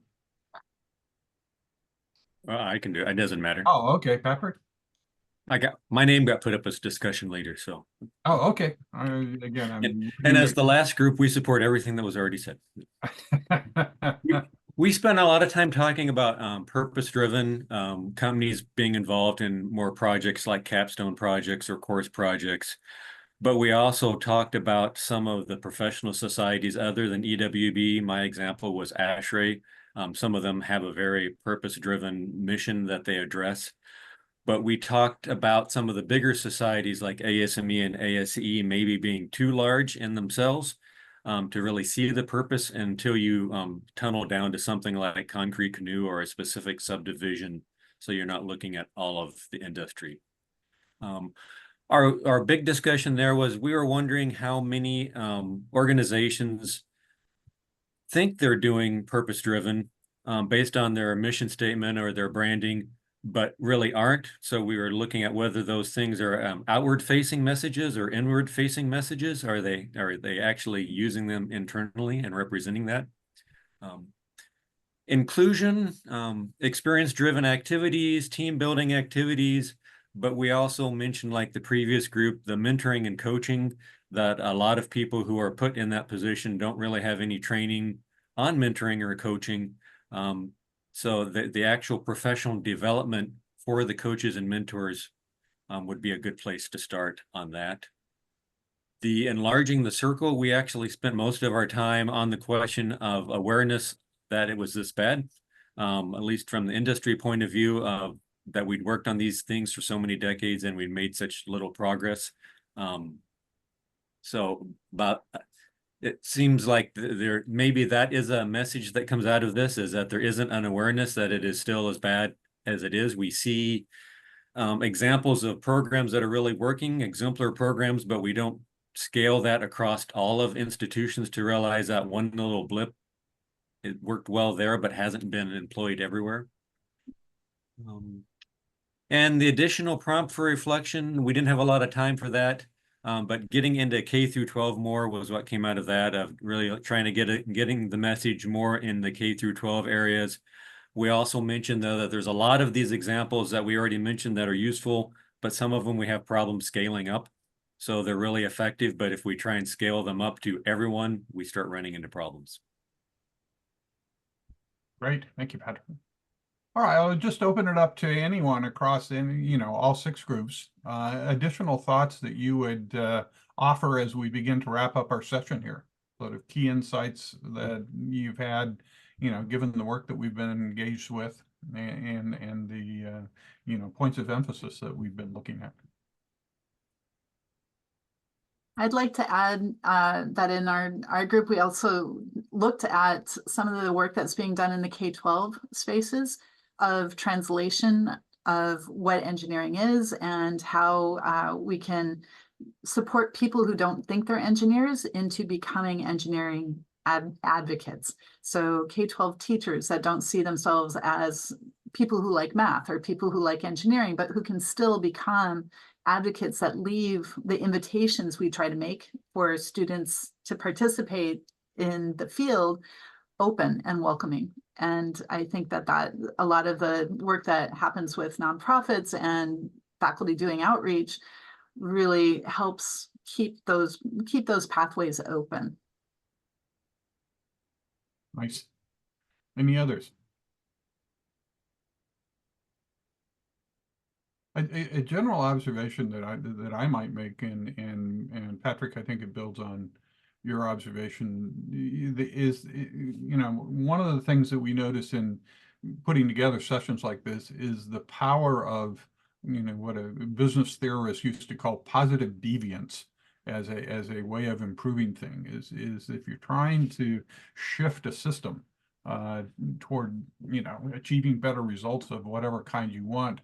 I can do it. It doesn't matter. Oh, okay, Patrick. My name got put up as discussion leader, so. Oh, okay. Again, and as the last group, we support everything that was already said. We spent a lot of time talking about purpose-driven companies being involved in more projects like capstone projects or course projects. But we also talked about some of the professional societies other than EWB. My example was ASHRAE. Some of them have a very purpose-driven mission that they address. But we talked about some of the bigger societies like ASME and ASE maybe being too large in themselves to really see the purpose until you tunnel down to something like Concrete Canoe or a specific subdivision, so you're not looking at all of the industry. Our big discussion there was we were wondering how many organizations think they're doing purpose-driven based on their mission statement or their branding, but really aren't. So we were looking at whether those things are outward-facing messages or inward-facing messages. Are they actually using them internally and representing that? Inclusion, experience-driven activities, team-building activities, but we also mentioned, like the previous group, the mentoring and coaching, that a lot of people who are put in that position don't really have any training on mentoring or coaching. So the actual professional development for the coaches and mentors would be a good place to start on that. The enlarging the circle, we actually spent most of our time on the question of awareness that it was this bad, at least from the industry point of view, that we'd worked on these things for so many decades and we'd made such little progress. It seems like maybe that is a message that comes out of this, is that there isn't an awareness that it is still as bad as it is. We see examples of programs that are really working, exemplar programs, but we don't scale that across all of institutions to realize that one little blip, it worked well there, but hasn't been employed everywhere. And the additional prompt for reflection, we didn't have a lot of time for that. But getting into K through 12 more was what came out of that, of really trying to getting the message more in the K through 12 areas. We also mentioned, though, that there's a lot of these examples that we already mentioned that are useful, but some of them we have problems scaling up. So they're really effective, but if we try and scale them up to everyone, we start running into problems. Great, thank you, Patrick. All right, I'll just open it up to anyone across all 6 groups. Additional thoughts that you would offer as we begin to wrap up our session here. Sort of key insights that you've had, given the work that we've been engaged with and the points of emphasis that we've been looking at. I'd like to add that in our group, we also looked at some of the work that's being done in the K-12 spaces of translation of what engineering is and how we can support people who don't think they're engineers into becoming engineering advocates. So K-12 teachers that don't see themselves as people who like math or people who like engineering, but who can still become advocates that leave the invitations we try to make for students to participate in the field open and welcoming. And I think that a lot of the work that happens with nonprofits and faculty doing outreach really helps keep those pathways open. Nice. Any others? A general observation that I might make, and Patrick, I think it builds on your observation, is, you know, one of the things that we notice in putting together sessions like this is the power of, you know, what a business theorist used to call positive deviance as a way of improving things. Is if you're trying to shift a system toward, you know, achieving better results of whatever kind you want,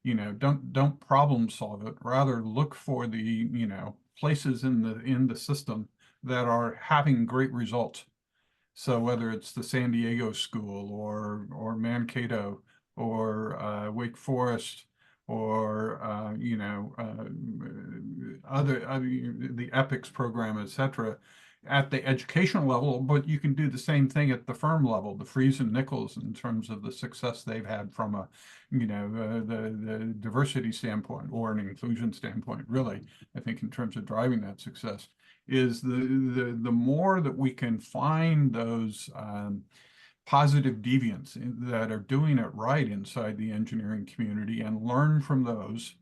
you know, don't problem solve it. Rather look for the, you know, places in the system that are having great results. So whether it's the San Diego School or Mankato or Wake Forest or you know, other the EPICS program, etc., at the educational level, but you can do the same thing at the firm level, the Fries and Nichols, in terms of the success they've had from a, you know, the diversity standpoint or an inclusion standpoint, really, I think in terms of driving that success, is the more that we can find those positive deviants that are doing it right inside the engineering community and learn from those,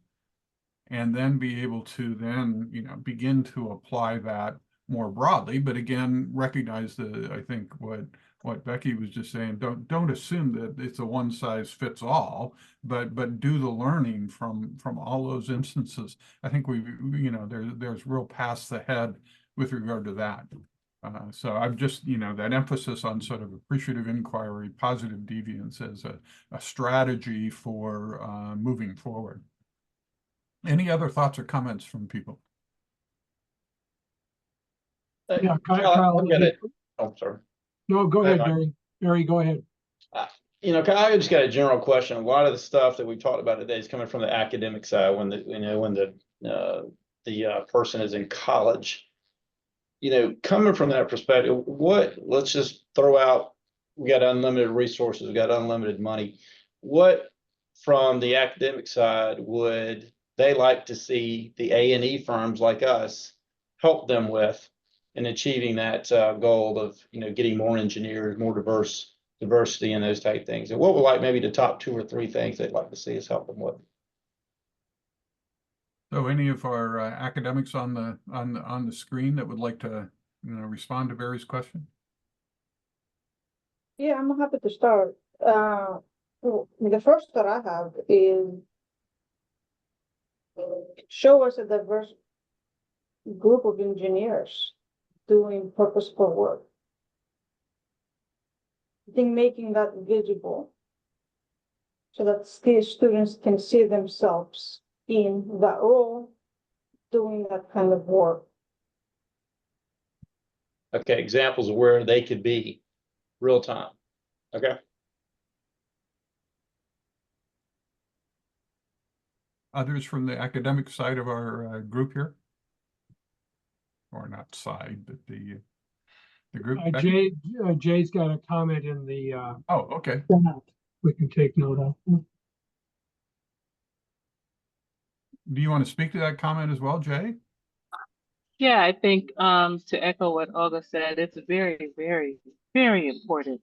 and then be able to then, you know, begin to apply that more broadly. But again, recognize I think what Becky was just saying, don't assume that it's a one size fits all, but do the learning from all those instances. I think you know, there's real paths ahead with regard to that. So I'm just, you know, that emphasis on sort of appreciative inquiry, positive deviance as a strategy for moving forward. Any other thoughts or comments from people? Yeah, Kyle, I'm sorry. no, go ahead, Barry. Barry, go ahead. You know, I just got a general question. A lot of the stuff that we talked about today is coming from the academic side. When the person is in college, you know, coming from that perspective, let's just throw out, we got unlimited resources, we got unlimited money. What from the academic side would they like to see the A&E firms like us help them with in achieving that goal of, you know, getting more engineers, more diversity and those type things? And what would like maybe the top 2 or 3 things they'd like to see us help them with? So any of our academics on the screen that would like to, you know, respond to Barry's question? Yeah, I'm happy to start. The first that I have is show us a diverse group of engineers doing purposeful work. I think making that visible so that students can see themselves in that role, doing that kind of work. Okay, examples of where they could be real time. Okay. Others from the academic side of our group here? Or not side, but the group. Jay's got a comment in the oh, okay. Chat we can take note of. Do you want to speak to that comment as well, Jay? Yeah, I think to echo what Olga said, it's very, very, very important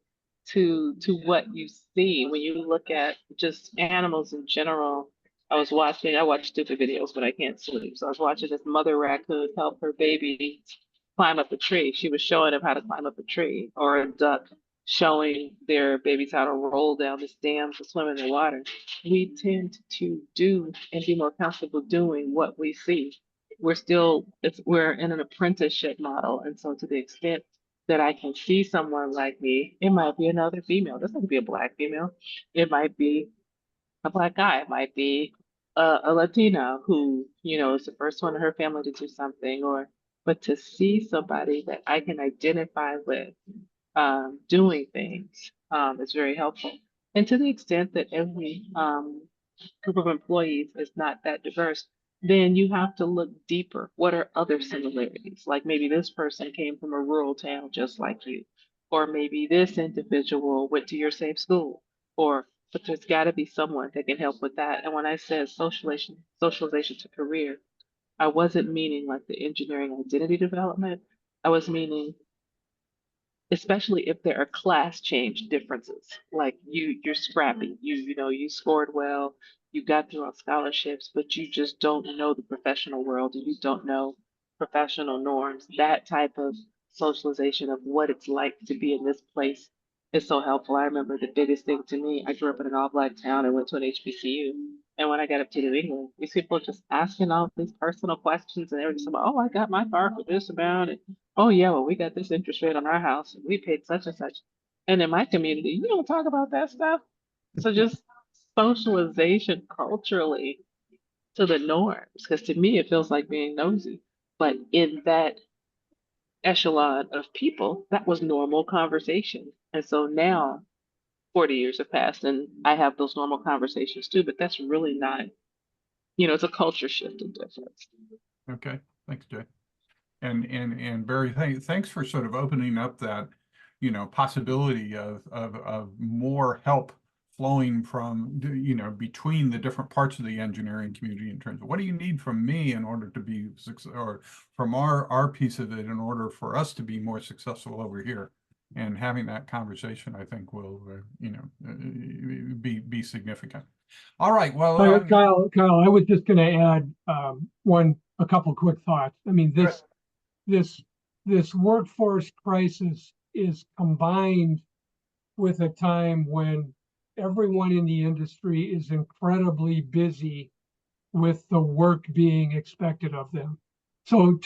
to what you see when you look at just animals in general. I watch stupid videos when I can't sleep. So I was watching this mother raccoon help her baby climb up a tree. She was showing him how to climb up a tree, or a duck showing their babies how to roll down this dam to swim in the water. We tend to do and be more comfortable doing what we see. We're in an apprenticeship model. And so to the extent that I can see someone like me, it might be another female. It doesn't have to be a Black female. It might be a Black guy. It might be a Latina who, you know, is the first one in her family to do something, or but to see somebody that I can identify with doing things is very helpful. And to the extent that every group of employees is not that diverse, then you have to look deeper. What are other similarities? Like maybe this person came from a rural town just like you, or maybe this individual went to your same school, or but there's got to be someone that can help with that. And when I said socialization to career, I wasn't meaning like the engineering identity development. I was meaning especially if there are class change differences. Like you're scrappy, you know, you scored well, you got through on scholarships, but you just don't know the professional world and you don't know professional norms. That type of socialization of what it's like to be in this place is so helpful. I remember the biggest thing to me, I grew up in an all-black town and went to an HBCU. And when I got up to New England, these people just asking all these personal questions and they were just about, oh, I got my car for this amount. And oh yeah, well, we got this interest rate on our house and we paid such and such. And in my community, you don't talk about that stuff. So just socialization culturally to the norms, because to me it feels like being nosy. But in that echelon of people, that was normal conversation. And so now 40 years have passed and I have those normal conversations too, but that's really not, you know, it's a culture shift and difference. Okay, thanks, Jay. And Barry, thanks for sort of opening up that, you know, possibility of more help flowing from, you know, between the different parts of the engineering community in terms of what do you need from me in order to be successful, or from our piece of it in order for us to be more successful over here. And having that conversation, I think, will, you know, be significant. All right. Well, Kyle, I was just going to add a couple quick thoughts. I mean, this workforce crisis is combined with a time when everyone in the industry is incredibly busy with the work being expected of them. So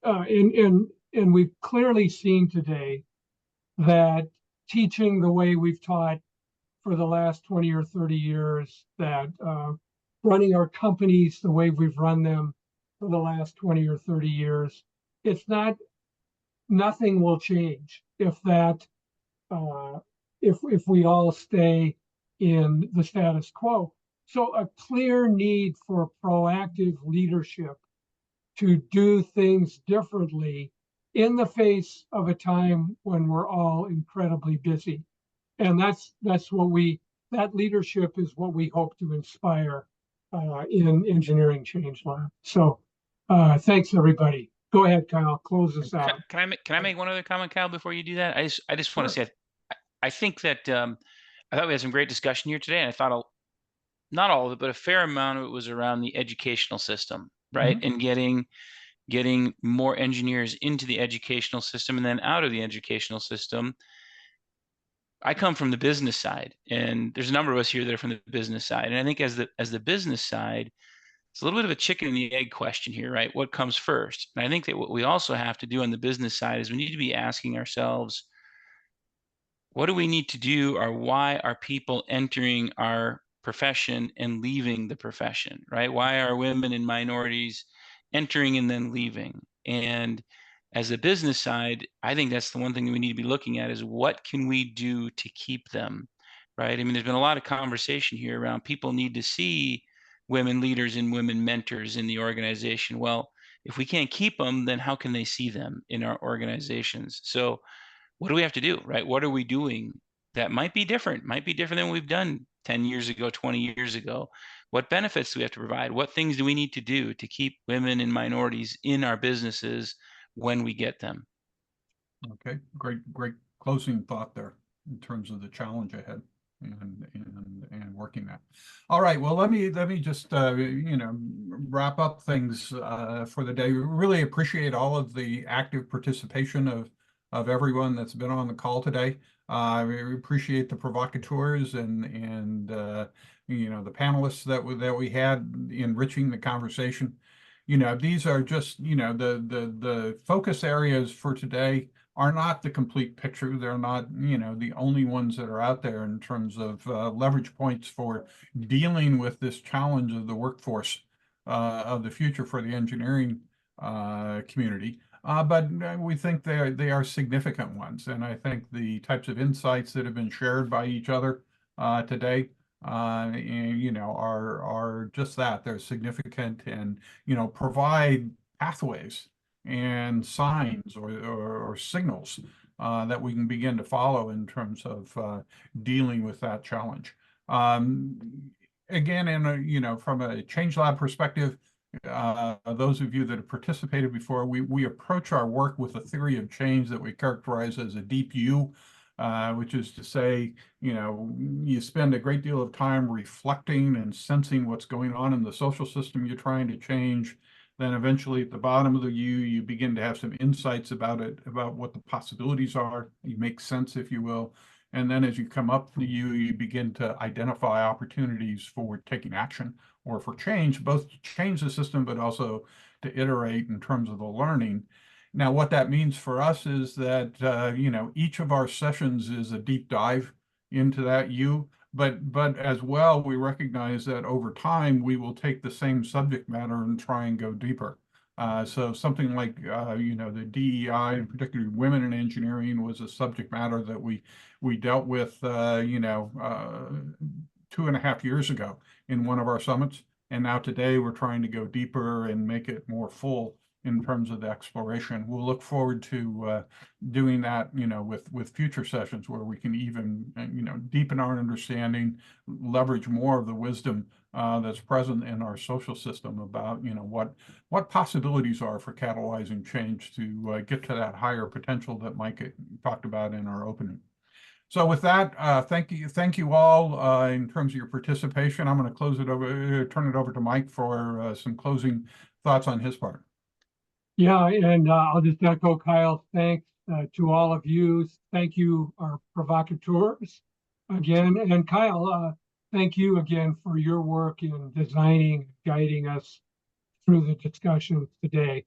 and we've clearly seen today that teaching the way we've taught for the last 20 or 30 years, that running our companies the way we've run them for the last 20 or 30 years, nothing will change if that if we all stay in the status quo. So a clear need for proactive leadership to do things differently in the face of a time when we're all incredibly busy. And that leadership is what we hope to inspire in Engineering Change Lab. So thanks, everybody. Go ahead, Kyle, close us out. Can I make one other comment, Kyle, before you do that? I just want to say, I think that I thought we had some great discussion here today, and I thought not all of it, but a fair amount of it was around the educational system, right? And getting more engineers into the educational system and then out of the educational system. I come from the business side, and there's a number of us here that are from the business side. And I think as the business side, it's a little bit of a chicken and the egg question here, right? What comes first? And I think that what we also have to do on the business side is we need to be asking ourselves, what do we need to do, or why are people entering our profession and leaving the profession, right? Why are women and minorities entering and then leaving? And as a business side, I think that's the one thing that we need to be looking at is what can we do to keep them, right? I mean, there's been a lot of conversation here around people need to see women leaders and women mentors in the organization. Well, if we can't keep them, then how can they see them in our organizations? So what do we have to do, right? What are we doing that might be different than we've done 10 years ago, 20 years ago? What benefits do we have to provide? What things do we need to do to keep women and minorities in our businesses when we get them? Okay, great closing thought there in terms of the challenge ahead and working that. All right, well, let me just you know, wrap up things for the day. We really appreciate all of the active participation of everyone that's been on the call today. We appreciate the provocateurs and you know, the panelists that we had enriching the conversation. You know, these are just, you know, the focus areas for today. are not the complete picture. They're not, the only ones that are out there in terms of leverage points for dealing with this challenge of the workforce of the future for the engineering community. But we think they are significant ones. And I think the types of insights that have been shared by each other today, are just that. They're significant and, provide pathways and signs or signals that we can begin to follow in terms of dealing with that challenge. Again, from a Change Lab perspective, those of you that have participated before, we approach our work with a theory of change that we characterize as a deep U, which is to say, you spend a great deal of time reflecting and sensing what's going on in the social system you're trying to change. Then eventually at the bottom of the U, you begin to have some insights about it, about what the possibilities are. You make sense, if you will. And then as you come up the U, you begin to identify opportunities for taking action or for change, both to change the system, but also to iterate in terms of the learning. Now, what that means for us is that, each of our sessions is a deep dive into that U, but as well, we recognize that over time, we will take the same subject matter and try and go deeper. So something like, the DEI, and particularly women in engineering, was a subject matter that we dealt with, 2.5 years ago in one of our summits. And now today we're trying to go deeper and make it more full in terms of the exploration. We'll look forward to doing that, with future sessions where we can even, deepen our understanding, leverage more of the wisdom that's present in our social system about, what possibilities are for catalyzing change to get to that higher potential that Mike talked about in our opening. So with that, thank you all in terms of your participation. I'm going to turn it over to Mike for some closing thoughts on his part. Yeah, and I'll just echo Kyle's thanks to all of you. Thank you, our provocateurs, again. And Kyle, thank you again for your work in designing, guiding us through the discussion today.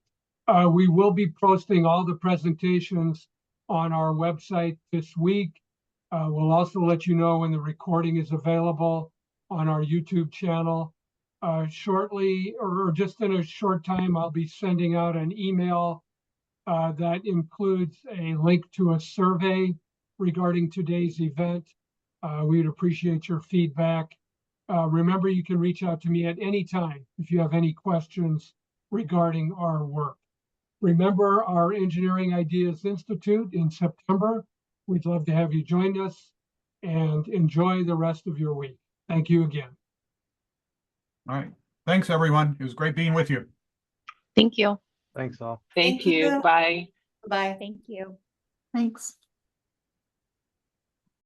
We will be posting all the presentations on our website this week. We'll also let you know when the recording is available on our YouTube channel. Shortly, or just in a short time, I'll be sending out an email that includes a link to a survey regarding today's event. We'd appreciate your feedback. Remember, you can reach out to me at any time if you have any questions regarding our work. Remember our Engineering Ideas Institute in September. We'd love to have you join us, and enjoy the rest of your week. Thank you again. All right. Thanks, everyone. It was great being with you. Thank you. Thanks all. Thank you. Bye. Bye. Thank you. Thanks.